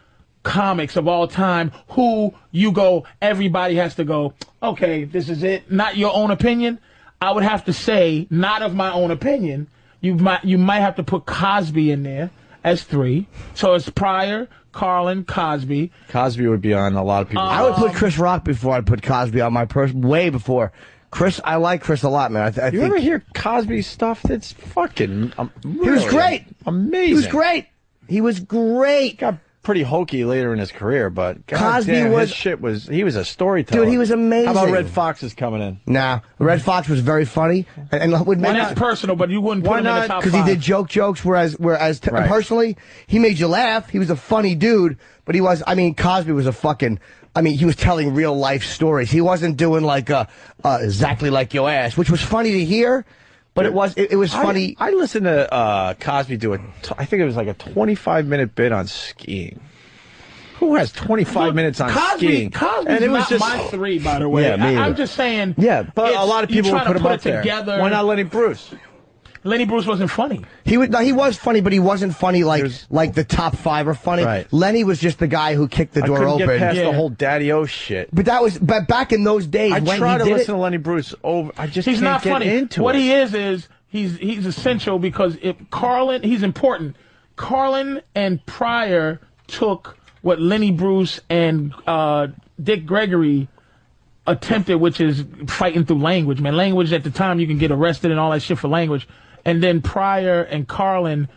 comics of all time who you go, everybody has to go, okay, this is it, not your own opinion. I would have to say, not of my own opinion, you might have to put Cosby in there as 3. So it's Pryor, Carlin, Cosby. Cosby would be on a lot of people. I would put Chris Rock before I'd put Cosby on my person, way before. Chris, I like Chris a lot, man. I think ever hear Cosby stuff? That's fucking really he was great. Amazing. He was great. He was great. Got pretty hokey later in his career, but Cosby he was a storyteller. Dude, he was amazing. How about Red Fox is coming in? Nah, Red Fox was very funny. And that's personal, but you wouldn't put him in the top 5. Because he did jokes, whereas personally, he made you laugh. He was a funny dude, but Cosby was he was telling real life stories. He wasn't doing like exactly like your ass, which was funny to hear. But it was funny. I listened to Cosby do I think it was like a 25-minute bit on skiing. Who has 25 minutes on skiing? Cosby's and it was just my 3, by the way. Yeah, I'm just saying. Yeah, but a lot of people would put him up there. Together. Why not Lenny Bruce? Lenny Bruce wasn't funny. He was funny, but he wasn't funny like the top 5 are funny. Right. Lenny was just the guy who kicked the door open. I couldn't get past the whole Daddy-O shit. But back in those days, I when try he to did listen to Lenny Bruce over. He's not funny. What he is he's essential because he's important. Carlin and Pryor took what Lenny Bruce and Dick Gregory attempted, which is fighting through language, man. Language at the time you can get arrested and all that shit for language. And then Pryor and Carlin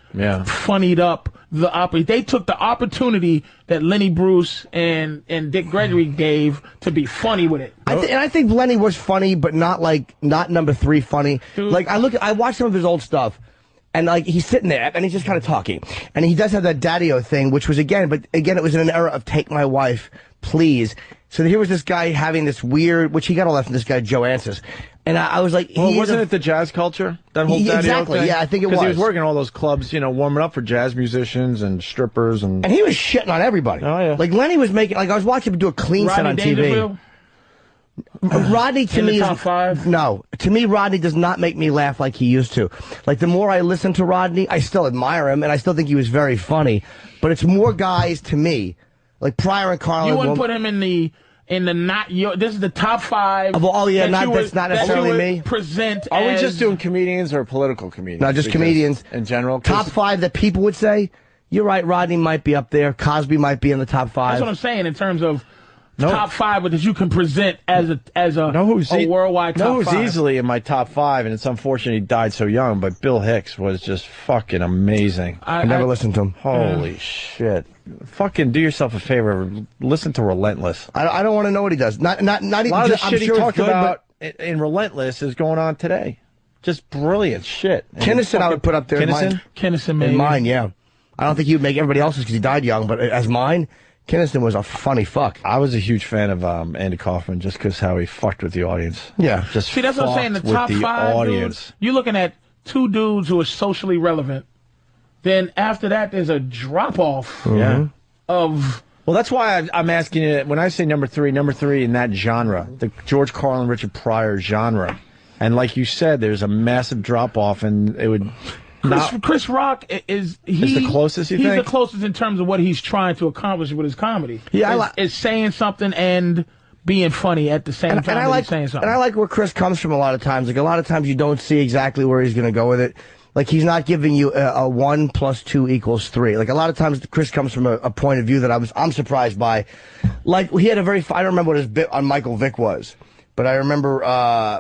funnied up the opportunity. They took the opportunity that Lenny Bruce and Dick Gregory gave to be funny with it. I think Lenny was funny, but not number 3 funny. Dude. Like I watched some of his old stuff, and like he's sitting there and he's just kind of talking, and he does have that Daddy-O thing, which was again it was in an era of take my wife, please. So here was this guy having this weird, which he got all that from this guy Joe Ansis. And I was like, wasn't it the jazz culture? That whole Daddy-O exactly, thing? yeah, I think it was. Because he was working all those clubs, warming up for jazz musicians and strippers. And he was shitting on everybody. Oh, yeah. Like, Lenny was making, I was watching him do a clean set on TV. Rodney, to me, top 5? No. To me, Rodney does not make me laugh like he used to. Like, the more I listen to Rodney, I still admire him, and I still think he was very funny. But it's more guys, to me, Like Pryor and Carlin. You wouldn't put him in the not your. This is the top 5. That's not necessarily me. Present. Are we just doing comedians or political comedians? No, just comedians in general. Top 5 that people would say. You're right. Rodney might be up there. Cosby might be in the top 5. That's what I'm saying in terms of. Top 5, but that you can present as a worldwide top 5. Who's easily in my top 5, and it's unfortunate he died so young, but Bill Hicks was just fucking amazing. I never listened to him. Holy shit. Fucking do yourself a favor. Listen to Relentless. I don't want to know what he does. Not even a lot of the shit he talked good, about in Relentless is going on today. Just brilliant shit. Kinnison I would put up there. Kinnison, maybe. In mine, yeah. I don't think he would make everybody else's because he died young, but as mine... Kinnison was a funny fuck. I was a huge fan of Andy Kaufman just because how he fucked with the audience. Yeah. Just see, that's what I'm saying. The top 5 audience. Dudes, you're looking at 2 dudes who are socially relevant. Then after that, there's a drop-off of... Well, that's why I'm asking you, when I say number 3 in that genre, the George Carlin, Richard Pryor genre. And like you said, there's a massive drop-off, and it would... Chris Rock is the closest. He's the closest in terms of what he's trying to accomplish with his comedy. Yeah, is saying something and being funny at the same time. And I like saying something. And I like where Chris comes from a lot of times. Like a lot of times you don't see exactly where he's going to go with it. Like he's not giving you a 1 + 2 = 3. Like a lot of times Chris comes from a point of view that I'm surprised by. Like he had I don't remember what his bit on Michael Vick was. But I remember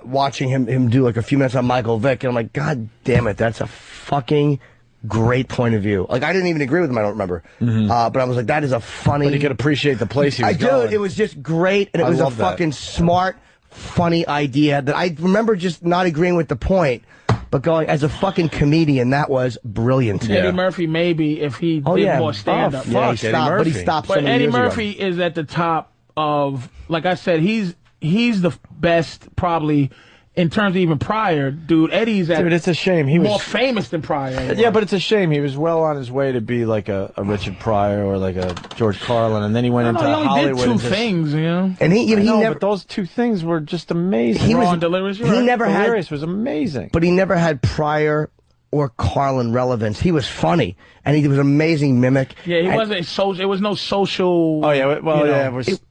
watching him do like a few minutes on Michael Vick, and I'm like, God damn it, that's a fucking great point of view. Like I didn't even agree with him, I don't remember. But I was like, that is a funny... But you could appreciate the place he was going. It was just great, and it was a fucking smart, funny idea that I remember just not agreeing with the point, but going, as a fucking comedian, that was brilliant. Yeah. Eddie Murphy, maybe, if he did more stand-up. Yeah, he stopped, but he stopped so many Eddie years Murphy ago. is at the top of, like I said, he's the best probably in terms of even Pryor, dude. Eddie's it's a shame. He more was famous than Pryor. Yeah, but it's a shame. He was well on his way to be like a Richard Pryor or like a George Carlin, and then he went into Hollywood. He only did 2 things, you know. And he never. But those 2 things were just amazing. Raw and Delirious. Delirious was amazing. But he never had Pryor or Carlin relevance. He was funny, and he was an amazing mimic. Yeah, he wasn't social. It was no social. Oh yeah, well yeah,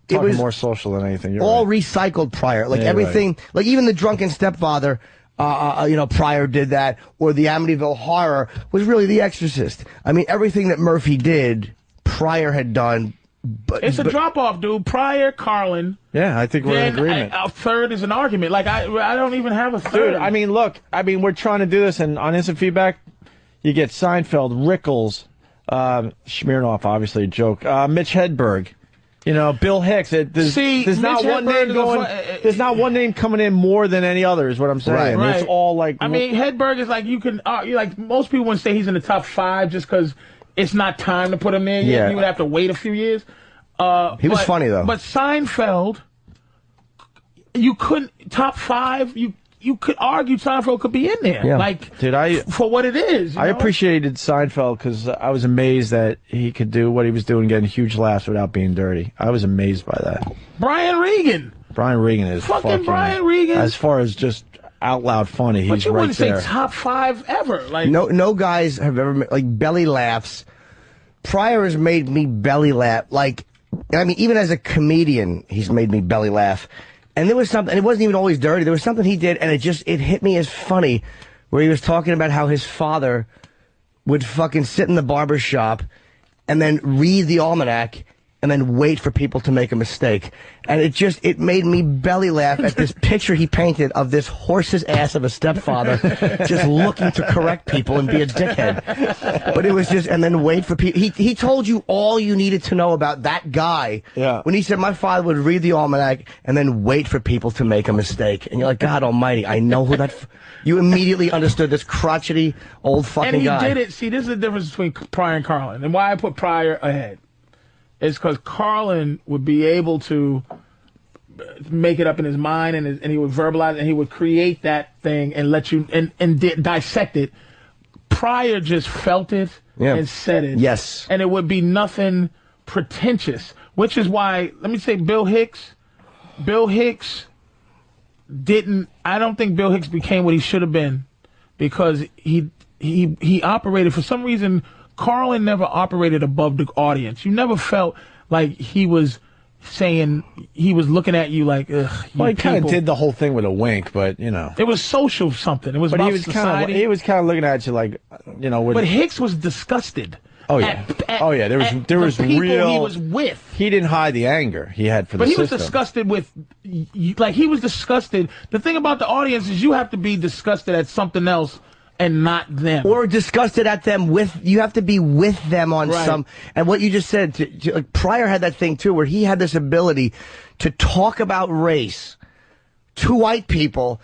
it was more social than anything. You're all right. recycled Pryor, like everything, like even the Drunken Stepfather. Pryor did that, or the Amityville Horror was really The Exorcist. I mean, everything that Murphy did, Pryor had done. But it's a drop-off, dude. Pryor, Carlin. Yeah, I think we're in agreement. A third is an argument. Like, I don't even have a third. Dude, I mean, look. I mean, we're trying to do this, and on instant feedback, you get Seinfeld, Rickles, Smirnoff, obviously a joke, Mitch Hedberg, Bill Hicks. There's not one name going. There's not one name coming in more than any other, is what I'm saying. Right. It's all like. I mean, Hedberg is like, you can like most people wouldn't say he's in the top 5 just because it's not time to put him in yet. Yeah. You would have to wait a few years. He was funny, though. But Seinfeld, you couldn't... Top 5, you could argue Seinfeld could be in there. Yeah. Like, dude, for what it is. I appreciated Seinfeld because I was amazed that he could do what he was doing, getting huge laughs without being dirty. I was amazed by that. Brian Regan is fucking Brian Regan. As far as just out loud funny, he's right there. But you wouldn't say top 5 ever. Like no guys have ever made, like belly laughs. Pryor has made me belly laugh. Like, I mean, even as a comedian, he's made me belly laugh. And there was something, and it wasn't even always dirty. There was something he did, and it hit me as funny, where he was talking about how his father would fucking sit in the barber shop and then read the almanac and then wait for people to make a mistake. And it made me belly laugh at this picture he painted of this horse's ass of a stepfather just looking to correct people and be a dickhead. But it was just, and then wait for people. He told you all you needed to know about that guy. Yeah. When he said, my father would read the almanac and then wait for people to make a mistake. And you're like, God almighty, I know who that... You immediately understood this crotchety old fucking guy. And he did it. See, this is the difference between Pryor and Carlin. And why I put Pryor ahead. It's because Carlin would be able to make it up in his mind, and he would verbalize it, and he would create that thing and let you and dissect it. Pryor just felt it and said it. Yes. And it would be nothing pretentious, which is why, let me say, Bill Hicks didn't, I don't think Bill Hicks became what he should have been because he operated, for some reason, Carlin never operated above the audience. You never felt like he was saying, he was looking at you like, ugh. Well, he kind of did the whole thing with a wink, but you know, it was social something. It was about society. He was kind of looking at you like, you know. But Hicks was disgusted. Oh yeah, There was people real. He was with. He didn't hide the anger he had for the system. But he was disgusted with, like he was disgusted. The thing about the audience is you have to be disgusted at something else and not them. Or disgusted at them you have to be with them on some, and what you just said, like Pryor had that thing too, where he had this ability to talk about race to white people,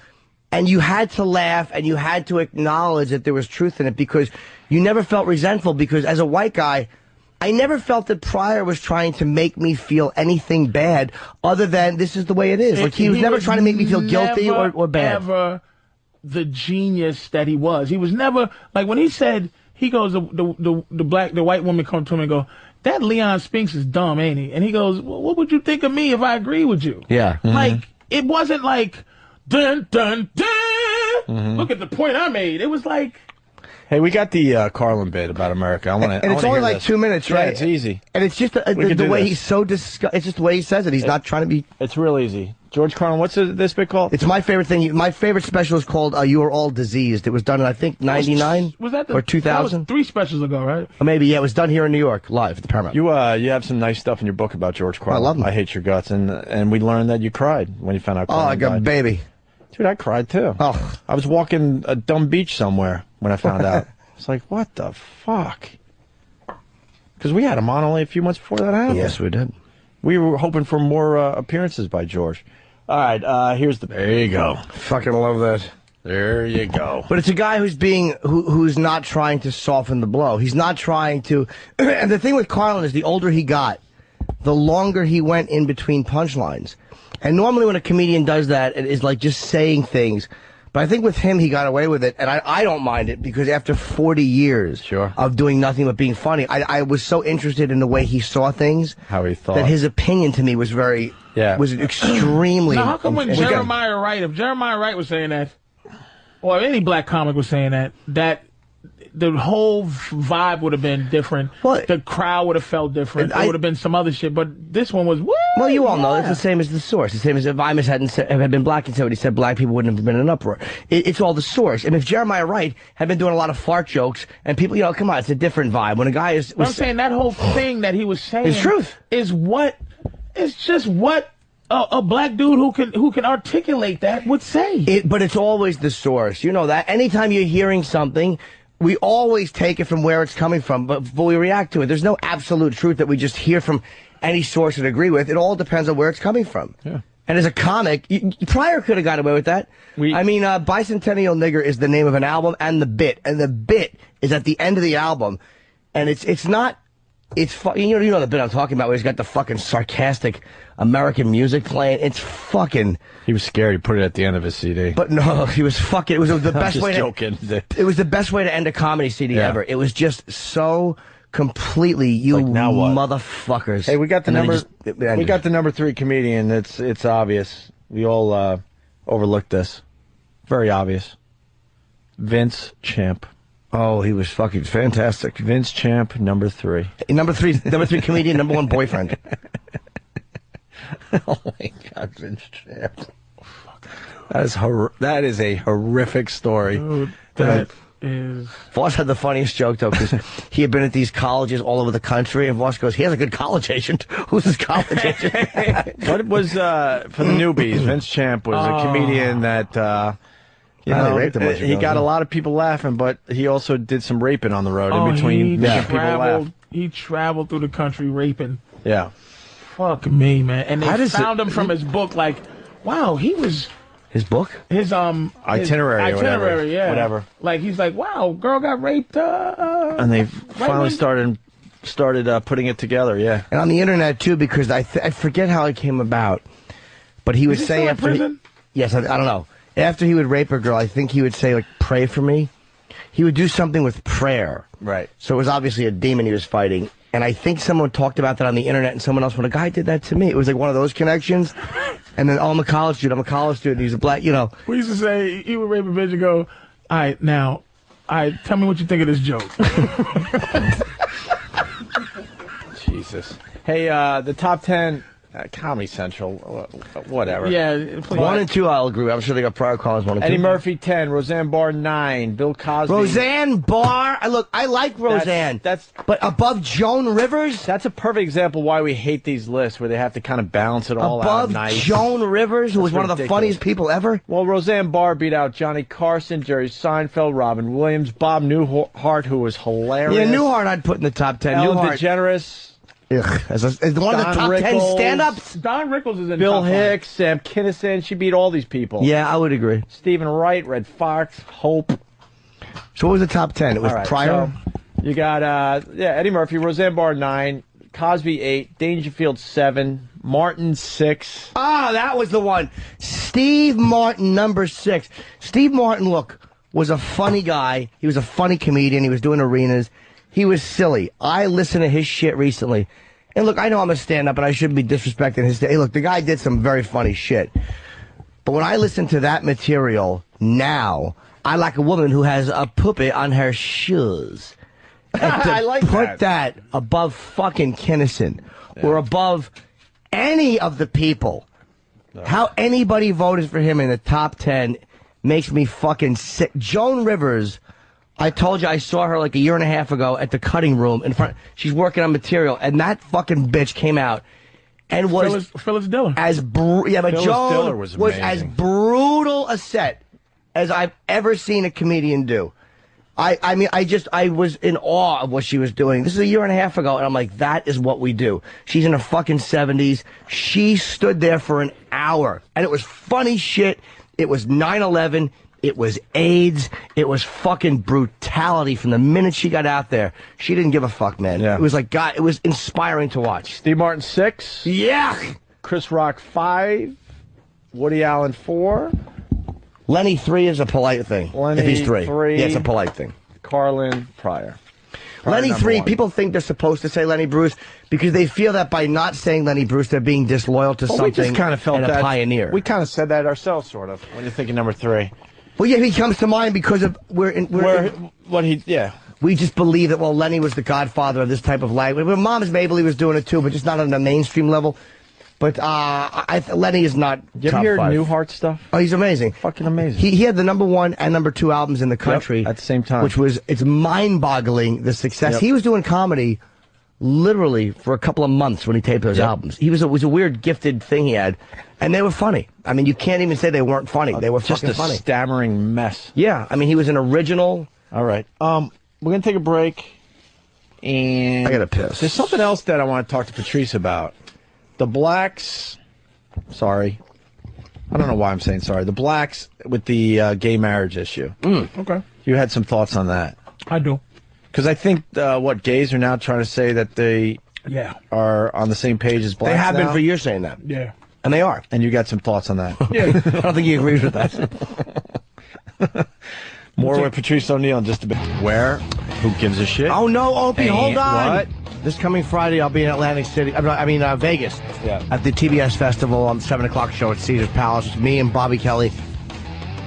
and you had to laugh and you had to acknowledge that there was truth in it, because you never felt resentful, because as a white guy, I never felt that Pryor was trying to make me feel anything bad other than this is the way it is. Like he was never trying to make me feel guilty or bad. Ever the genius that he was. He was never, like when he said, he goes, the white woman come to him and go, that Leon Spinks is dumb, ain't he? And he goes, well, what would you think of me if I agree with you? Yeah. Mm-hmm. Like, it wasn't like, dun, dun, dun. Mm-hmm. Look at the point I made. It was like, hey, we got the Carlin bit about America. And it's only like 2 minutes, right? Yeah, it's easy. And it's just the way he's so it's just the way he says it. He's not trying to be. It's real easy. George Carlin, what's this bit called? It's my favorite thing. My favorite special is called "You Are All Diseased." It was done in, I think, 99 was that or 2000. That was 3 specials ago, right? Or maybe, yeah. It was done here in New York, live at the Paramount. You have some nice stuff in your book about George Carlin. I love him. I Hate Your Guts, and we learned that you cried when you found out. Carlin like a baby. Dude, I cried too. Oh, I was walking a dumb beach somewhere when I found out. It's like, what the fuck? Because we had him on only a few months before that happened. Yes, we did. We were hoping for more appearances by George. All right, here's the. There you go. Fucking love that. There you go. But it's a guy who's not trying to soften the blow. He's not trying to. And the thing with Carlin is, the older he got, the longer he went in between punchlines. And normally when a comedian does that, it is like just saying things. But I think with him, he got away with it, and I don't mind it, because after 40 years of doing nothing but being funny, I was so interested in the way he saw things, how he thought, that his opinion to me was was extremely. Now, how come when Jeremiah Wright, if Jeremiah Wright was saying that, or any black comic was saying that the whole vibe would have been different. Well, the crowd would have felt different. It would have been some other shit. But this one was, woo! Well, you all know it's the same as the source. The same as if Imus had been black and said what he said, black people wouldn't have been in an uproar. It's all the source. And if Jeremiah Wright had been doing a lot of fart jokes, and people, come on, it's a different vibe. When a guy is... I'm saying that whole thing that he was saying... It's truth. It's just what... A black dude who can articulate that would say. But it's always the source. You know that. Anytime you're hearing something, we always take it from where it's coming from, but before we react to it. There's no absolute truth that we just hear from any source and agree with. It all depends on where it's coming from. Yeah. And as a comic, Pryor could have got away with that. Bicentennial Nigger is the name of an album and the bit is at the end of the album, and it's not. It's you know the bit I'm talking about, where he's got the fucking sarcastic American music playing. It's fucking. He was scared. He put it at the end of his CD. But no, he was fucking. It was the best way. Joking. It was the best way to end a comedy CD ever. It was just so completely now what? Motherfuckers. Hey, we got the number. We got the number 3 comedian. It's obvious. We all overlooked this. Very obvious. Vince Champ. Oh, he was fucking fantastic. Vince Champ, number 3. Number three comedian, number 1 boyfriend. Oh my God, Vince Champ. That is a horrific story. Dude, that is... Voss had the funniest joke, though, because he had been at these colleges all over the country, and Voss goes, he has a good college agent. Who's his college agent? But it was, for the newbies, Vince Champ was a comedian that... he got a lot of people laughing, but he also did some raping on the road in between making people laugh. He traveled through the country raping. Yeah. Fuck me, man. And they found him from his book, like, wow, he was... His book? His itinerary, whatever. Yeah. Whatever. Like, he's like, wow, girl got raped. And they finally started putting it together, yeah. And on the internet, too, because I forget how it came about, but he would say after... prison? Yes, I don't know. After he would rape a girl, I think he would say, like, pray for me. He would do something with prayer. Right. So it was obviously a demon he was fighting. And I think someone talked about that on the internet, and someone else, when a guy did that to me, it was like one of those connections. And then, I'm a college student, he's a black, We used to say, he would rape a bitch and go, all right, now, tell me what you think of this joke. Jesus. Hey, the top 10, Comedy Central, whatever. Yeah. 1 and 2, I'll agree. I'm sure they got prior callers 1 and 2. Eddie Murphy, 10. Roseanne Barr, 9. Bill Cosby. Roseanne Barr. Look, I like Roseanne. But above Joan Rivers? That's a perfect example why we hate these lists, where they have to kind of balance it all out. Above Joan Rivers, who was one of the funniest people ever? Well, Roseanne Barr beat out Johnny Carson, Jerry Seinfeld, Robin Williams, Bob Newhart, who was hilarious. Yeah, Newhart I'd put in the top 10. Ellen Newhart. DeGeneres. Ugh, as one of the top 10 stand-ups. Don Rickles is in Bill top 5. Hicks, Sam Kinison. She beat all these people. Yeah, I would agree. Stephen Wright, Red Fox, Hope. So what was the top 10? It was Pryor? So you got, Eddie Murphy, Roseanne Barr, 9. Cosby, 8. Dangerfield, 7. Martin, 6. Ah, that was the one. Steve Martin, number 6. Steve Martin, look, was a funny guy. He was a funny comedian. He was doing arenas. He was silly. I listened to his shit recently. And look, I know I'm a stand-up and I shouldn't be disrespecting his... Hey, look, the guy did some very funny shit. But when I listen to that material now, I like a woman who has a puppet on her shoes. I like that. Put that above fucking Kinison or above any of the people. How anybody voted for him in the top 10 makes me fucking sick. Joan Rivers... I told you I saw her like a year and a half ago at the cutting room in front. She's working on material, and that fucking bitch came out and was Phyllis Diller. But Joan Diller was as brutal a set as I've ever seen a comedian do. I mean, I was in awe of what she was doing. This is a year and a half ago, and I'm like, that is what we do. She's in her fucking 70s. She stood there for an hour, and it was funny shit. It was 9/11. It was AIDS. It was fucking brutality from the minute she got out there. She didn't give a fuck, man. Yeah. It was like, God, it was inspiring to watch. Steve Martin, 6. Yeah. Chris Rock, 5. Woody Allen, 4. Lenny, 3 is a polite thing. Lenny, if he's 3. 3. Yeah, it's a polite thing. Carlin, Pryor. Lenny, 3. 1. People think they're supposed to say Lenny Bruce because they feel that by not saying Lenny Bruce, they're being disloyal to something. We just kind of felt and that. a pioneer. We kind of said that ourselves, sort of, when you're thinking number 3. Well, yeah, he comes to mind because of we just believe that, well, Lenny was the godfather of this type of language. Well, Moms Mabley was doing it too, but just not on the mainstream level. But Lenny is not You top ever hear 5. Newhart stuff? Oh, he's amazing. Fucking amazing. He had the number 1 and number 2 albums in the country. Yep, at the same time. It's mind-boggling, the success. Yep. He was doing comedy literally for a couple of months when he taped those albums. It was a weird, gifted thing he had. And they were funny. I mean, you can't even say they weren't funny. They were just fucking a funny. stammering mess. Yeah, I mean, he was an original. All right. We're going to take a break. And I got to piss. There's something else that I want to talk to Patrice about. The blacks... Sorry. I don't know why I'm saying sorry. The blacks with the gay marriage issue. Okay. You had some thoughts on that. I do. Because I think, gays are now trying to say that they are on the same page as blacks They have been now? for years saying that. Yeah. And they are. And you got some thoughts on that. Yeah. I don't think he agrees with that. More with Patrice O'Neill in just a bit. Where? Who gives a shit? Oh, no, Opie, hold on. What? This coming Friday, I'll be in Atlantic City. Vegas. Yeah. At the TBS Festival on the 7 o'clock show at Caesar's Palace. It's me and Bobby Kelly.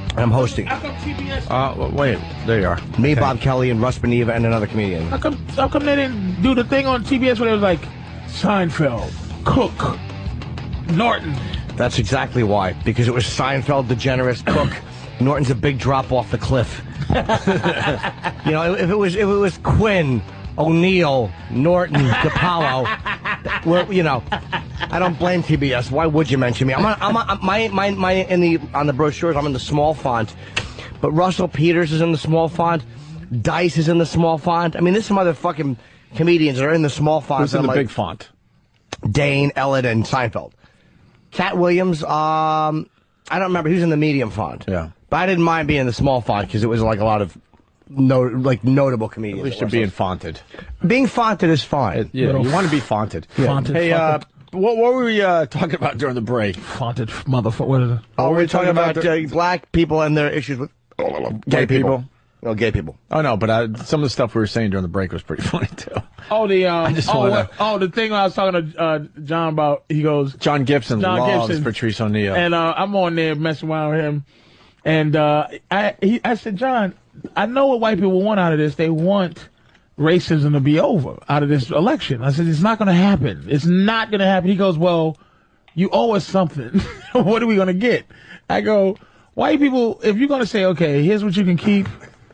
And I'm hosting. How come TBS? Wait. There you are. Me, Okay. Bob Kelly, and Russ Beneva, and another comedian. How come they didn't do the thing on TBS where it was like Seinfeld, Cook, Norton? That's exactly why. Because it was Seinfeld, DeGeneres, Cook. Norton's a big drop off the cliff. You know, if it was Quinn, O'Neill, Norton, DePaulo, well, you know, I don't blame TBS. Why would you mention me? On the brochures, I'm in the small font, but Russell Peters is in the small font. Dice is in the small font. I mean, there's some other fucking comedians that are in the small font. Who's in the big font? Dane, Ellen, and Seinfeld. Cat Williams, I don't remember. He was in the medium font. Yeah. But I didn't mind being in the small font because it was like a lot of notable comedians. At least you're being fonted. Being fonted is fine. Yeah, you want to be fonted. Yeah. Fonted. Hey, what were we talking about during the break? Fonted motherfucker. What is it? Oh, we're talking about black people and their issues with gay people. No, gay people. Oh, no, but some of the stuff we were saying during the break was pretty funny, too. Oh, the thing I was talking to John about, he goes... John Gibson loves Patrice O'Neill. And I'm on there messing around with him. And I said, John, I know what white people want out of this. They want racism to be over out of this election. I said, it's not going to happen. It's not going to happen. He goes, well, you owe us something. What are we going to get? I go, white people, if you're going to say, okay, here's what you can keep.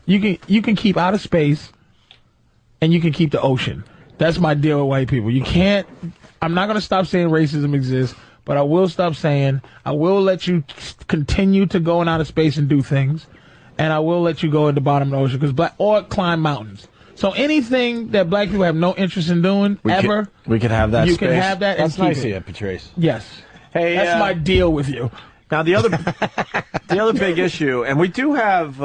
You can keep outer space and you can keep the ocean. That's my deal with white people. You can't, I'm not going to stop saying racism exists, but I will stop saying, I will let you continue to go in outer space and do things, and I will let you go at the bottom of the ocean, or climb mountains. So anything that black people have no interest in doing we could have that. You space. can have that. That's and keep nice of it. you, Patrice. Yes. Hey, that's my deal with you. Now the other big issue, and we do have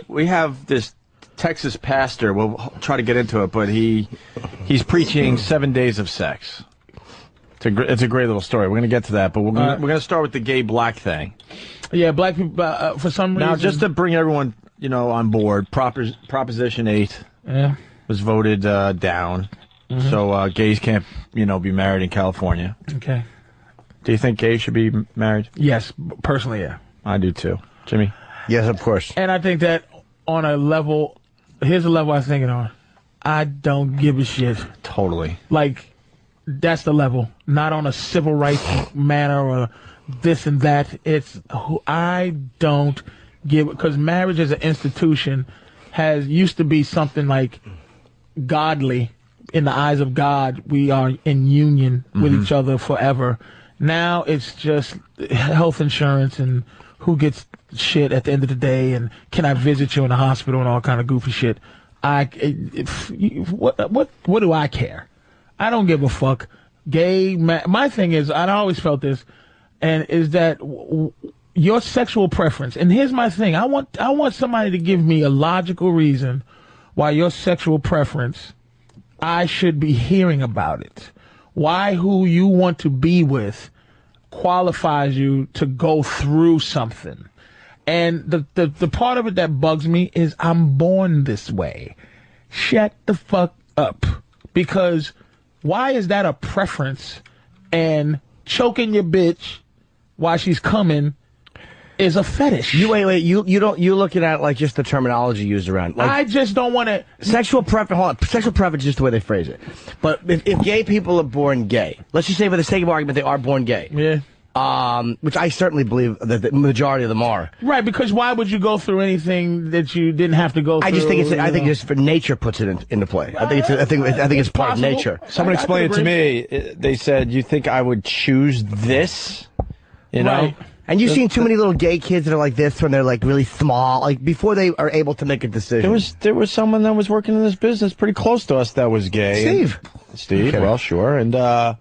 we have this Texas pastor. We'll try to get into it, but he's preaching 7 days of sex. It's a great little story. We're going to get to that, but we're going to start with the gay black thing. Yeah, black people for some reason. Now, just to bring everyone on board, Proposition 8 was voted down, so gays can't be married in California. Okay. Do you think gays should be married? Yes, personally, yeah. I do too. Jimmy? Yes, of course. And I think that on a level, here's a level I think it on. I don't give a shit. Totally. Like, that's the level. Not on a civil rights manner or this and that. It's who I don't give, because marriage as an institution used to be something like godly. In the eyes of God, we are in union with each other forever. Now it's just health insurance and who gets shit at the end of the day, and can I visit you in the hospital and all kind of goofy shit. What do I care? I don't give a fuck. My thing is, I always felt this, and is that your sexual preference. And here's my thing: I want somebody to give me a logical reason why your sexual preference, I should be hearing about it. Why who you want to be with qualifies you to go through something. And the part of it that bugs me is I'm born this way. Shut the fuck up. Because why is that a preference? And choking your bitch while she's coming is a fetish. You looking at like just the terminology used around. Like, I just don't want to. Sexual preference. Hold on. Sexual preference is just the way they phrase it. But if gay people are born gay, let's just say for the sake of argument they are born gay. Yeah. Which I certainly believe that the majority of them are. Right, because why would you go through anything that you didn't have to go through? I just think I think just for nature puts it into play. I think it's part of nature. Someone explained it to me. They said, "You think I would choose this?" You know. Right. And you've seen too many little gay kids that are like this when they're like really small, like before they are able to make a decision. There was someone that was working in this business pretty close to us that was gay. Steve. Okay. Well, sure. And I'm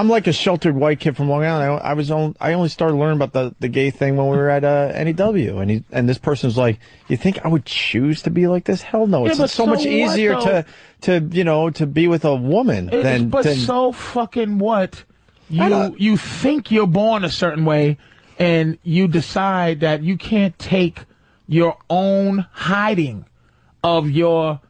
like a sheltered white kid from Long Island. I only started learning about the gay thing when we were at NEW, and this person's like, "You think I would choose to be like this? Hell no! It's so much easier to be with a woman than." But so fucking what? You think you're born a certain way, and you decide that you can't take your own hiding of your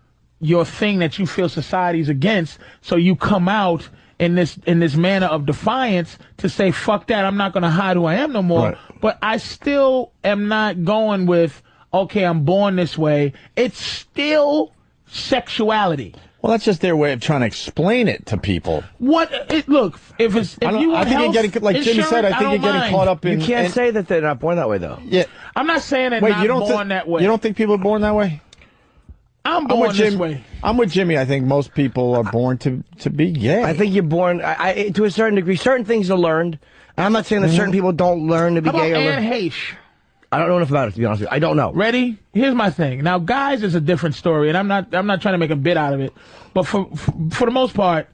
thing that you feel society's against, so you come out in this manner of defiance to say, fuck that, I'm not going to hide who I am no more. Right. But I still am not going with, okay, I'm born this way. It's still sexuality. Well, that's just their way of trying to explain it to people. Look, I think you're getting, like Jimmy said, I think you're getting caught up in. You can't say that they're not born that way, though. Yeah, I'm not saying they're not born that way. You don't think people are born that way? I'm born this way. I'm with Jimmy. I think most people are born to be gay. I think you're born to a certain degree. Certain things are learned. I'm not saying that certain people don't learn to be gay. How about Anne Heche? I don't know enough about it, to be honest with you. I don't know. Ready? Here's my thing. Now, guys is a different story, and I'm not trying to make a bit out of it. But for the most part,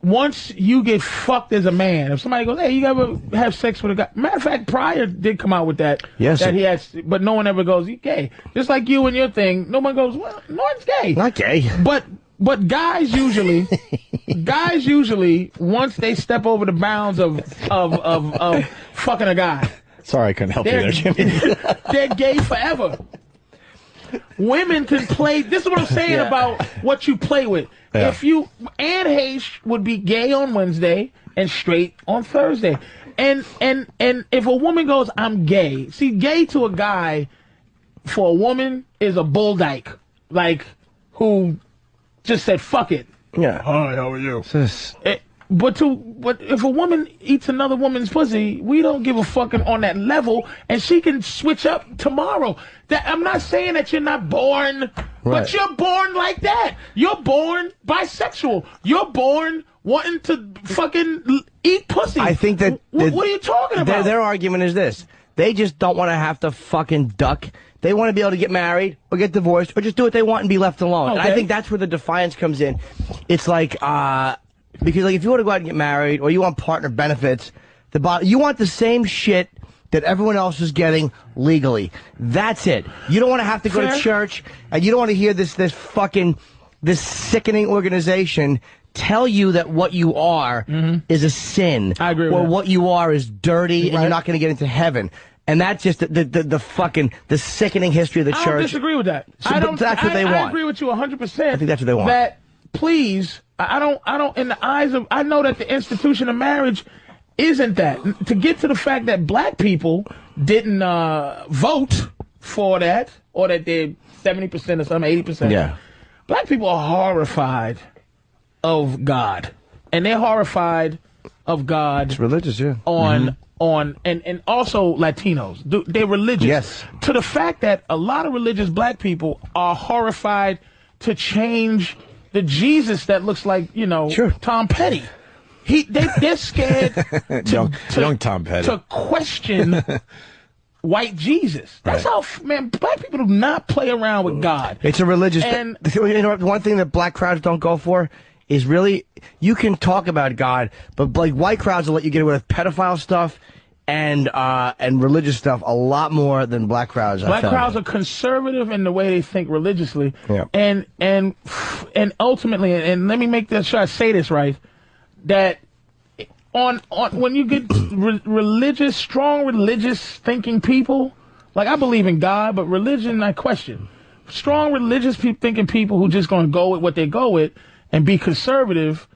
once you get fucked as a man, if somebody goes, "Hey, you ever have sex with a guy?" Matter of fact, Pryor did come out with that. Yes. That he has, but no one ever goes, "You gay?" Just like you and your thing, no one goes, "Well, no one's gay." Not gay. But guys usually, once they step over the bounds of fucking a guy. Sorry, I couldn't help you there, Jimmy. They're gay forever. Women can play. This is what I'm saying about what you play with. Yeah. Anne Heche would be gay on Wednesday and straight on Thursday. And if a woman goes, "I'm gay," see, gay to a guy for a woman is a bull dyke, like, who just said, fuck it. Yeah. Hi, how are you? But if a woman eats another woman's pussy, we don't give a fucking on that level, and she can switch up tomorrow. I'm not saying that you're not born, but you're born like that. You're born bisexual. You're born wanting to fucking eat pussy. I think that... What are you talking about? Their argument is this. They just don't want to have to fucking duck. They want to be able to get married or get divorced or just do what they want and be left alone. Okay. And I think that's where the defiance comes in. It's like, because like if you want to go out and get married or you want partner benefits, you want the same shit that everyone else is getting legally. That's it. You don't want to have to go to church, and you don't want to hear this sickening organization tell you that what you are is a sin. I agree with or that. what you are is dirty and you're not going to get into heaven. And that's just the sickening history of the church. I don't disagree with that. So, that's what they want. I agree with you 100%. I think that's what they want. That, please, I don't, in the eyes of, I know that the institution of marriage isn't that. To get to the fact that black people didn't vote for that, or that they're 70% or something, 80%. Yeah. Black people are horrified of God. And they're horrified of God. It's religious, yeah. And also Latinos. They're religious. Yes. To the fact that a lot of religious black people are horrified to change the Jesus that looks like, Tom Petty. They're scared young Tom Petty. to question white Jesus. That's how, man, black people do not play around with God. It's a religious and one thing that black crowds don't go for is really, you can talk about God, but like white crowds will let you get away with pedophile stuff and religious stuff a lot more than black crowds. Black crowds are conservative in the way they think religiously, and ultimately, and let me make this sure I say this right, that on when you get religious, strong religious thinking people, like I believe in God, but religion I question. Strong religious thinking people who just going to go with what they go with and be conservative,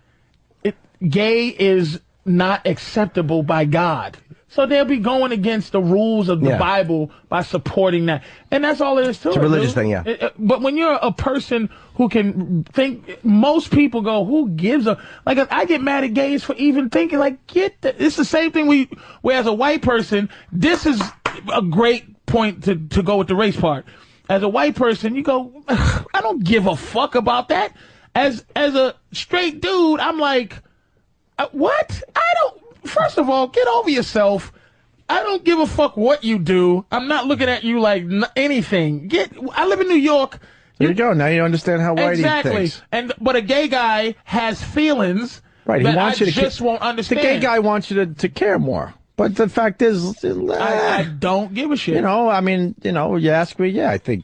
gay is not acceptable by God. So they'll be going against the rules of the Bible by supporting that. And that's all it is to it. It's a religious thing, yeah. But when you're a person who can think, most people go, who gives a... Like, I get mad at gays for even thinking, like, it's the same thing where as a white person, this is a great point to go with the race part. As a white person, you go, I don't give a fuck about that. As a straight dude, I'm like, what? First of all, get over yourself. I don't give a fuck what you do. I'm not looking at you like anything. I live in New York. There you go. Now you understand how white he thinks. But a gay guy has feelings right. that He wants you to just won't understand. The gay guy wants you to care more. But the fact is, I don't give a shit. I mean, you ask me, I think,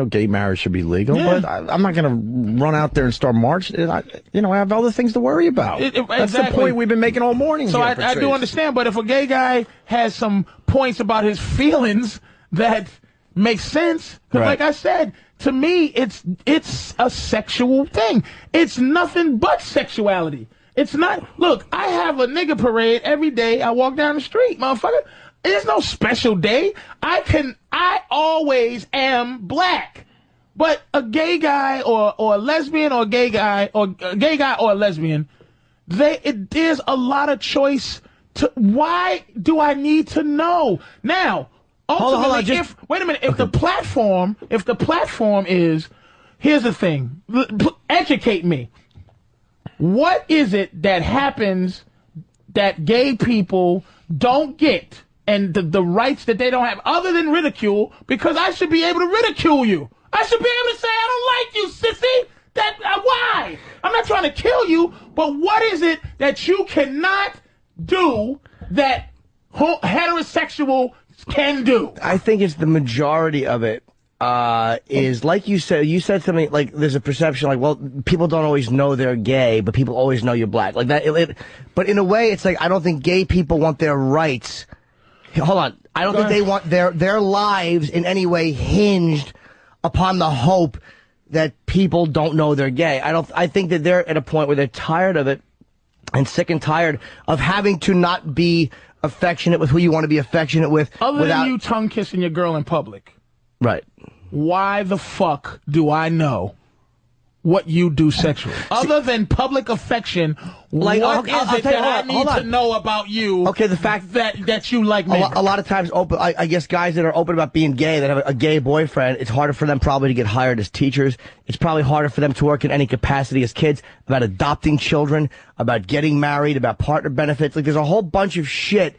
gay marriage should be legal, but I'm not going to run out there and start marching. I have other things to worry about. That's the point we've been making all morning. So I do understand, but if a gay guy has some points about his feelings that make sense, because like I said, to me, it's a sexual thing. It's nothing but sexuality. It's not, look, I have a nigga parade every day I walk down the street, motherfucker. There's no special day. I always am black. But a gay guy or a lesbian or a gay guy or a lesbian, there's a lot of choice to, why do I need to know? Now, ultimately, wait a minute, if the platform is, here's the thing, educate me. What is it that happens that gay people don't get? And the rights that they don't have, other than ridicule, because I should be able to ridicule you. I should be able to say, I don't like you, sissy. Why? I'm not trying to kill you, but what is it that you cannot do that heterosexual can do? I think it's the majority of it is, like you said something like there's a perception like, well, people don't always know they're gay, but people always know you're black. Like that. But in a way, it's like, I don't think gay people want their rights. Hold on. I don't think they want their lives in any way hinged upon the hope that people don't know they're gay. I think that they're at a point where they're tired of it and sick and tired of having to not be affectionate with who you want to be affectionate with. Other than you tongue kissing your girl in public. Right. Why the fuck do I know what you do sexually? Other than public affection, what is it that I need to know about you? Okay, the fact that you like men. A lot of times, I guess guys that are open about being gay, that have a gay boyfriend, it's harder for them probably to get hired as teachers. It's probably harder for them to work in any capacity as kids, about adopting children, about getting married, about partner benefits. Like, there's a whole bunch of shit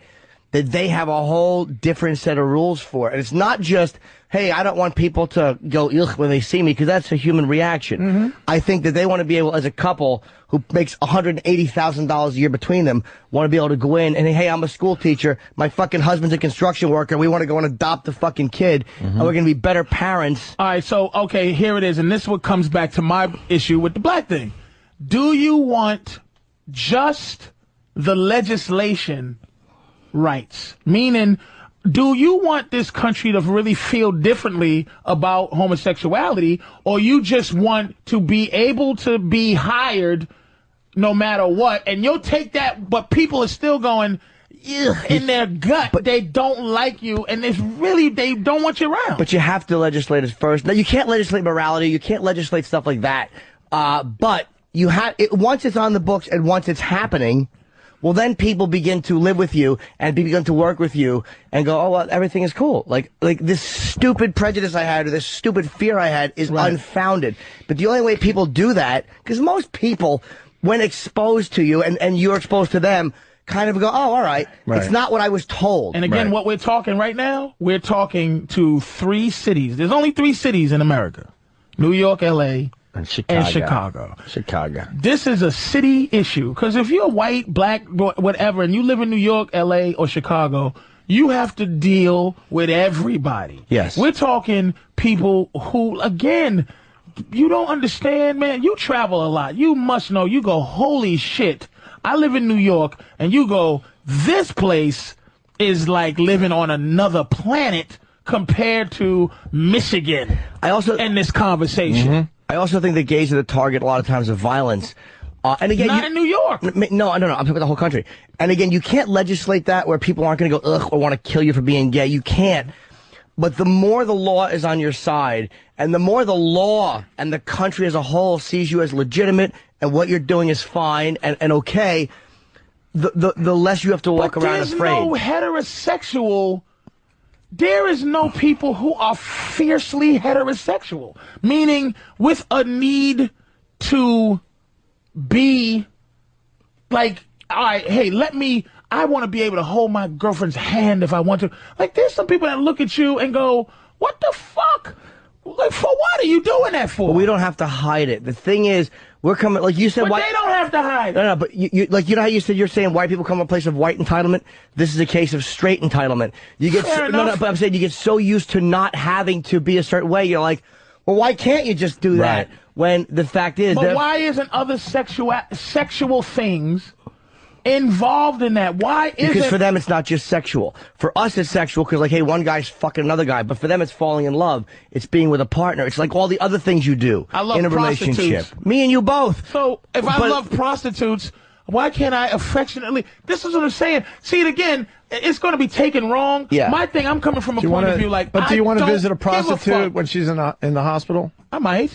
that they have a whole different set of rules for. And it's not just, hey, I don't want people to go ugh when they see me, because that's a human reaction. I think that they want to be able, as a couple who makes $180,000 a year between them, want to be able to go in and, hey, I'm a school teacher, my fucking husband's a construction worker, we want to go and adopt the fucking kid, and we're going to be better parents. All right, so, okay, here it is, and this is what comes back to my issue with the black thing. Do you want just the legislation rights? Meaning, do you want this country to really feel differently about homosexuality, or you just want to be able to be hired no matter what, and you'll take that, but people are still going, in their gut, but they don't like you, and it's really, they don't want you around. But you have to legislate it first. Now, you can't legislate morality, you can't legislate stuff like that, but you have, once it's on the books and once it's happening, well, then people begin to live with you and begin to work with you and go, oh, well, everything is cool. Like this stupid prejudice I had or this stupid fear I had is unfounded. But the only way people do that, because most people, when exposed to you and you're exposed to them, kind of go, oh, all right. It's not what I was told. And again, what we're talking right now, we're talking to 3 cities. There's only 3 cities in America. New York, L.A., and Chicago. This is a city issue, because if you're white, black, whatever, and you live in New York, L.A., or Chicago, you have to deal with everybody. Yes. We're talking people who, again, you don't understand, man. You travel a lot. You must know. You go, holy shit, I live in New York, and you go, this place is like living on another planet compared to Michigan. In this conversation. I also think that gays are the target a lot of times of violence. And again, not in New York. No, I'm talking about the whole country. And again, you can't legislate that where people aren't going to go ugh or want to kill you for being gay. You can't. But the more the law is on your side, and the more the law and the country as a whole sees you as legitimate and what you're doing is fine and okay, the less you have to walk around afraid. There's no heterosexual. There is no people who are fiercely heterosexual, meaning with a need to be like, all right, hey, I want to be able to hold my girlfriend's hand if I want to. Like, there's some people that look at you and go, what the fuck? Like, for what are you doing that for? Well, we don't have to hide it. The thing is, we're coming, like you said, but they don't have to hide it. No, but you know how you said you're saying white people come from a place of white entitlement? This is a case of straight entitlement. You get but I'm saying you get so used to not having to be a certain way, you're like, well, why can't you just do that? When the fact is, but why isn't other sexual things involved in that? Why isn't? Because for them it's not just sexual. For us it's sexual because, like, hey, one guy's fucking another guy. But for them it's falling in love. It's being with a partner. It's like all the other things you do in a relationship. Me and you both. So if I love prostitutes, why can't I affectionately? This is what I'm saying. See it again. It's going to be taken wrong. Yeah. My thing, I'm coming from a point of view like, but do you want to visit a prostitute when she's in the hospital? I might.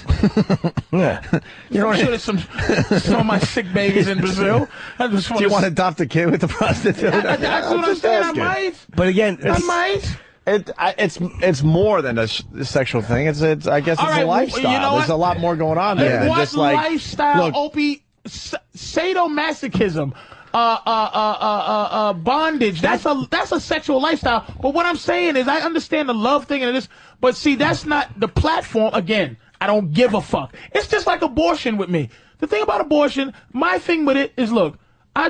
Yeah. You know, I'm sure there's some of my sick babies in Brazil. Do you want to adopt a kid with a prostitute? That's what I'm saying. I might. But again, I might. It's more than a sexual thing. It's I guess it's a lifestyle. You know There's a lot more going on there. What Just like lifestyle? Sadomasochism. Bondage. That's a sexual lifestyle. But what I'm saying is, I understand the love thing and this, but see, that's not the platform. Again, I don't give a fuck. It's just like abortion with me. The thing about abortion, my thing with it is, look, I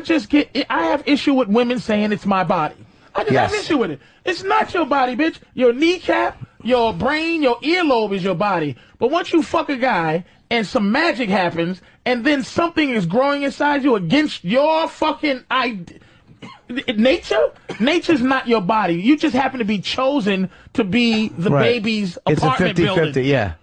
have issue with women saying it's my body. I just have issue with it. It's not your body, bitch. Your kneecap, your brain, your earlobe is your body. But once you fuck a guy and some magic happens, and then something is growing inside you against your fucking nature's not your body. You just happen to be chosen to be the baby's apartment building. It's a 50-50, yeah.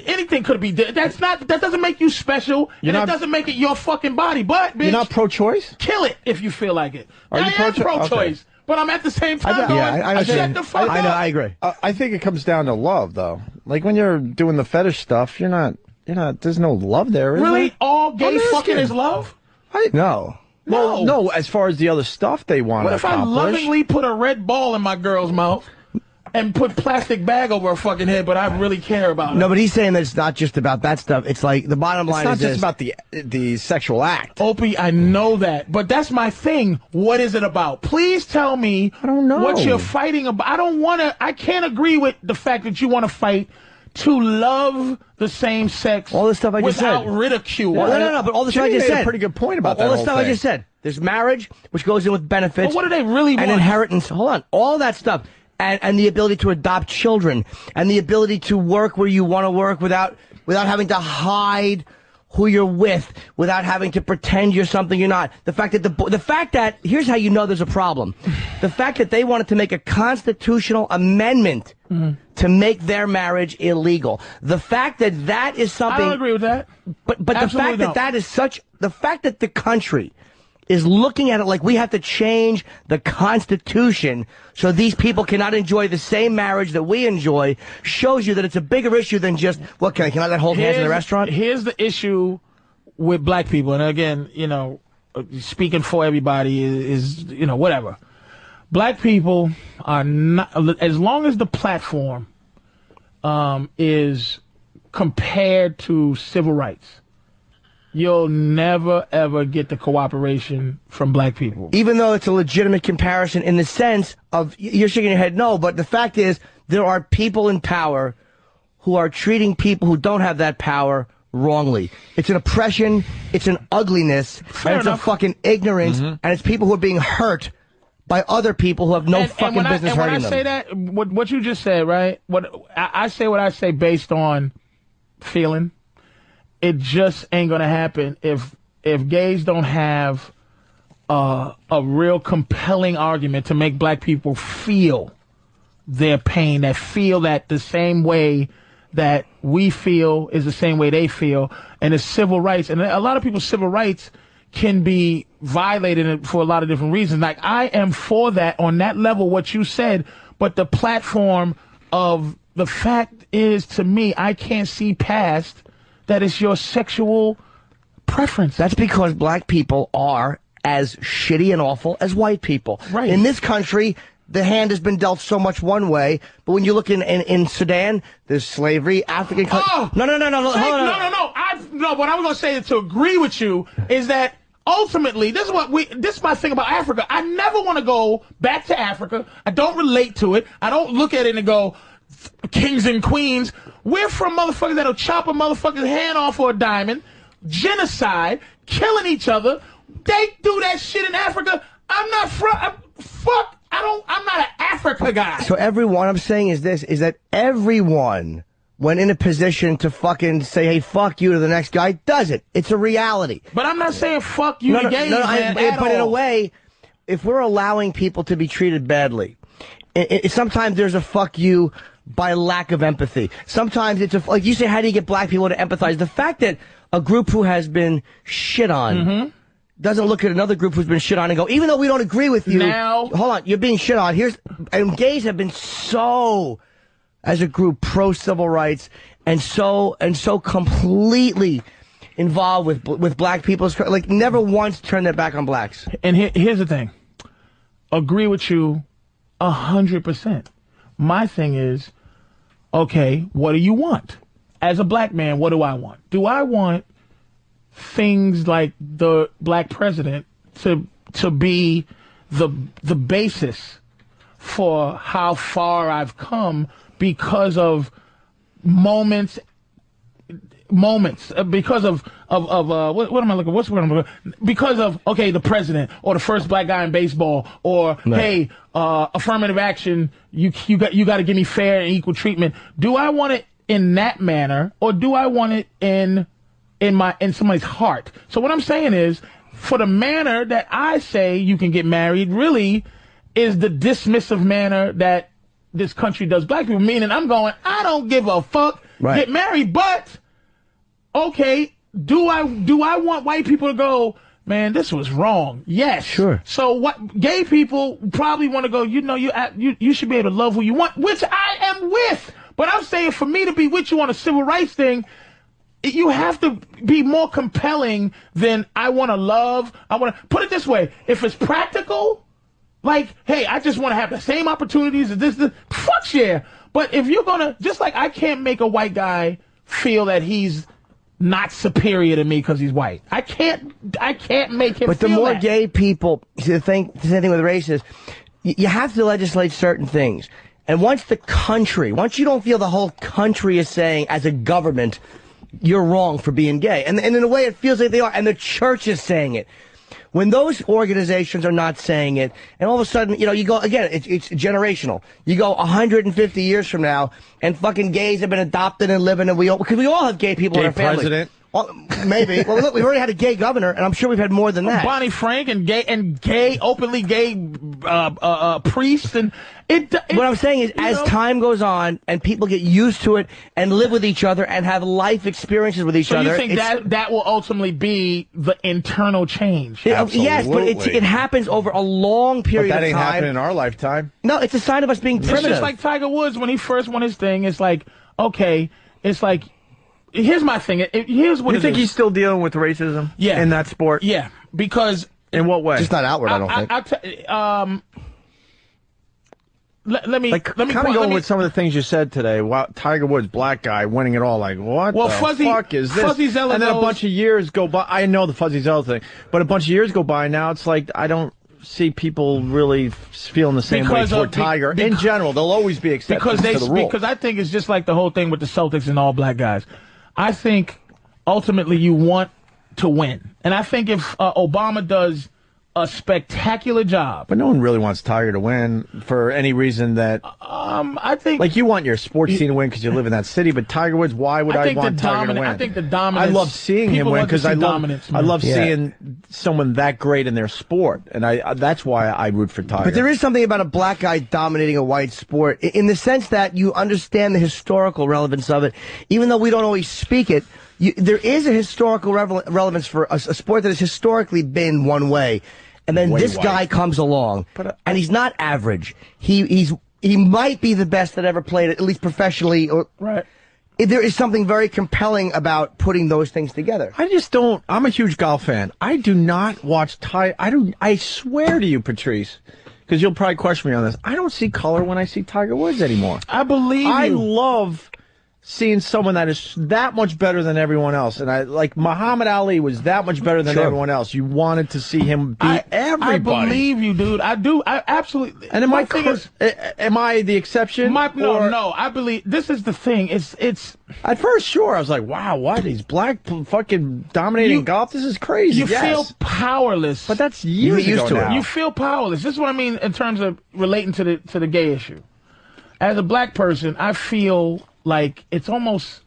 Anything could be. That doesn't make you special, and it doesn't make it your fucking body. But, bitch, you're not pro-choice? Kill it if you feel like it. Are you pro-choice? but I'm at the same time going, shut the fuck up. I know, I agree. I think it comes down to love, though. Like when you're doing the fetish stuff, you're not. There's no love there, is Really? there? All gay fucking is love? No. Well, no. As far as the other stuff they want What to if I accomplish. lovingly put a red ball in my girl's mouth and put plastic bag over her fucking head, but I really care about her? No, but he's saying that it's not just about that stuff. It's like the bottom line It's not is just this. about the sexual act. Opie, I know that, but that's my thing. What is it about? Please tell me I don't know. what you're fighting about. I can't agree with the fact that you want to fight to love the same sex All the stuff I just without said. ridicule. No, but all the stuff I Jimmy just made said. a pretty good point about all that the whole stuff I thing. just said. There's marriage, which goes in with benefits. But what do they really and want? inheritance. Hold on. All that stuff. And the ability to adopt children. And the ability to work where you want to work without having to hide who you're with, without having to pretend you're something you're not. The fact that here's how you know there's a problem. The fact that they wanted to make a constitutional amendment to make their marriage illegal. The fact that is something. I don't agree with that. But the fact that is the fact that the country is looking at it like we have to change the Constitution so these people cannot enjoy the same marriage that we enjoy shows you that it's a bigger issue than just, what, can I let hold hands in the restaurant? Here's the issue with black people, and again, speaking for everybody is whatever. Black people are not, as long as the platform is compared to civil rights, you'll never, ever get the cooperation from black people. Even though it's a legitimate comparison in the sense of, you're shaking your head no, but the fact is, there are people in power who are treating people who don't have that power wrongly. It's an oppression, it's an ugliness, and it's a fucking ignorance, and it's people who are being hurt by other people who have no fucking business hurting them. And when I say that, what you just said, right? I say what I say based on feeling. It just ain't gonna happen if gays don't have a real compelling argument to make black people feel their pain, that feel that the same way that we feel is the same way they feel, and it's civil rights. And a lot of people's civil rights can be violated for a lot of different reasons. Like, I am for that on that level, what you said, but the platform of the fact is, to me, I can't see past that it's your sexual preference. That's because black people are as shitty and awful as white people. Right. In this country, the hand has been dealt so much one way, but when you look in Sudan, there's slavery, African... No. No. No, what I'm going to say is to agree with you is that ultimately, this is my thing about Africa. I never want to go back to Africa. I don't relate to it. I don't look at it and go, kings and queens. We're from motherfuckers that'll chop a motherfucker's hand off for a diamond, genocide, killing each other. They do that shit in Africa. I'm not I'm not an Africa guy. So everyone, I'm saying is that everyone, when in a position to fucking say, hey, fuck you to the next guy, does it. It's a reality. But I'm not saying fuck you to gays, man, but in a way, if we're allowing people to be treated badly, sometimes there's a fuck you by lack of empathy. Sometimes it's like you say, how do you get black people to empathize? The fact that a group who has been shit on doesn't look at another group who's been shit on and go, even though we don't agree with you, hold on, you're being shit on. And gays have been so, as a group, pro-civil rights and so completely involved with black people, like never once turned their back on blacks. And here's the thing. Agree with you 100%. My thing is, okay, what do you want? As a black man, what do I want? Do I want things like the black president to be the basis for how far I've come because of moments because of what am I looking? What's what I'm looking? Because of, okay, the president or the first black guy in baseball or hey, affirmative action. You got to give me fair and equal treatment. Do I want it in that manner, or do I want it in somebody's heart? So what I'm saying is, for the manner that I say you can get married, really is the dismissive manner that this country does black people. Meaning, I'm going, I don't give a fuck. Right. Get married, but okay, do I want white people to go, man, this was wrong. Yes. Sure. So what? Gay people probably want to go, you should be able to love who you want, which I am with. But I'm saying for me to be with you on a civil rights thing, you have to be more compelling than I want to love. I want to put it this way. If it's practical, like, hey, I just want to have the same opportunities as this, fuck yeah. But if you're going to, just like I can't make a white guy feel that he's not superior to me because he's white. I can't make him feel that. But the more gay people, see, the same thing with race is, you have to legislate certain things. And once you don't feel the whole country is saying, as a government, you're wrong for being gay. And in a way, it feels like they are. And the church is saying it. When those organizations are not saying it, and all of a sudden, you go, again, it's generational. You go 150 years from now, and fucking gays have been adopted and living, and because we all have gay people in our family. President. Maybe. Well, look, we've already had a gay governor, and I'm sure we've had more than that. Bonnie Frank and openly gay priests, and what I'm saying is, as time goes on and people get used to it and live with each other and have life experiences with each other, you think that will ultimately be the internal change? Yes, but it happens over a long period of time. That ain't happening in our lifetime. No, it's a sign of us being primitive. It's just like Tiger Woods when he first won his thing. It's like, okay, it's like, here's my thing. Here's what you think he's still dealing with racism? Yeah. In that sport? Yeah, because in what way? Just not outward, I don't think. Let me kind of go with some of the things you said today. Wow, Tiger Woods, black guy, winning it all. Like, what the fuck is this? Fuzzy Zeller and then a bunch of years go by. I know the Fuzzy Zeller thing, but a bunch of years go by. Now it's like I don't see people really feeling the same way toward Tiger. In general, there'll always be exceptions to the rule. Because I think it's just like the whole thing with the Celtics and all black guys. I think ultimately you want to win. And I think if Obama does a spectacular job. But no one really wants Tiger to win for any reason that... I think... Like, you want your sports team to win because you live in that city, but Tiger Woods, why would I want Tiger to win? I think the dominance... I love seeing him win because I love seeing someone that great in their sport, and that's why I root for Tiger. But there is something about a black guy dominating a white sport, in the sense that you understand the historical relevance of it, even though we don't always speak it. There is a historical relevance for a sport that has historically been one way, and then this guy comes along, and he's not average. He might be the best that ever played it, at least professionally. Right. There is something very compelling about putting those things together. I just don't. I'm a huge golf fan. I do not watch Tiger. I swear to you, Patrice, because you'll probably question me on this. I don't see color when I see Tiger Woods anymore. I believe you. I love seeing someone that is that much better than everyone else. And like Muhammad Ali was that much better than everyone else. You wanted to see him beat everybody. I believe you, dude. I do. I absolutely. And am I the exception? No. I believe this is the thing. It's at first, sure. I was like, wow, what? These black fucking dominating golf? This is crazy. You feel powerless. But that's years ago now. You feel powerless. This is what I mean in terms of relating to the gay issue. As a black person, I feel like it's almost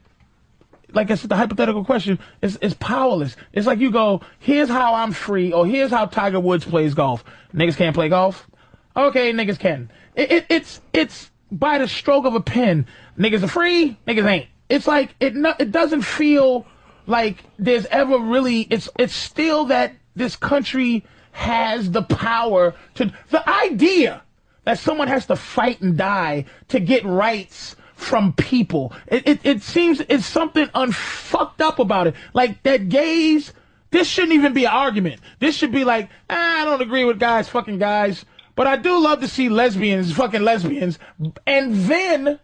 like it's the hypothetical question. It's powerless. It's like you go, here's how I'm free, or here's how Tiger Woods plays golf. Niggas can't play golf? Okay, niggas can. It's by the stroke of a pen. Niggas are free, niggas ain't. It's like it doesn't feel like there's ever really. It's still that this country has the power to. The idea that someone has to fight and die to get rights from people. It seems it's something unfucked up about it. Like that gays, this shouldn't even be an argument. This should be like, I don't agree with guys fucking guys, but I do love to see lesbians fucking lesbians. And then,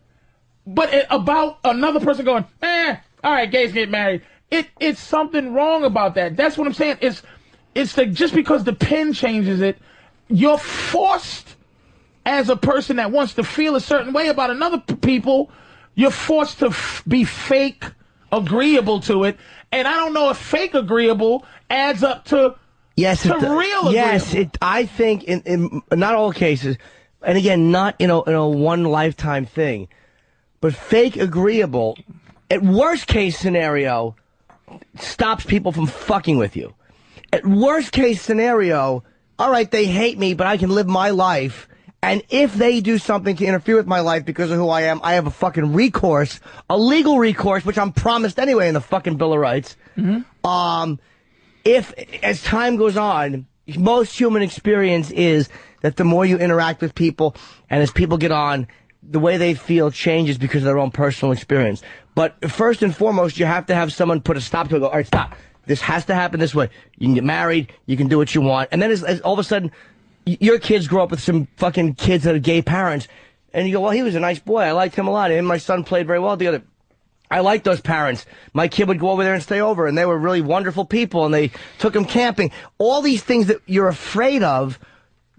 about another person going, all right, gays get married. It's something wrong about that. That's what I'm saying. It's like just because the pen changes it, you're forced. As a person that wants to feel a certain way about another people, you're forced to be fake agreeable to it. And I don't know if fake agreeable adds up to real agreeable. Yes, I think in not all cases, and again, not in a one lifetime thing, but fake agreeable, at worst case scenario, stops people from fucking with you. At worst case scenario, all right, they hate me, but I can live my life. And if they do something to interfere with my life because of who I am, I have a fucking recourse, a legal recourse, which I'm promised anyway in the fucking Bill of Rights. Mm-hmm. if, as time goes on, most human experience is that the more you interact with people, and as people get on, the way they feel changes because of their own personal experience. But first and foremost, you have to have someone put a stop to it. Go, all right, stop. This has to happen this way. You can get married. You can do what you want. And then as all of a sudden, your kids grow up with some fucking kids that are gay parents. And you go, well, he was a nice boy. I liked him a lot. And my son played very well together. I like those parents. My kid would go over there and stay over. And they were really wonderful people. And they took him camping. All these things that you're afraid of,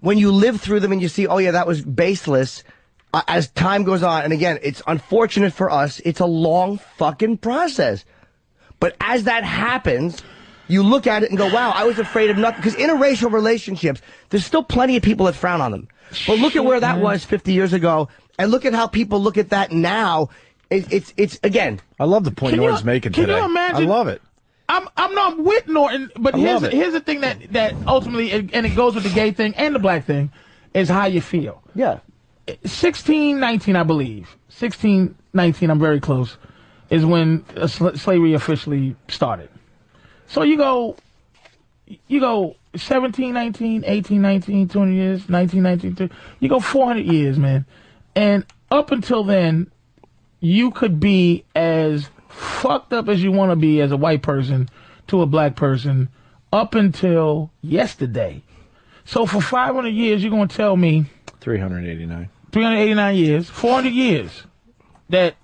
when you live through them and you see, oh, yeah, that was baseless. As time goes on, and again, it's unfortunate for us, it's a long fucking process. But as that happens, you look at it and go, wow, I was afraid of nothing. Because interracial relationships, there's still plenty of people that frown on them. But look at where that was 50 years ago, and look at how people look at that now. It's again. I love the point Norton's making today. Can you imagine? I love it. I'm not with Norton, but here's the thing that ultimately, and it goes with the gay thing and the black thing, is how you feel. Yeah. 1619, I believe. 1619, I'm very close, is when slavery officially started. So you go 1719, 1819, 20 years, 1919, you go 400 years, man. And up until then, you could be as fucked up as you want to be as a white person to a black person up until yesterday. So for 500 years, you're going to tell me 389 years, 400 years, that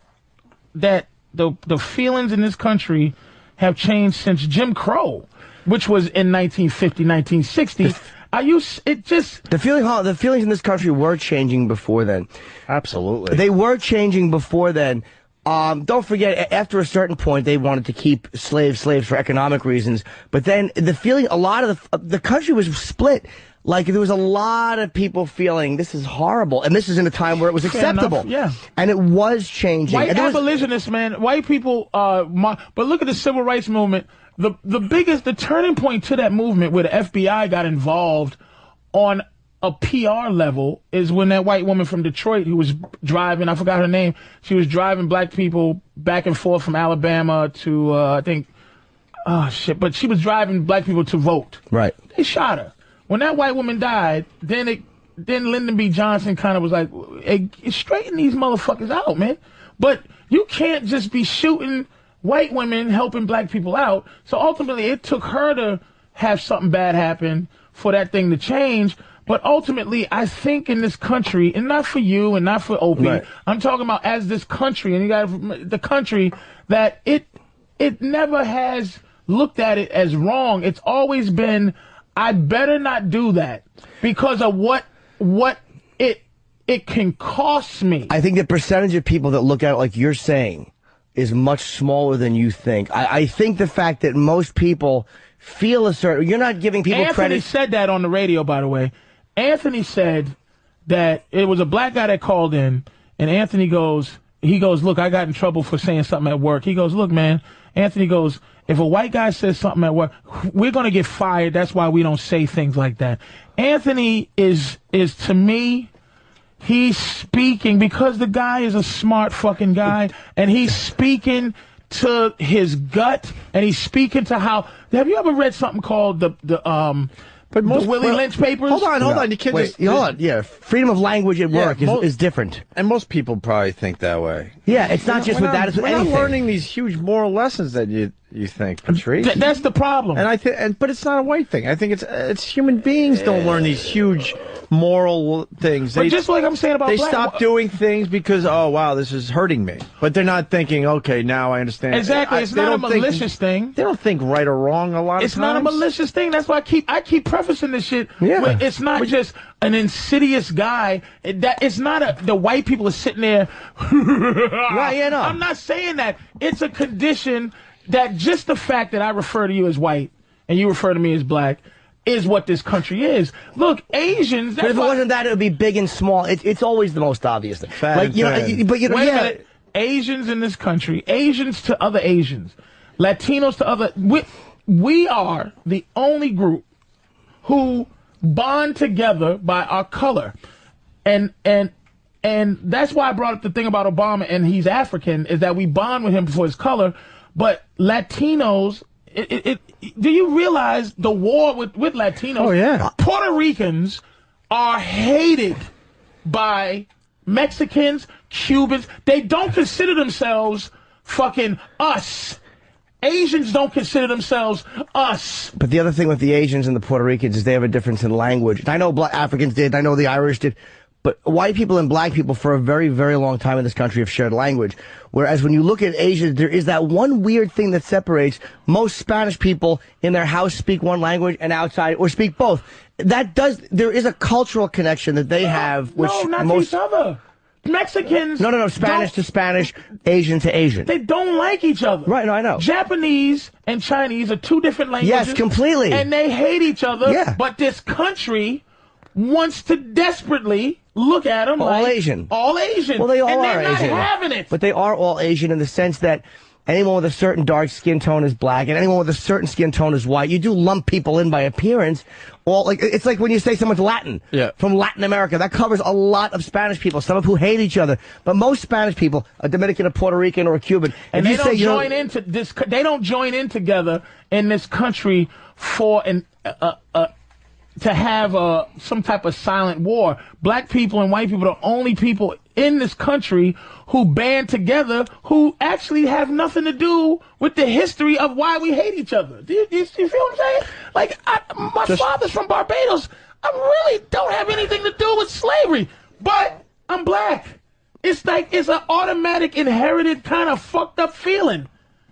the feelings in this country have changed since Jim Crow, which was in 1950, 1960. The feelings in this country were changing before then. Absolutely. They were changing before then. Don't forget, after a certain point, they wanted to keep slaves for economic reasons. But then the feeling, a lot of the country was split. Like, there was a lot of people feeling this is horrible, and this is in a time where it was acceptable. Yeah. And it was changing. White abolitionists, man, white people, but look at the civil rights movement. The turning point to that movement where the FBI got involved on a PR level is when that white woman from Detroit who was driving, I forgot her name, she was driving black people back and forth from Alabama to, but she was driving black people to vote. Right. They shot her. When that white woman died, then Lyndon B. Johnson kind of was like, hey, straighten these motherfuckers out, man. But you can't just be shooting white women helping black people out. So ultimately, it took her to have something bad happen for that thing to change. But ultimately, I think in this country, and not for you and not for Opie, right. I'm talking about as this country, and you got the country, that it never has looked at it as wrong. It's always been, I better not do that because of what it can cost me. I think the percentage of people that look at it like you're saying is much smaller than you think. I think the fact that most people feel a certain, you're not giving people credit. Anthony said that on the radio, by the way. Anthony said that it was a black guy that called in, and Anthony goes, look, I got in trouble for saying something at work. He goes, look, man, Anthony goes, if a white guy says something at work, we're going to get fired. That's why we don't say things like that. Anthony is to me, he's speaking because the guy is a smart fucking guy, and he's speaking to his gut, and he's speaking to how. Have you ever read something called the Willie Lynch papers? Hold on. You can't hold on. Yeah, freedom of language at work is different. And most people probably think that way. Yeah, it's not just with that. It's with anything. We're not learning these huge moral lessons that you think, Patrice. That's the problem. And but it's not a white thing. I think it's human beings don't learn these huge moral things. But just like I'm saying about they stop doing things because, oh wow, this is hurting me. But they're not thinking, okay, now I understand. Exactly. It's not a malicious thing. They don't think right or wrong a lot of times. It's not a malicious thing. That's why I keep prefacing this shit. Yeah. It's not just an insidious guy. It's not the white people are sitting there. Right, yeah, no. I'm not saying that. It's a condition that just the fact that I refer to you as white and you refer to me as black is what this country is. Look, Asians. But if it wasn't that, it would be big and small. It's always the most obvious thing. Wait a minute. Asians in this country, Asians to other Asians, Latinos to other. We are the only group who bond together by our color, and that's why I brought up the thing about Obama and he's African, is that we bond with him for his color, but Latinos do you realize the war with Latinos? Oh, yeah. Puerto Ricans are hated by Mexicans, Cubans. They don't consider themselves fucking us. Asians don't consider themselves us. But the other thing with the Asians and the Puerto Ricans is they have a difference in language. And I know Black Africans did. I know the Irish did. But white people and black people for a very, very long time in this country have shared language. Whereas when you look at Asia, there is that one weird thing that separates. Most Spanish people in their house speak one language and outside, or speak both. There is a cultural connection that they have. Which no, not each other. Mexicans. No. Spanish to Spanish, Asian to Asian. They don't like each other. Right, no, I know. Japanese and Chinese are two different languages. Yes, completely. And they hate each other. Yeah. But this country wants to desperately look at them all Asian. All Asian. Well, they all and are they're not Asian. having it. But they are all Asian in the sense that anyone with a certain dark skin tone is black, and anyone with a certain skin tone is white. You do lump people in by appearance. It's like when you say someone's Latin, from Latin America. That covers a lot of Spanish people, some of who hate each other. But most Spanish people, a Dominican, a Puerto Rican, or a Cuban, and they don't join into this. They don't join in together in this country for to have some type of silent war. Black people and white people are the only people in this country who band together, who actually have nothing to do with the history of why we hate each other. Do you feel what I'm saying? Like, my father's from Barbados. I really don't have anything to do with slavery, but I'm black. It's like it's an automatic, inherited kind of fucked up feeling.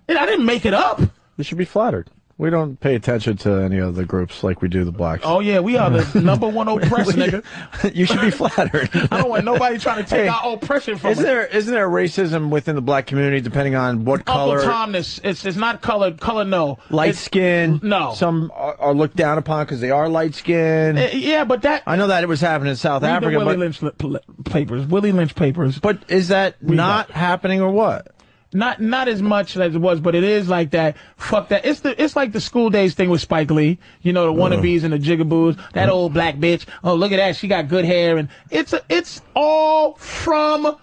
And I didn't make it up. You should be flattered. We don't pay attention to any of the groups like we do the blacks. Oh, yeah, we are the #1 oppressed, nigga. You should be flattered. I don't want nobody trying to take our oppression from us. Isn't there racism within the black community depending on what color? Uncle Tom, it's not color, no. Light skin? No. Some are looked down upon because they are light skinned. Yeah, but that... I know that it was happening in South Africa. Willie Lynch papers. But is that not happening or what? Not as much as it was, but it is like that. Fuck that. It's like the School Days thing with Spike Lee. You know, the wannabes and the jigaboos. That old black bitch. Oh, look at that. She got good hair. And it's all from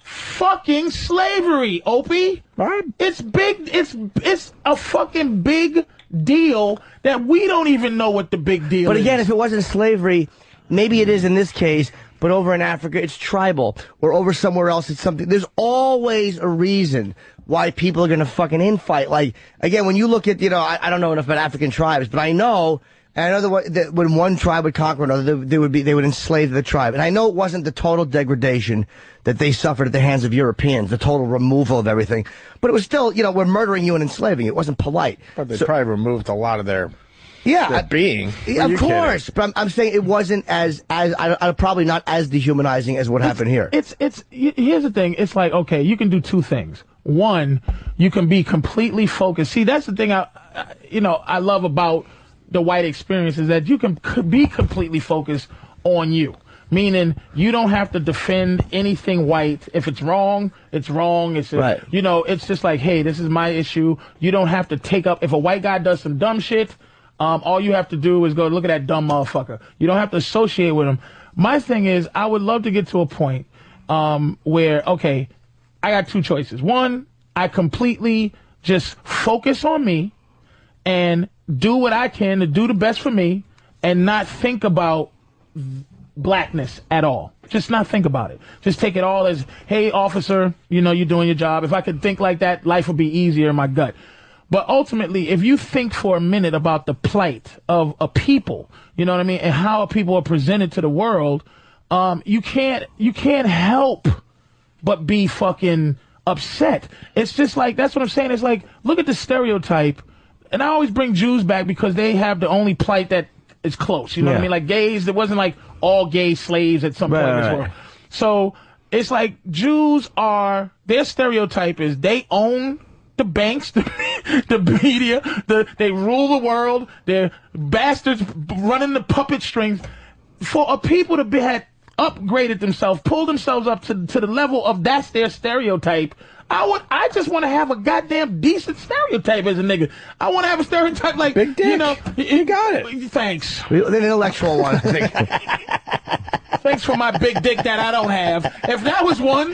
fucking slavery, Opie. Right. It's big. It's a fucking big deal that we don't even know what the big deal is. But again, if it wasn't slavery, maybe it is in this case. But over in Africa, it's tribal. Or over somewhere else, it's something. There's always a reason why people are going to fucking infight. Like, again, when you look at, I don't know enough about African tribes, but I know that when one tribe would conquer another, they would enslave the tribe. And I know it wasn't the total degradation that they suffered at the hands of Europeans, the total removal of everything. But it was still, we're murdering you and enslaving you. It wasn't polite. But they probably removed a lot of their... being. Of course, but I'm saying it wasn't as probably not as dehumanizing as what happened here. Here's the thing. It's like, okay, you can do two things. One, you can be completely focused. See, that's the thing I love about the white experience is that you can be completely focused on you. Meaning you don't have to defend anything white. If it's wrong, it's wrong. It's right. It's just like, hey, this is my issue. You don't have to take up if a white guy does some dumb shit. All you have to do is go look at that dumb motherfucker. You don't have to associate with him. My thing is, I would love to get to a point where, okay, I got two choices. One, I completely just focus on me and do what I can to do the best for me and not think about blackness at all. Just not think about it. Just take it all as, hey, officer, you're doing your job. If I could think like that, life would be easier in my gut. But ultimately, if you think for a minute about the plight of a people, you know what I mean, and how people are presented to the world, you can't help but be fucking upset. It's just like, that's what I'm saying. It's like, look at the stereotype. And I always bring Jews back because they have the only plight that is close. You know what I mean? Like gays, there wasn't like all gay slaves at some point in this world. So it's like Jews their stereotype is they own the banks, the media, they rule the world. They're bastards running the puppet strings. For a people to had upgraded themselves, pulled themselves up to the level of that's their stereotype. I just want to have a goddamn decent stereotype as a nigga. I want to have a stereotype like big dick. You know, you got it. Thanks. The intellectual one. Thanks for my big dick that I don't have. If that was one,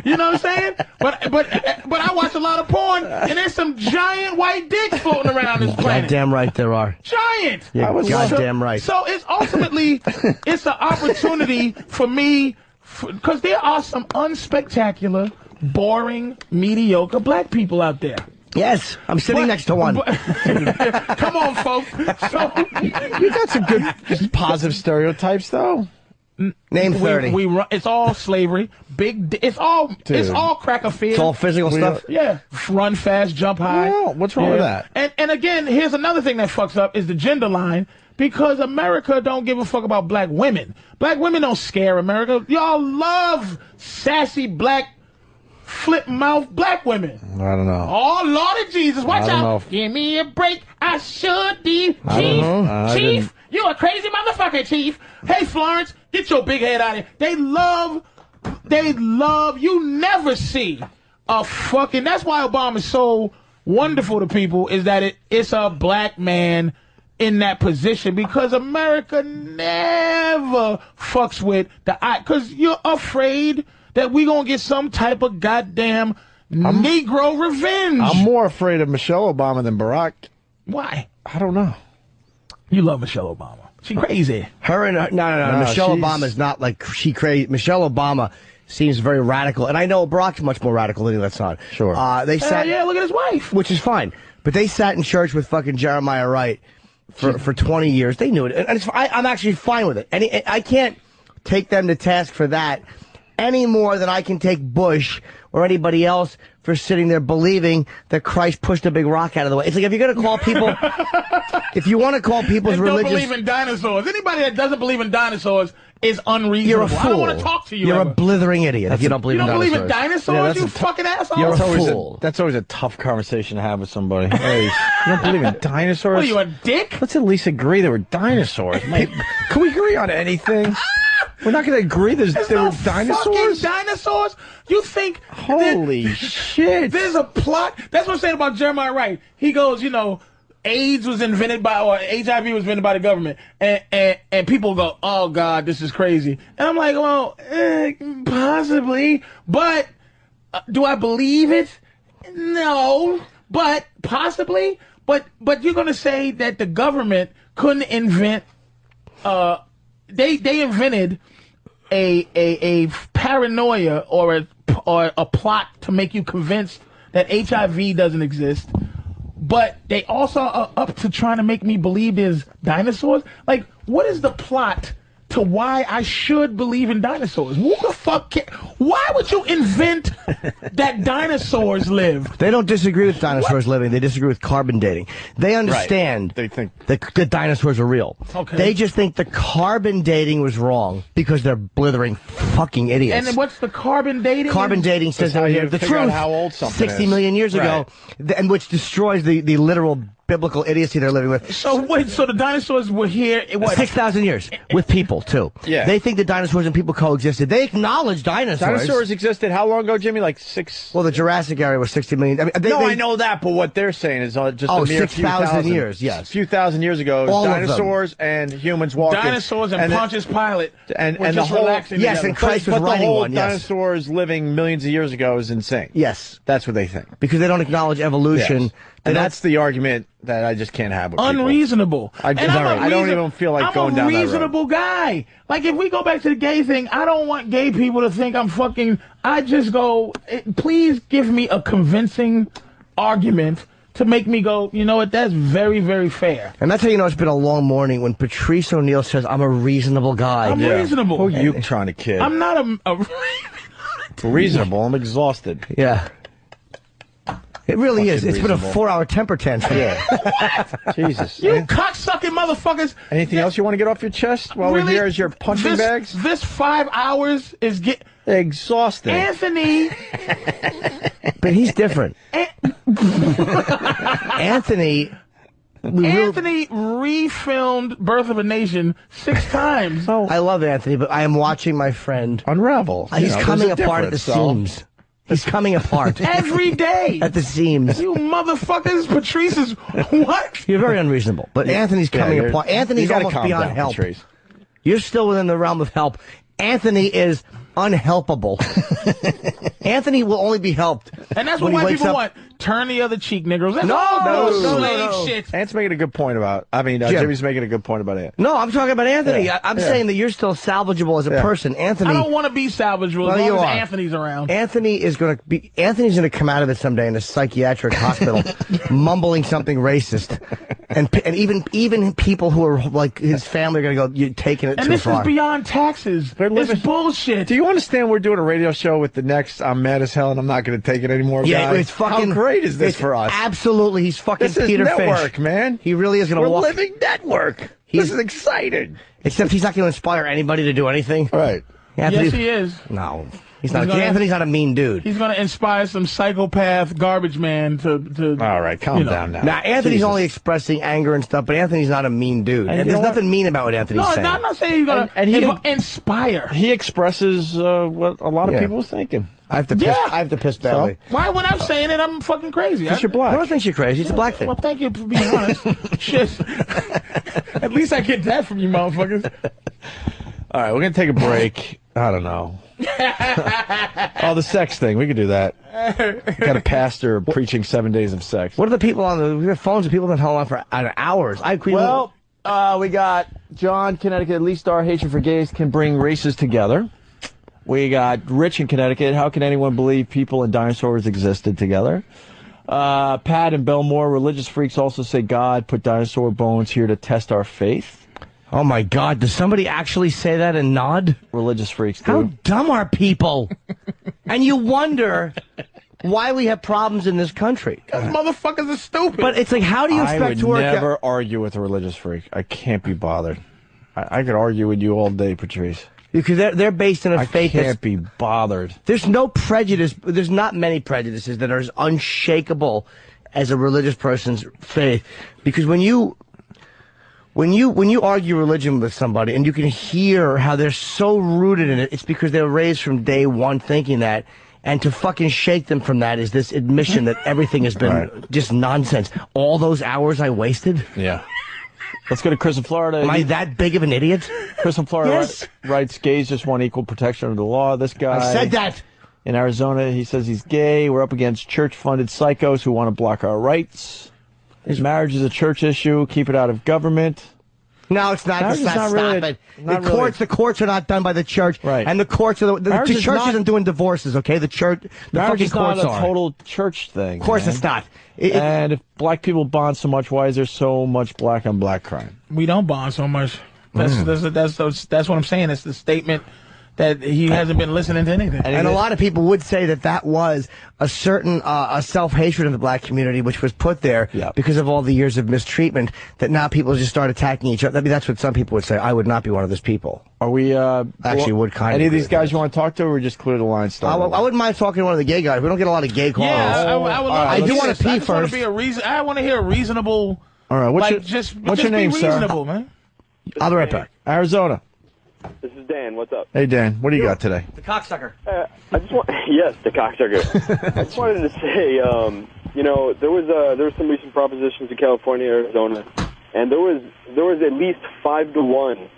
you know what I'm saying? But I watch a lot of porn, and there's some giant white dicks floating around this planet. Goddamn right there are. Giant. Yeah, goddamn right. So it's ultimately it's an opportunity for me, because there are some unspectacular, boring, mediocre black people out there. Yes, I'm sitting next to one. Come on, folks. So, you got some good, just positive stereotypes, though. Name 30. It's all slavery. It's all crack of fear. It's all physical stuff. Yeah, run fast, jump high. Well, what's wrong with that? And again, here's another thing that fucks up is the gender line. Because America don't give a fuck about black women. Black women don't scare America. Y'all love sassy black flip mouth black women. I don't know. Oh, Lord of Jesus, watch out. Give me a break. I should be. Chief, you a crazy motherfucker, Chief. Hey, Florence, get your big head out of here. They love, you never see a fucking, that's why Obama's so wonderful to people, is that it's a black man in that position, because America never fucks with because you're afraid that we gonna get some type of goddamn Negro revenge. I'm more afraid of Michelle Obama than Barack. Why? I don't know. You love Michelle Obama. She crazy. No. Michelle Obama's not like she crazy. Michelle Obama seems very radical, and I know Barack's much more radical than he lets on. Sure. They sat. Yeah, look at his wife. Which is fine, but they sat in church with fucking Jeremiah Wright for 20 years. They knew it, and I'm actually fine with it. And I can't take them to task for that any more than I can take Bush or anybody else for sitting there believing that Christ pushed a big rock out of the way. It's like, if you're going to call people, if you want to call people's religious... don't believe in dinosaurs. Anybody that doesn't believe in dinosaurs is unreasonable. You're a fool. I don't want to talk to you. You're a blithering idiot if you don't believe in dinosaurs. You don't believe in dinosaurs, you fucking asshole? You're a fool. That's always a tough conversation to have with somebody. Hey, you don't believe in dinosaurs? What are you, a dick? Let's at least agree there were dinosaurs. Can we agree on anything? We're not going to agree there were dinosaurs? Fucking dinosaurs? You think... Holy shit. There's a plot. That's what I'm saying about Jeremiah Wright. He goes, AIDS was invented by, or HIV was invented by the government. And people go, oh, God, this is crazy. And I'm like, well, possibly. But do I believe it? No. But possibly. But you're going to say that the government couldn't invent... They invented a paranoia or a plot to make you convinced that HIV doesn't exist, but they also are up to trying to make me believe there's dinosaurs. Like, what is the plot to why I should believe in dinosaurs? Who the fuck why would you invent that dinosaurs live? They don't disagree with dinosaurs living. They disagree with carbon dating. They understand They think the dinosaurs are real. Okay. They just think the carbon dating was wrong because they're blithering fucking idiots. And then what's the carbon dating? Carbon dating says how you the figure out truth how old something 60 is. million years ago, and which destroys the literal biblical idiocy they're living with. So wait, so the dinosaurs were here, 6,000 years with people too. Yeah. They think the dinosaurs and people coexisted. They acknowledge dinosaurs. Dinosaurs existed how long ago, Jimmy? Like 6... Well, the Jurassic area was 60 million. I mean, I know that, but what they're saying is just a mere 6,000 years, yes. A few thousand years ago, All dinosaurs and humans walking. Dinosaurs and Pontius Pilate and were the just whole... relaxing Yes, together. and Christ was but the writing whole one, yes. dinosaurs living millions of years ago is insane. Yes. That's what they think. Because they don't acknowledge evolution. Yes. And that's the argument that I just can't have with people. Unreasonable. I don't even feel like going down that road. I'm a reasonable guy. Like, if we go back to the gay thing, I don't want gay people to think I'm fucking... I just go, please give me a convincing argument to make me go, you know what, that's very, very fair. And that's how you know it's been a long morning when Patrice O'Neill says, I'm a reasonable guy. I'm reasonable. Who are you trying to kid? I'm not a reasonable. I'm exhausted. Yeah. It really is. It's reasonable. been a 4-hour temper tantrum. Yeah. Jesus. You cocksucking motherfuckers. Anything else you want to get off your chest while we're here as your punching bags? This 5 hours is exhausting. Anthony. But he's different. Anthony refilmed Birth of a Nation 6 times. I love Anthony, but I am watching my friend unravel. He's coming apart at the seams. He's coming apart. Every day. At the seams. You motherfuckers, Patrice is what? You're very unreasonable. But Anthony's coming apart. Anthony's almost beyond help. Patrice. You're still within the realm of help. Anthony is unhelpable. Anthony will only be helped. And that's what white people want. Turn the other cheek, niggas. That's No. shit. Ant's making a good point about. Jimmy's making a good point about it. No, I'm talking about Anthony. Yeah. I'm saying that you're still salvageable as a person. Anthony. I don't want to be salvageable as long as Anthony's around. Anthony's going to come out of it someday in a psychiatric hospital, mumbling something racist, and even people who are like his family are going to go, "You're taking it too far." And this is beyond taxes. It's bullshit. Do you understand? We're doing a radio show with the next "I'm mad as hell" and I'm not going to take it anymore. Yeah, guy. it's fucking. How great is this for us? Absolutely, he's fucking this is Peter network, Fish, man. He really is going to walk. We're living network. This is exciting. Except he's not going to inspire anybody to do anything. Right. Yes, he is. No. He's not. Anthony's not a mean dude. He's going to inspire some psychopath garbage man to all right, calm down now. Now, Anthony's only expressing anger and stuff, but Anthony's not a mean dude. And there's nothing mean about what Anthony's saying. No, I'm not saying he's going to inspire. He expresses what a lot of people are thinking. I have to piss badly. So? Why, when I'm saying it, I'm fucking crazy? Because you're black. No one thinks you're crazy. It's a black thing. Well, thank you for being honest. Shit. At least I get that from you motherfuckers. All right, we're going to take a break. I don't know. The sex thing. We could do that. Got a pastor preaching 7 days of sex. What are the people on the phones? The people that hold on for hours. We got John, Connecticut. At least our hatred for gays can bring races together. We got Rich in Connecticut. How can anyone believe people and dinosaurs existed together? Pat in Belmore. Religious freaks also say God put dinosaur bones here to test our faith. Oh, my God. Does somebody actually say that and nod? Religious freaks, dude. How dumb are people? And you wonder why we have problems in this country. Because motherfuckers are stupid. But it's like, how do you expect to work out? I would never argue with a religious freak. I can't be bothered. I could argue with you all day, Patrice. Because they're based in a faith. I can't be bothered. There's no prejudice. There's not many prejudices that are as unshakable as a religious person's faith. Because when you argue religion with somebody and you can hear how they're so rooted in it, it's because they were raised from day one thinking that. And to fucking shake them from that is this admission that everything has been just nonsense. All those hours I wasted? Yeah. Let's go to Chris in Florida. Am I that big of an idiot? Chris in Florida writes, gays just want equal protection under the law. This guy... I said that! In Arizona, he says he's gay. We're up against church-funded psychos who want to block our rights. His marriage is a church issue. Keep it out of government. No, it's not. Stop it. The courts are not done by the church. Right. And the courts are the church isn't doing divorces, okay? The fucking courts are. Marriage is not a total church thing. Of course it's not. And if black people bond so much, why is there so much black on black crime? We don't bond so much. That's what I'm saying. It's the statement that he hasn't been listening to anything. And a lot of people would say that was a certain a self-hatred in the black community, which was put there because of all the years of mistreatment, that now people just start attacking each other. I mean, that's what some people would say. I would not be one of those people. Are we... actually would kind of... Any of these guys you want to talk to, or just clear the line? I wouldn't mind talking to one of the gay guys. We don't get a lot of gay calls. Yeah, I do want to pee first. I want to hear a reasonable... All right, what's your name, sir? Reasonable, man. I'll be right back. Arizona. This is Dan. What's up? Hey, Dan. What do you got today? The cocksucker. Yes, the cocksucker. I just wanted to say, there was some recent propositions in California, Arizona, and there was at least 5-to-1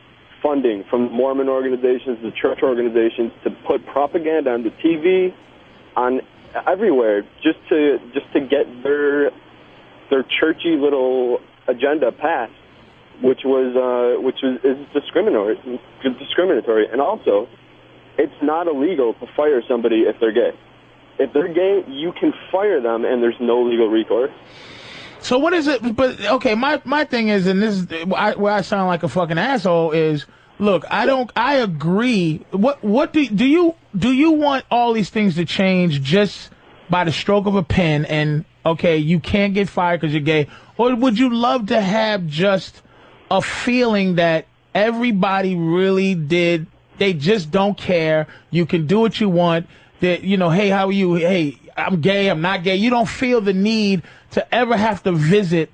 funding from the Mormon organizations, the church organizations, to put propaganda on the TV, on everywhere, just to get their churchy little agenda passed. Which is discriminatory, and also, it's not illegal to fire somebody if they're gay. If they're gay, you can fire them, and there's no legal recourse. So what is it? But okay, my thing is, and this is where I sound like a fucking asshole is. Look, I agree. What do you want all these things to change just by the stroke of a pen? And okay, you can't get fired because you're gay, or would you love to have just a feeling that everybody really they just don't care. You can do what you want. That, hey, how are you? Hey, I'm gay, I'm not gay. You don't feel the need to ever have to visit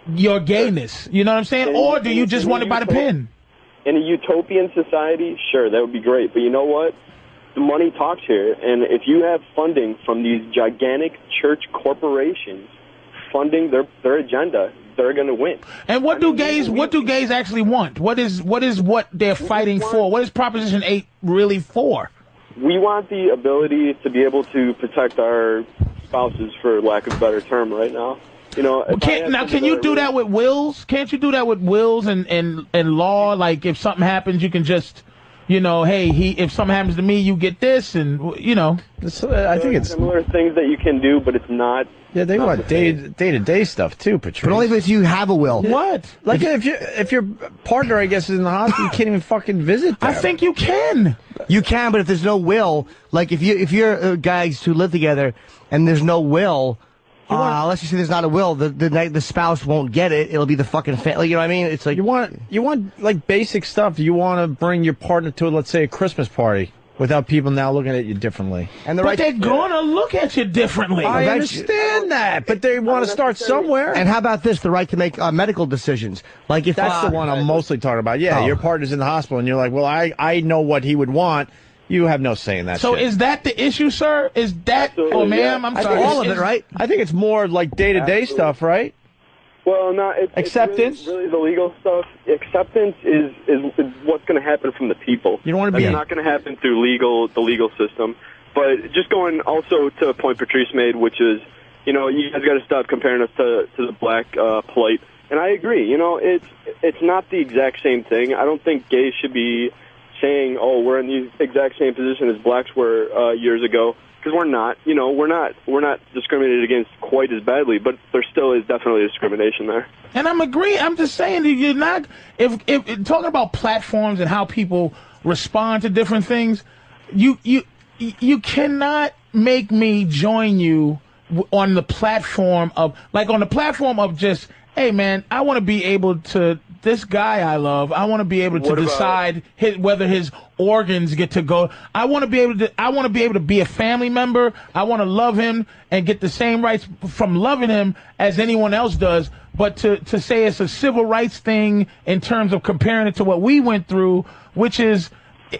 your gayness. You know what I'm saying? Or do you just want it by the pen? In a utopian society, sure, that would be great. But you know what? the money talks here, and if you have funding from these gigantic church corporations funding their agenda, they're going to win. And what do gays actually want? What is what they're fighting for? What is Proposition 8 really for? We want the ability to be able to protect our spouses, for lack of a better term, right now. You know, can you do that with wills? Can't you do that with wills and law? Like, if something happens, you can just, you know, hey, if something happens to me, you get this, and you know. I think it's similar things that you can do, but it's not. Yeah, they want day-to-day stuff too, Patrice. But only if you have a will. What? Like if your partner, I guess, is in the hospital, you can't even fucking visit them. I think you can. You can, but if there's no will, like if you're guys who live together and there's no will, unless you say there's not a will, the spouse won't get it. It'll be the fucking family. You know what I mean? It's like you want like basic stuff. You want to bring your partner to, let's say, a Christmas party without people now looking at you differently. And but they're gonna look at you differently. I understand that, but they want to start somewhere. And how about this? The right to make medical decisions. Like if that's the one I'm mostly talking about. Yeah, your partner's in the hospital, and you're like, well, I know what he would want. You have no say in that. So shit. Is that the issue, sir? Is that, ma'am? I'm sorry. All of it, right? I think it's more like day-to-day stuff, right? Well, no, it's acceptance. It's really the legal stuff. Acceptance is what's going to happen from the people. You don't want to be. It's not going to happen through the legal system. But just going also to a point Patrice made, which is, you know, you guys got to stop comparing us to the black plight. And I agree. You know, it's not the exact same thing. I don't think gays should be saying, "Oh, we're in the exact same position as blacks were years ago." Because we're not, you know, we're not discriminated against quite as badly, but there still is definitely discrimination there. And I'm agreeing. I'm just saying that you're not. If talking about platforms and how people respond to different things, you cannot make me join you on the platform of just, hey man, I want to be able to. This guy I love, I want to be able to decide whether his organs get to go. I want to be able to be a family member. I want to love him and get the same rights from loving him as anyone else does. But to say it's a civil rights thing in terms of comparing it to what we went through, which is,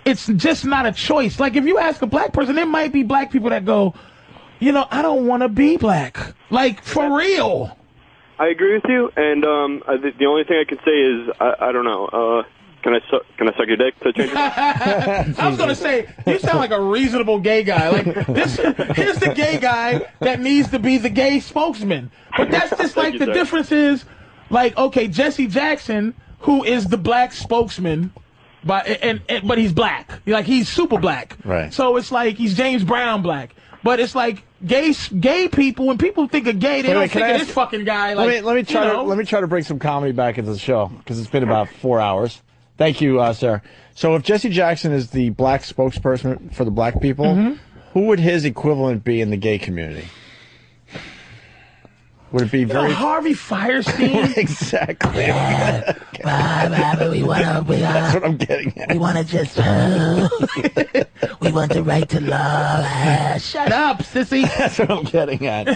it's just not a choice. Like if you ask a black person, there might be black people that go, you know, I don't want to be black. Like for real. I agree with you, and the only thing I can say is I don't know. Can I suck your dick to change it? I was gonna say you sound like a reasonable gay guy. Like here's the gay guy that needs to be the gay spokesman. But that's just like the difference is, like, okay, Jesse Jackson, who is the black spokesman, but he's black. Like he's super black. Right. So it's like he's James Brown black. But it's like gay people. When people think of gay, they don't think of this fucking guy. Like, let me try to bring some comedy back into the show because it's been about 4 hours. Thank you, Sarah. So if Jesse Jackson is the black spokesperson for the black people, who would his equivalent be in the gay community? Would it be Harvey Firestein? Exactly. That's what I'm getting at. We want to just... we want the right to love. Shut up, sissy. That's what I'm getting at.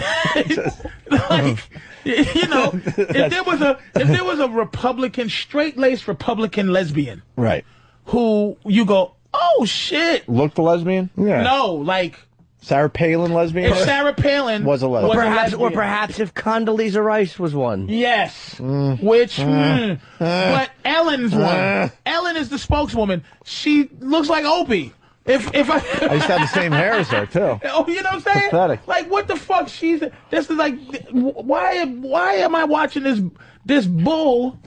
Like, you know, if there was a Republican, straight-laced Republican lesbian, right, who you go, oh, shit. Looked a lesbian? Yeah. No, like... Sarah Palin lesbian? If Sarah Palin was a lesbian. Or perhaps if Condoleezza Rice was one. Yes. But Ellen's one. Ellen is the spokeswoman. She looks like Opie. If I used to have the same hair as her too. Oh, you know what I'm saying? Pathetic. Like what the fuck? This is like, why am I watching this bull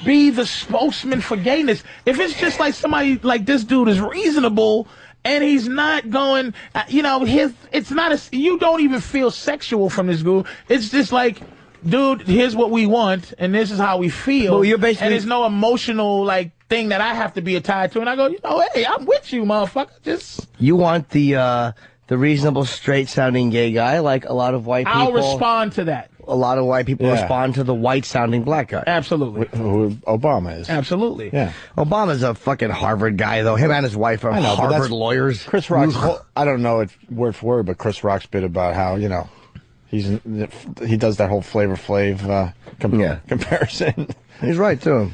be the spokesman for gayness? If it's just like somebody like this dude is reasonable. And he's not going, you know, it's not you don't even feel sexual from this dude. It's just like, dude, here's what we want, and this is how we feel. Well, you're basically, and there's no emotional, like, thing that I have to be tied to. And I go, you know, hey, I'm with you, motherfucker. You want the reasonable, straight-sounding gay guy, like a lot of white people. I'll respond to that. A lot of white people respond to the white-sounding black guy. Absolutely. Who Obama is. Absolutely. Yeah. Obama's a fucking Harvard guy, though. Him and his wife are Harvard lawyers. Chris Rock's, I don't know it word for word, but Chris Rock's bit about how, you know, he does that whole Flavor Flav comparison. He's right, too.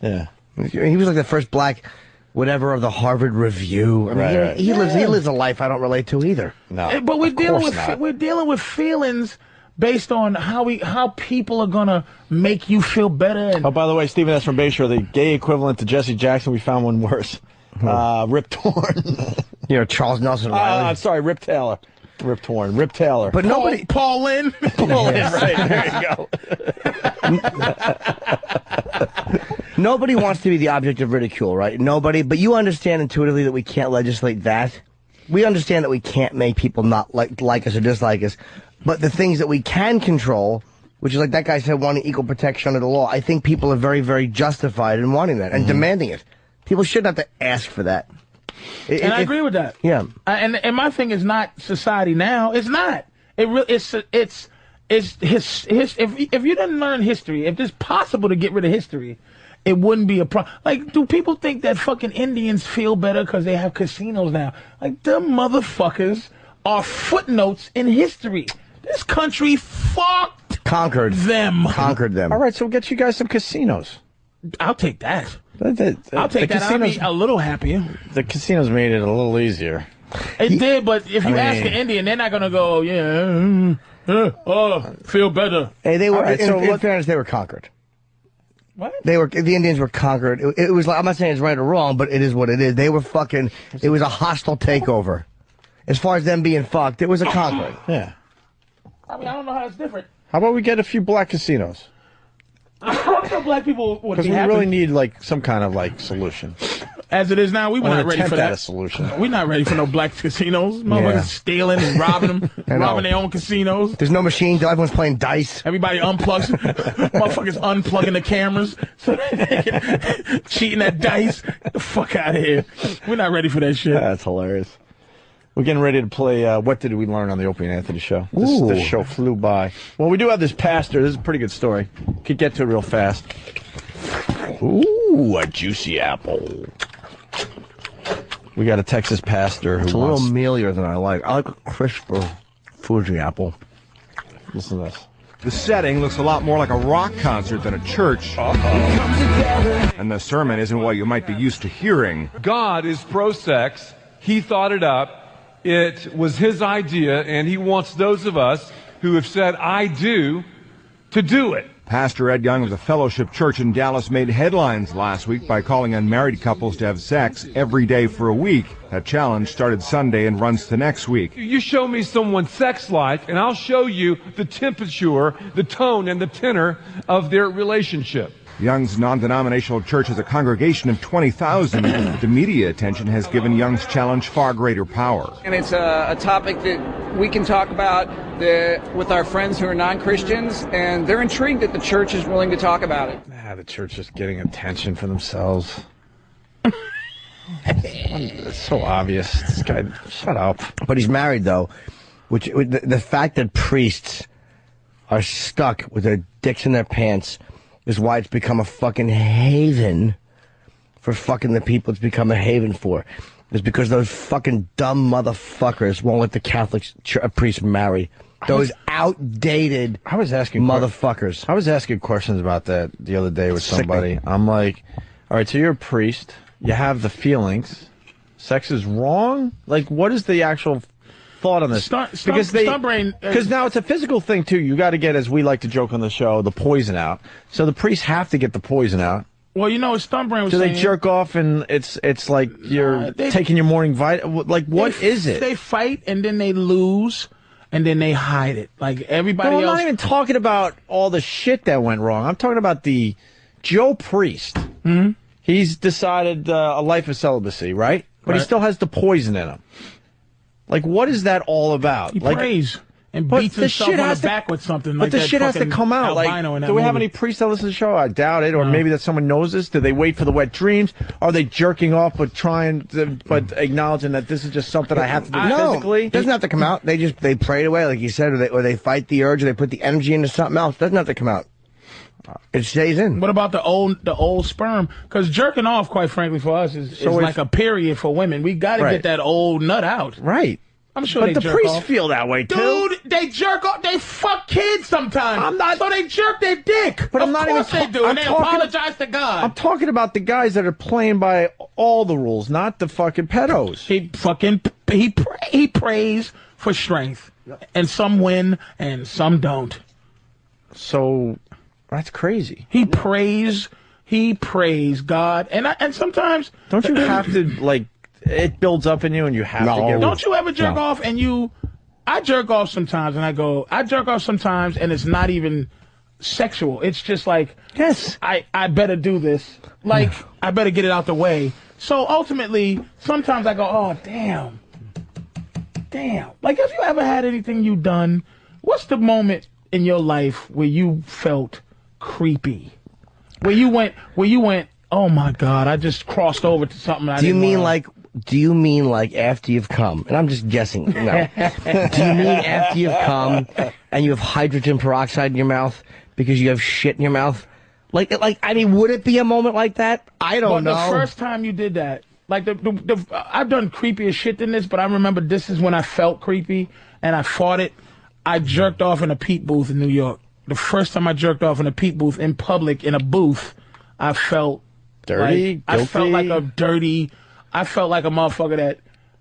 Yeah. He was like the first black whatever of the Harvard Review. I mean, he lives a life I don't relate to either. No, but we're dealing with feelings based on how people are gonna make you feel better. And by the way, Stephen S. from Bayshore, the gay equivalent to Jesse Jackson, we found one worse. Rip Torn. Charles Nelson Riley. I'm sorry, Rip Taylor. Rip Torn. Rip Taylor. But nobody. Paul Lynn. Paul Lynn, right, there you go. Nobody wants to be the object of ridicule, right? Nobody. But you understand intuitively that we can't legislate that. We understand that we can't make people not like us or dislike us. But the things that we can control, which is like that guy said, wanting equal protection under the law, I think people are very, very justified in wanting that and demanding it. People shouldn't have to ask for that. I agree with that. Yeah. And my thing is not society now. It's not. If you didn't learn history, if it's possible to get rid of history, it wouldn't be a problem. Like, do people think that fucking Indians feel better because they have casinos now? Like, them motherfuckers are footnotes in history. This country conquered them. All right, so we'll get you guys some casinos. I'll take that. I'll take that. I'll be a little happier. The casinos made it a little easier. It did, but if you ask an Indian, they're not going to go, feel better. Hey, they were, in fairness, they were conquered. What? The Indians were conquered. It was like, I'm not saying it's right or wrong, but it is what it is. They were fucking, it was a hostile takeover. As far as them being fucked, it was a conquering. Yeah. I mean, I don't know how it's different. How about we get a few black casinos? I'm sure black people would be happy. Because we really need, like, some kind of, solution. As it is now, we're not ready for that. A solution. We're not ready for no black casinos. Motherfuckers stealing and robbing them, robbing their own casinos. There's no machines. Everyone's playing dice. Everybody unplugs. Motherfuckers unplugging the cameras so they can cheating at dice. Get the fuck out of here. We're not ready for that shit. That's hilarious. We're getting ready to play What Did We Learn on the Opie and Anthony Show. This show flew by. Well, we do have this pastor. This is a pretty good story. Could get to it real fast. Ooh, a juicy apple. We got a Texas pastor who It's a little mealier than I like. I like a crisper Fuji apple. Listen to this. The setting looks a lot more like a rock concert than a church. And the sermon isn't what you might be used to hearing. God is pro-sex. He thought it up. It was his idea, and he wants those of us who have said, I do, to do it. Pastor Ed Young of the Fellowship Church in Dallas made headlines last week by calling on married couples to have sex every day for a week. That challenge started Sunday and runs to next week. You show me someone's sex life, and I'll show you the temperature, the tone, and the tenor of their relationship. Young's non-denominational church has a congregation of 20,000. The media attention has given Young's challenge far greater power. And it's a topic that we can talk about with our friends who are non-Christians, and they're intrigued that the church is willing to talk about it. The church is getting attention for themselves. It's so obvious. This guy, shut up. But he's married, though, which the fact that priests are stuck with their dicks in their pants is why it's become a fucking haven for fucking the people it's become a haven for. It's because those fucking dumb motherfuckers won't let the Catholic priests marry. Those outdated motherfuckers. I was asking questions about that the other day with somebody. I'm like, all right, so you're a priest. You have the feelings. Sex is wrong? Like, what is the actual thought on this? Because now it's a physical thing too. You got to get, as we like to joke on the show, the poison out. So the priests have to get the poison out. Well, Stuntbrain was saying, they jerk off and it's like you're taking your morning vitamin. Like, what is it? They fight and then they lose and then they hide it. Like everybody else. I'm not even talking about all the shit that went wrong. I'm talking about the Joe Priest. Mm-hmm. He's decided a life of celibacy, right? But he still has the poison in him. Like, what is that all about? He prays and beats himself on the back with something. But the shit has to come out. Like, do we have any priests that listen to the show? I doubt it. Or maybe that someone knows this. Do they wait for the wet dreams? Are they jerking off but acknowledging that this is just something I have to do physically? It doesn't have to come out. They pray it away, like you said, or they fight the urge, or they put the energy into something else. It doesn't have to come out. It stays in. What about the old sperm? Because jerking off, quite frankly, for us is like a period for women. We got to get that old nut out. Right. I'm sure but they the jerk priests off. feel that way, too. Dude, they jerk off. They fuck kids sometimes. So they jerk their dick. But I'm not even. Of course they do, and they apologize to God. I'm talking about the guys that are playing by all the rules, not the fucking pedos. He prays for strength, and some win and some don't. So that's crazy. He prays God, and sometimes don't you have to like it builds up in you, and you have to get. Don't you ever jerk off and you? I jerk off sometimes, and I jerk off sometimes, and it's not even sexual. It's just like, yes, I better do this. Like, I better get it out the way. So ultimately, sometimes I go, oh, damn. Like, have you ever had anything you done? What's the moment in your life where you felt creepy? Where you went, oh my God, I just crossed over to something I didn't want. Do you mean like after you've come? And I'm just guessing. No. Do you mean after you've come and you have hydrogen peroxide in your mouth because you have shit in your mouth? Like, I mean, would it be a moment like that? I don't know. The first time you did that, like I've done creepier shit than this, but I remember this is when I felt creepy and I fought it. I jerked off in a peep booth in New York. The first time I jerked off in a peep booth in public in a booth, I felt dirty. I felt like a dirty. I felt like a motherfucker that,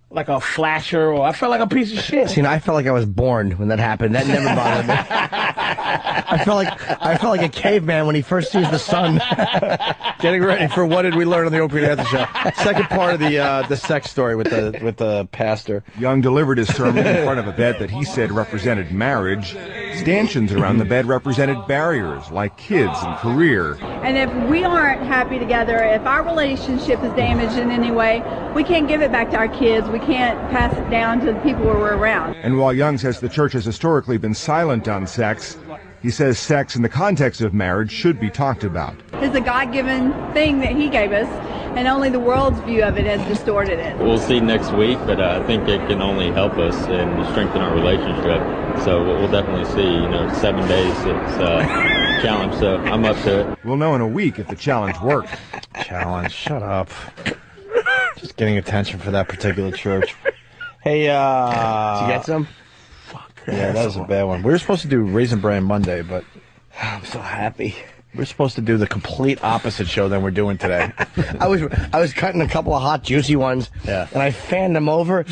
like a flasher, or I felt like a piece of shit. See, I felt like I was born when that happened. That never bothered me. I felt like a caveman when he first sees the sun. Getting ready for What Did We Learn on the Opie and Anthony Show? Second part of the sex story with the pastor. Young delivered his sermon in front of a bed that he said represented marriage. Stanchions around the bed represented barriers like kids and career. And if we aren't happy together, if our relationship is damaged in any way, we can't give it back to our kids. We can't pass it down to the people we're around. And while Young says the church has historically been silent on sex, he says sex in the context of marriage should be talked about. It's a God-given thing that he gave us, and only the world's view of it has distorted it. We'll see next week, but I think it can only help us and strengthen our relationship. So we'll definitely see. 7 days, it's a challenge, so I'm up to it. We'll know in a week if the challenge worked. Challenge, shut up. Just getting attention for that particular church. Hey, did you get some? Fuck. Yeah, that was a bad one. We were supposed to do Raisin Bran Monday, but I'm so happy. We're supposed to do the complete opposite show than we're doing today. I was cutting a couple of hot, juicy ones, and I fanned them over,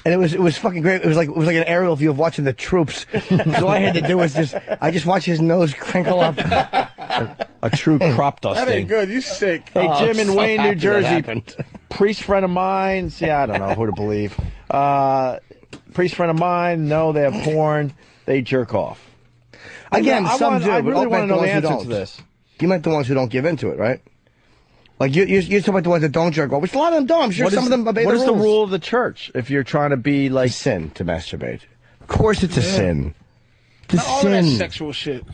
and it was fucking great. It was like an aerial view of watching the troops. So all I had to do was just watch his nose crinkle up. A true crop dusting. That ain't good. You sick. Hey, Jim in Wayne, New Jersey. That Priest friend of mine. See, I don't know who to believe. Priest friend of mine. No, they have porn. They jerk off. Again, some do. I really want to know the answer don't. to this. You meant the ones who don't give into it, right? Like you're talking about the ones that don't jerk off, which a lot of them don't. I'm sure some of them obey the rules. What is the rule of the church if you're trying to be like it's a sin to masturbate? Of course, it's a sin. It's a All sin. of that sexual shit.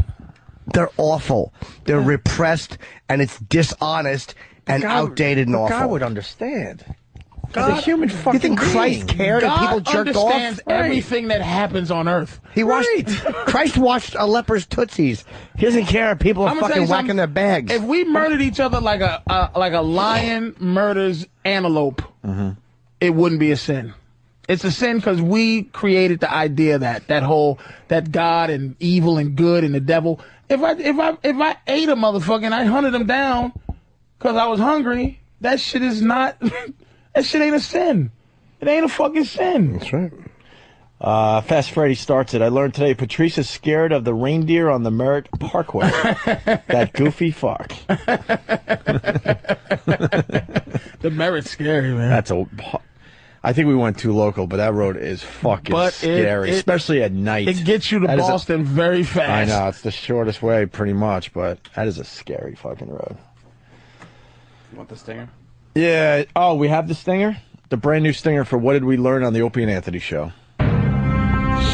They're awful. They're repressed, and it's dishonest and outdated and awful. God would understand. God, He's a human fucking You think Christ being. cared if people God jerked off? understands everything that happens on earth. He watched. Christ watched a leper's tootsies. He doesn't care if people are I'm gonna tell fucking you whacking something. their bags. If we murdered each other like a lion murders antelope, it wouldn't be a sin. It's a sin because we created the idea that God and evil and good and the devil. If I ate a motherfucker and I hunted him down because I was hungry, that shit is not. That shit ain't a sin. It ain't a fucking sin. That's right. Fast Freddy starts it. I learned today Patrice is scared of the reindeer on the Merritt Parkway. That goofy fuck. The Merritt's scary, man. I think we went too local, but that road is fucking scary, especially at night. It gets you to Boston very fast. I know, it's the shortest way pretty much, but that is a scary fucking road. You want the stinger? Yeah. Oh, we have the stinger? The brand new stinger for What Did We Learn on the Opie and Anthony Show.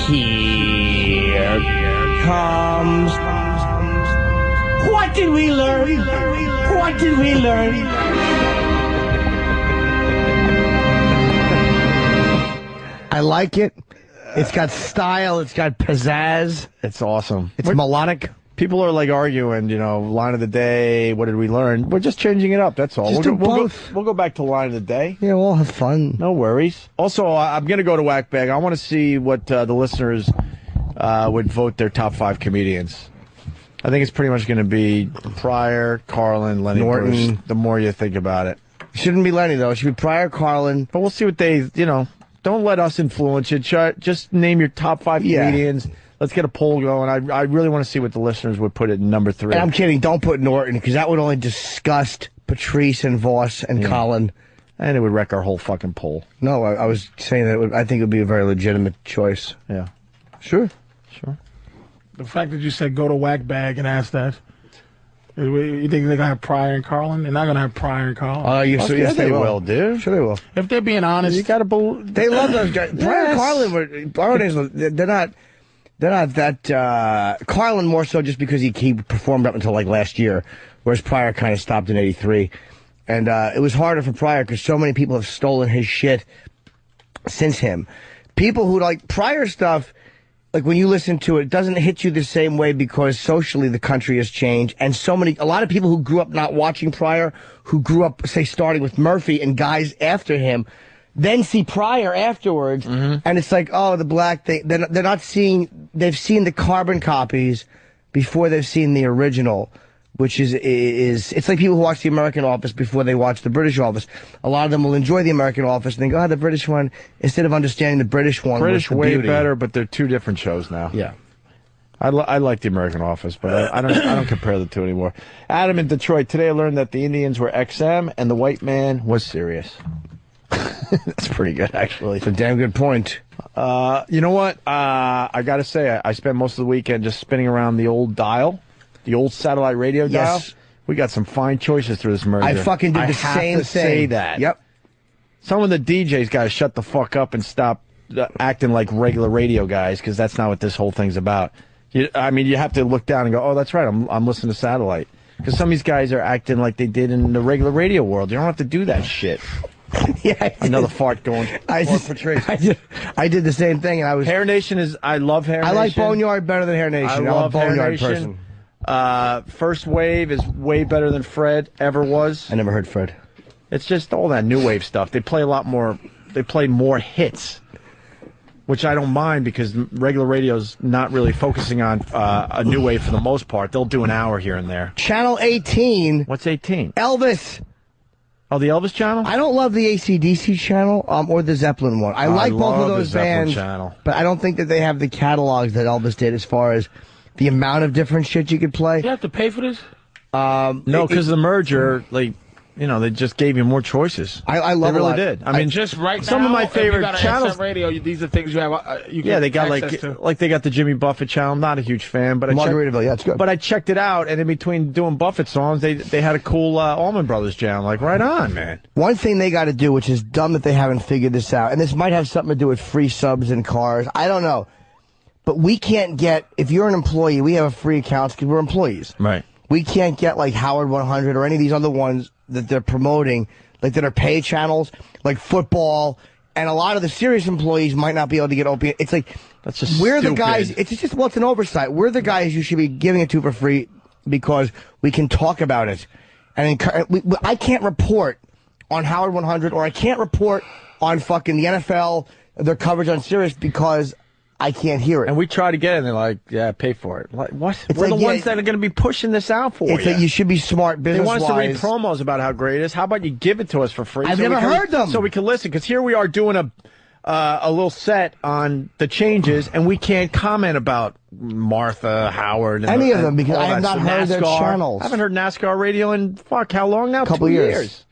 Here comes. What did we learn? What did we learn? I like it. It's got style. It's got pizzazz. It's awesome. It's melodic. People are like arguing, line of the day, what did we learn? We're just changing it up, that's all. We'll go back to line of the day. Yeah, we'll have fun. No worries. Also, I'm going to go to Whack Bag. I want to see what the listeners would vote their top 5 comedians. I think it's pretty much going to be Pryor, Carlin, Lenny Norton. Bruce, the more you think about it. Shouldn't be Lenny, though. It should be Pryor, Carlin. But we'll see what they, don't let us influence it. Just name your top 5 comedians. Let's get a poll going. I really want to see what the listeners would put at number 3. And I'm kidding. Don't put Norton, because that would only disgust Patrice and Voss and Colin. And it would wreck our whole fucking poll. No, I was saying that I think it would be a very legitimate choice. Yeah. Sure. The fact that you said go to Whack Bag and ask that. You think they're going to have Pryor and Carlin? They're not going to have Pryor and Carlin. Yes, they will, dude. Sure they will. If they're being honest. You got to believe. They love those guys. Pryor and Carlin they're not that Carlin more so just because he performed up until like last year, whereas Pryor kind of stopped in '83, and it was harder for Pryor because so many people have stolen his shit since him. People who like Pryor stuff, like when you listen to it doesn't hit you the same way because socially the country has changed, and a lot of people who grew up not watching Pryor, who grew up say starting with Murphy and guys after him, then see Pryor afterwards, and it's like, oh, the black thing. They're not seeing. They've seen the carbon copies before they've seen the original, which is it's like people who watch the American Office before they watch the British Office. A lot of them will enjoy the American Office and think, oh, the British one, instead of understanding the British one. British was the way beauty. better, but they're 2 different shows now. Yeah. I like the American Office, but I don't compare the 2 anymore. Adam in Detroit. Today I learned that the Indians were XM and the white man was Sirius. That's pretty good, actually. It's a damn good point. You know what? I got to say, I spent most of the weekend just spinning around the old dial, the old satellite radio dial. We got some fine choices through this merger. I fucking did the same thing. Say that. Yep. Some of the DJs got to shut the fuck up and stop acting like regular radio guys, because that's not what this whole thing's about. You have to look down and go, oh, that's right, I'm listening to satellite. Because some of these guys are acting like they did in the regular radio world. You don't have to do that shit. Yeah, another fart going. I did the same thing, and I was. Hair Nation I love Hair Nation. I like Boneyard better than Hair Nation. I love Boneyard Hair Nation. First Wave is way better than Fred ever was. I never heard Fred. It's just all that new wave stuff. They play a lot more. They play more hits, which I don't mind because regular radio's not really focusing on a new wave for the most part. They'll do an hour here and there. Channel 18. What's 18? Elvis. Oh, the Elvis channel? I don't love the AC/DC channel or the Zeppelin one. I like both of those bands, but I don't think that they have the catalogs that Elvis did as far as the amount of different shit you could play. You have to pay for this? No, because the merger, they just gave you more choices. I love it. They really did. I mean, just right now, some of my favorite channels. Radio, these are things you have. They got like they got the Jimmy Buffett channel. I'm not a huge fan, but Margaritaville, it's good. But I checked it out, and in between doing Buffett songs, they had a cool Allman Brothers channel. Like, right on, man. One thing they got to do, which is dumb that they haven't figured this out, and this might have something to do with free subs in cars. I don't know, but we can't get, if you're an employee, we have a free account because we're employees. Right. We can't get like Howard 100 or any of these other ones that they're promoting, like that are pay channels, like football, and a lot of the serious employees might not be able to get open. It's like, that's just we're stupid. The guys, it's just, well, it's an oversight. We're the guys you should be giving it to for free because we can talk about it. And I can't report on Howard 100 or I can't report on fucking the NFL, their coverage on Sirius because I can't hear it. And we try to get it, and they're like, yeah, pay for it. Like, what? It's We're like, the ones that are going to be pushing this out for you. It's like you should be smart business-wise. They want us to read promos about how great it is. How about you give it to us for free? I've never heard them. So we can listen, because here we are doing a little set on the changes, and we can't comment about Martha, Howard, and any of them, because I have not heard their channels. I haven't heard NASCAR radio in, how long now? A couple years.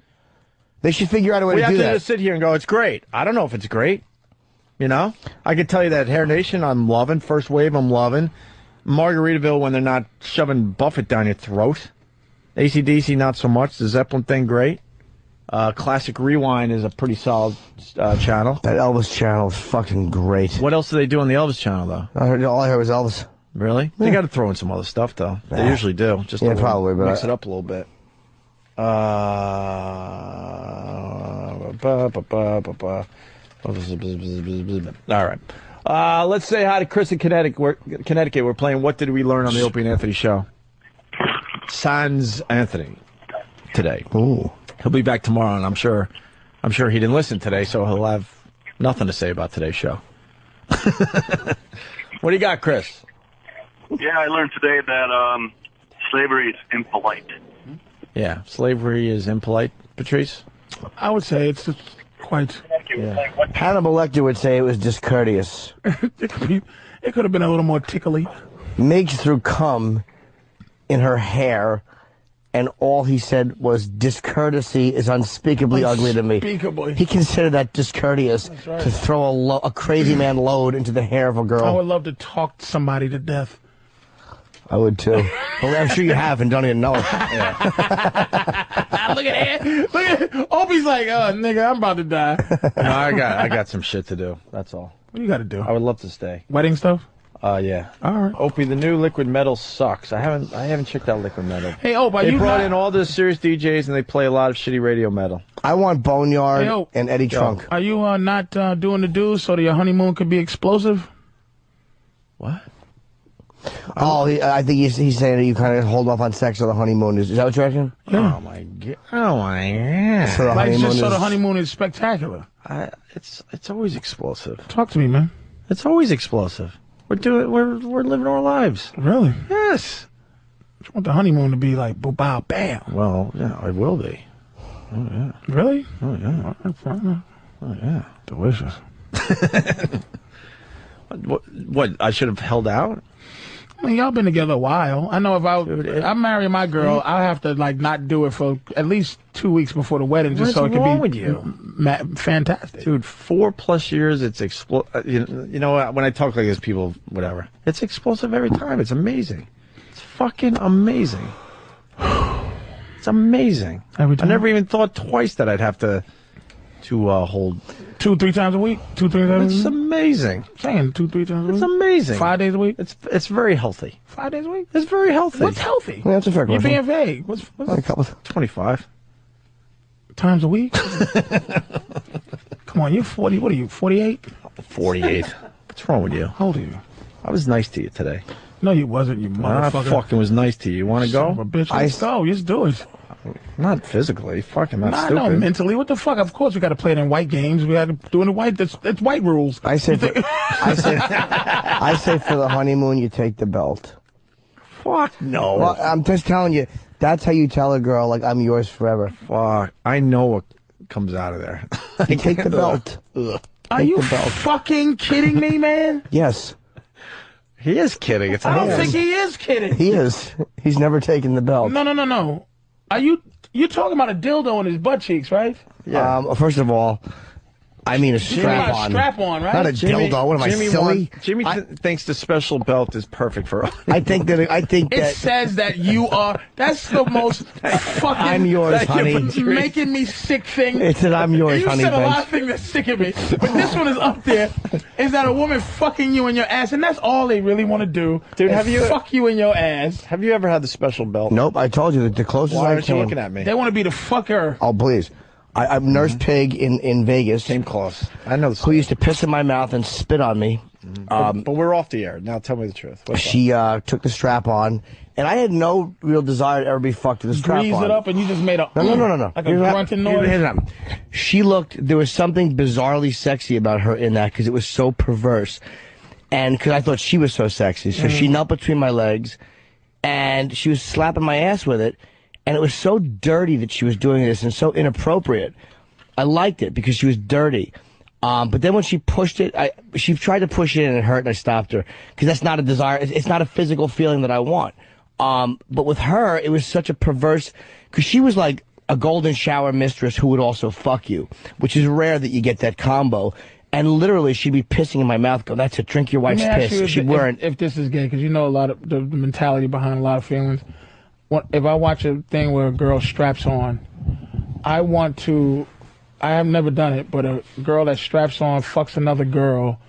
They should figure out a way to do that. We have to just sit here and go, it's great. I don't know if it's great. I can tell you that Hair Nation, I'm loving. First Wave, I'm loving. Margaritaville, when they're not shoving Buffett down your throat. AC/DC, not so much. The Zeppelin thing, great. Classic Rewind is a pretty solid channel. That Elvis channel is fucking great. What else do they do on the Elvis channel, though? All I heard was Elvis. Really? Yeah. They got to throw in some other stuff, though. They usually do. Just to probably, but mix it up a little bit. All right. Let's say hi to Chris in Connecticut. We're playing What Did We Learn on the Opie and Anthony Show. Sans Anthony today. Ooh. He'll be back tomorrow, and I'm sure he didn't listen today, so he'll have nothing to say about today's show. What do you got, Chris? Yeah, I learned today that slavery is impolite. Yeah, slavery is impolite. Patrice? I would say it's just quite... Yeah. Hannibal Lecter would say it was discourteous. It could have been a little more tickly. Miggs threw cum in her hair, and all he said was, discourtesy is unspeakably ugly to me. Unspeakably. He considered that discourteous to throw a crazy man load into the hair of a girl. I would love to talk somebody to death. I would too. Well, I'm sure you have and don't even know it. Look at it. Look at it. Opie's like, oh, nigga, I'm about to die. No, I got some shit to do. That's all. What do you got to do? I would love to stay. Wedding stuff? Yeah. All right. Opie, the new Liquid Metal sucks. I haven't checked out Liquid Metal. Hey, Opie, they brought in all the serious DJs and they play a lot of shitty radio metal. I want Boneyard and Eddie Trunk. Are you not doing the dues so that your honeymoon could be explosive? What? Oh, I think he's saying that you kind of hold off on sex on the honeymoon. Is that what you're asking? Yeah. Oh my god! Oh my god! So the honeymoon so the honeymoon is spectacular. It's always explosive. Talk to me, man. It's always explosive. We're living our lives. Really? Yes. I want the honeymoon to be like bow bow bam. Well, yeah, it will be. Oh yeah. Really? Oh yeah. Oh yeah. Delicious. What? I should have held out. I mean, y'all been together a while. I know if I marry my girl, I'll have to like not do it for at least 2 weeks before the wedding, just so it can be with you? Fantastic, dude. 4+ years, it's you know when I talk like this, people whatever. It's explosive every time. It's amazing. It's fucking amazing. It's amazing. Every time. I never even thought twice that I'd have to hold 2-3 times a week. 2-3 times a week. It's amazing. I'm saying 2-3 times a week. It's amazing. 5 days a week. It's very healthy. 5 days a week. It's very healthy. What's healthy? Yeah, that's a fair question. You're being vague. What's a couple 25 times a week? Come on, you're 40. What are you? 48? 48. What's wrong with you? How old are you? I was nice to you today. No, you wasn't. You motherfucker. I fucking was nice to you. You want to go? Son of a bitch. Let's go. Just do it. Not physically. Fucking not stupid. No, mentally. What the fuck? Of course we got to play it in white games. We got to do it in white. That's white rules. I say for the honeymoon, you take the belt. Fuck no. Well, I'm just telling you, that's how you tell a girl, like, I'm yours forever. Fuck. I know what comes out of there. You take the belt. Are you fucking kidding me, man? Yes. He is kidding. I don't think he is kidding. He is. He's never taken the belt. No. Are you talking about a dildo in his butt cheeks, right? Yeah. First of all, I mean a strap-on. Strap-on, right? Not a dildo. What am I, silly? Jimmy thinks the special belt is perfect for us. I think that it says that you are. That's the most fucking. I'm yours, honey. Making me sick thing. It said I'm yours, honey. You said a lot of things that sicken me, but this one is up there. Is that a woman fucking you in your ass, and that's all they really want to do, dude? Have you fuck you in your ass? Have you ever had the special belt? Nope. I told you that the closest Why I aren't came. you looking at me? They want to be the fucker. Oh please. I'm Nurse Pig in Vegas. Came close. I know. Who used to piss in my mouth and spit on me. But we're off the air now. Tell me the truth. She took the strap on, and I had no real desire to ever be fucked with the strap on. Grease it up, and you just made a no. Like a grunting noise. She looked. There was something bizarrely sexy about her in that because it was so perverse, and because I thought she was so sexy. So she knelt between my legs, and she was slapping my ass with it. And it was so dirty that she was doing this and so inappropriate. I liked it because she was dirty. But then when she pushed it, she tried to push it and it hurt and I stopped her. Because that's not a desire. It's not a physical feeling that I want. But with her, it was such a perverse, because she was like a golden shower mistress who would also fuck you, which is rare that you get that combo. And literally, she'd be pissing in my mouth, go, that's it, drink your wife's piss. If this is gay, because you know a lot of the mentality behind a lot of feelings. If I watch a thing where a girl straps on, I have never done it, but a girl that straps on fucks another girl,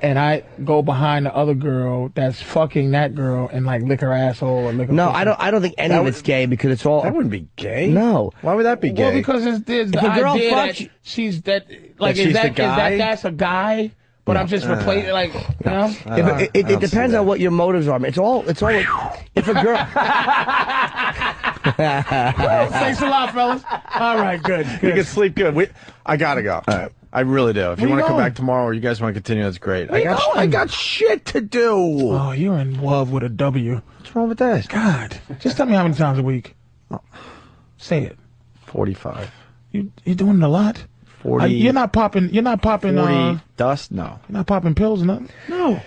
and I go behind the other girl that's fucking that girl and like lick her asshole or lick her No, pussy. I don't think any of it's gay because it's all. That wouldn't be gay. No. Why would that be gay? Well, because there's the If a girl idea fucks that she's that like she's is the that guy? that's a guy, but I'm just replacing like you know. It depends on what your motives are. It's all. If a girl. Thanks a lot, fellas. All right, good. You can sleep good. I gotta go. All right. I really do. If you Where want you to come going? back tomorrow or you guys want to continue, that's great. Where you going? I got shit to do. Oh, you're in love with a W. What's wrong with that? God, just tell me how many times a week. Say it. 45. You're doing it a lot. 40. You're not popping. 40 dust? No. You're not popping pills or nothing. No.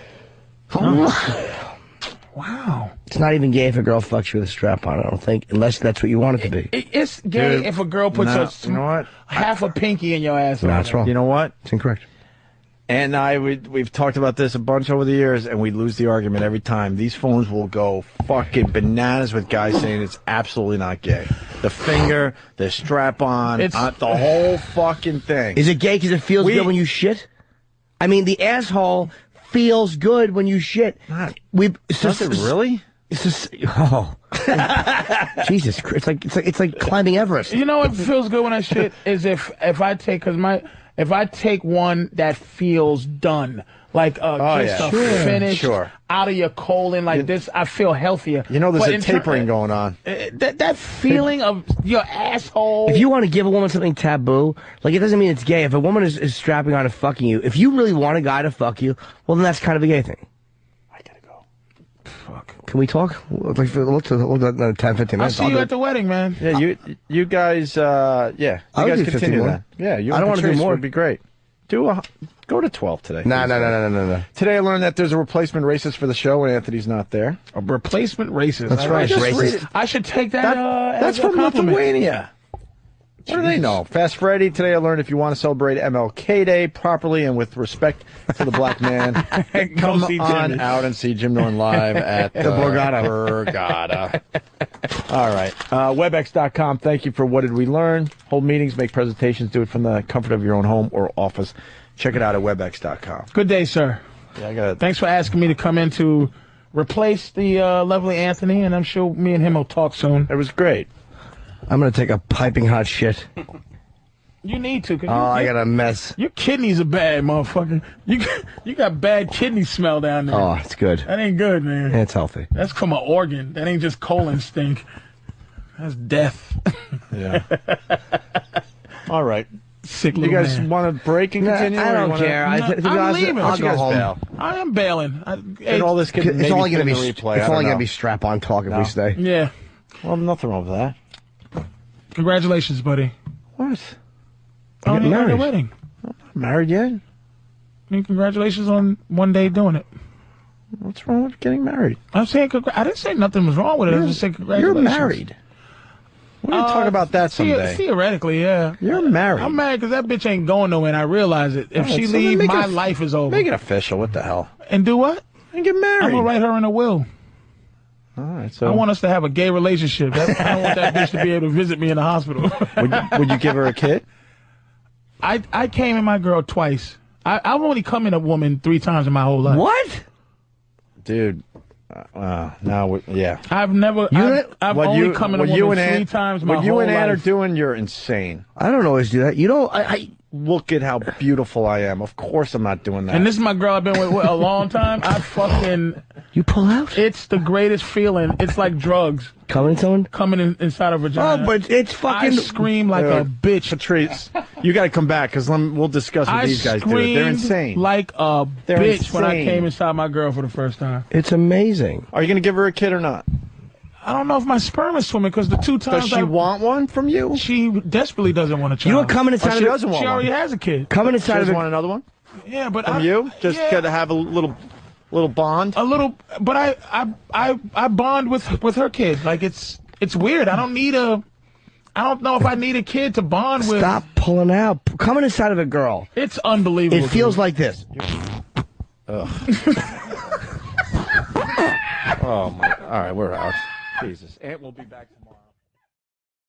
Wow. It's not even gay if a girl fucks you with a strap on. I don't think, unless that's what you want it to be. It's gay Dude, if a girl puts you know what? half a pinky in your ass. No, that's wrong. You know what? It's incorrect. And we've talked about this a bunch over the years, and we lose the argument every time. These phones will go fucking bananas with guys saying it's absolutely not gay. The finger, the strap-on, the whole fucking thing. Is it gay because it feels good when you shit? I mean, the asshole feels good when you shit. Does it really? It's just, Jesus Christ! It's like climbing Everest. You know what feels good when I shit is if I take if I take one that feels done, like just a finish out of your colon like this, I feel healthier. You know, there's a tapering going on. That feeling of your asshole. If you want to give a woman something taboo, like it doesn't mean it's gay. If a woman is strapping on and fucking you, if you really want a guy to fuck you, well then that's kind of a gay thing. Can we talk? Like, look at 10, 15 minutes. I'll see you at the wedding, man. Yeah, you guys, you guys continue that. Yeah, you. I don't want to do more. Would be great. Go to 12 today. No. Today I learned that there's a replacement racist for the show when Anthony's not there. A replacement racist. That's right. Racist. I should take that. That's as a from compliment. Lithuania. What do they know? Fast Freddy, today I learned if you want to celebrate MLK Day properly and with respect to the black man, come on out and see Jim Norton live at the Borgata. All right. WebEx.com. Thank you for What Did We Learn? Hold meetings, make presentations, do it from the comfort of your own home or office. Check it out at WebEx.com. Good day, sir. Yeah, Thanks for asking me to come in to replace the lovely Anthony, and I'm sure me and him will talk soon. It was great. I'm going to take a piping hot shit. You need to. Cause I got a mess. Your kidneys are bad, motherfucker. You got bad kidney smell down there. Oh, it's good. That ain't good, man. It's healthy. That's from an organ. That ain't just colon stink. That's death. Yeah. All right. Sick You little guys man. want to break and continue? I don't care. I'm leaving. I'll go home. Bail? I am bailing. And all this could It's only going to be replay. It's only going to be strap-on talk if we stay. Yeah. Well, nothing wrong with that. Congratulations, buddy. What? On your married. wedding. I'm not married yet. I mean, congratulations on one day doing it. What's wrong with getting married? I'm saying I didn't say nothing was wrong with it. I just said congratulations. You're married. We're going to talk about that someday. Theoretically, yeah. You're married. I'm married because that bitch ain't going nowhere, and I realize it. If she so leaves, make my it life is over. Make it official. What the hell? And do what? And get married. I'm going to write her in a will. All right, so I want us to have a gay relationship. I don't want that bitch to be able to visit me in the hospital. would you give her a kid? I came in my girl twice. I've only come in a woman 3 times in my whole life. What? Dude. Yeah. I've never. I've only come in a woman 3 times my whole life. What you and Ann are doing, you're insane. I don't always do that. You know, I look at how beautiful I am. Of course I'm not doing that. And this is my girl I've been with a long time. I fucking... You pull out? It's the greatest feeling. It's like drugs. Coming to someone? Coming inside a vagina. Oh, but it's fucking... I scream like a bitch. Patrice, you got to come back because we'll discuss what these guys do. They're insane. Like a They're bitch insane. when I came inside my girl for the first time. It's amazing. Are you going to give her a kid or not? I don't know if my sperm is swimming because the 2 times Does she want one from you? She desperately doesn't want a child. You know what, coming inside she doesn't want She already one. has a kid. Coming She inside of doesn't it. want another one Yeah, but from you? Just got to have a little bond? A little, but I bond with her kid. Like it's weird. I don't know if I need a kid to bond with. Stop pulling out. Coming inside of a girl. It's unbelievable. It feels like this. Ugh. Oh, my. All right, we're out. Jesus. Aunt will be back tomorrow.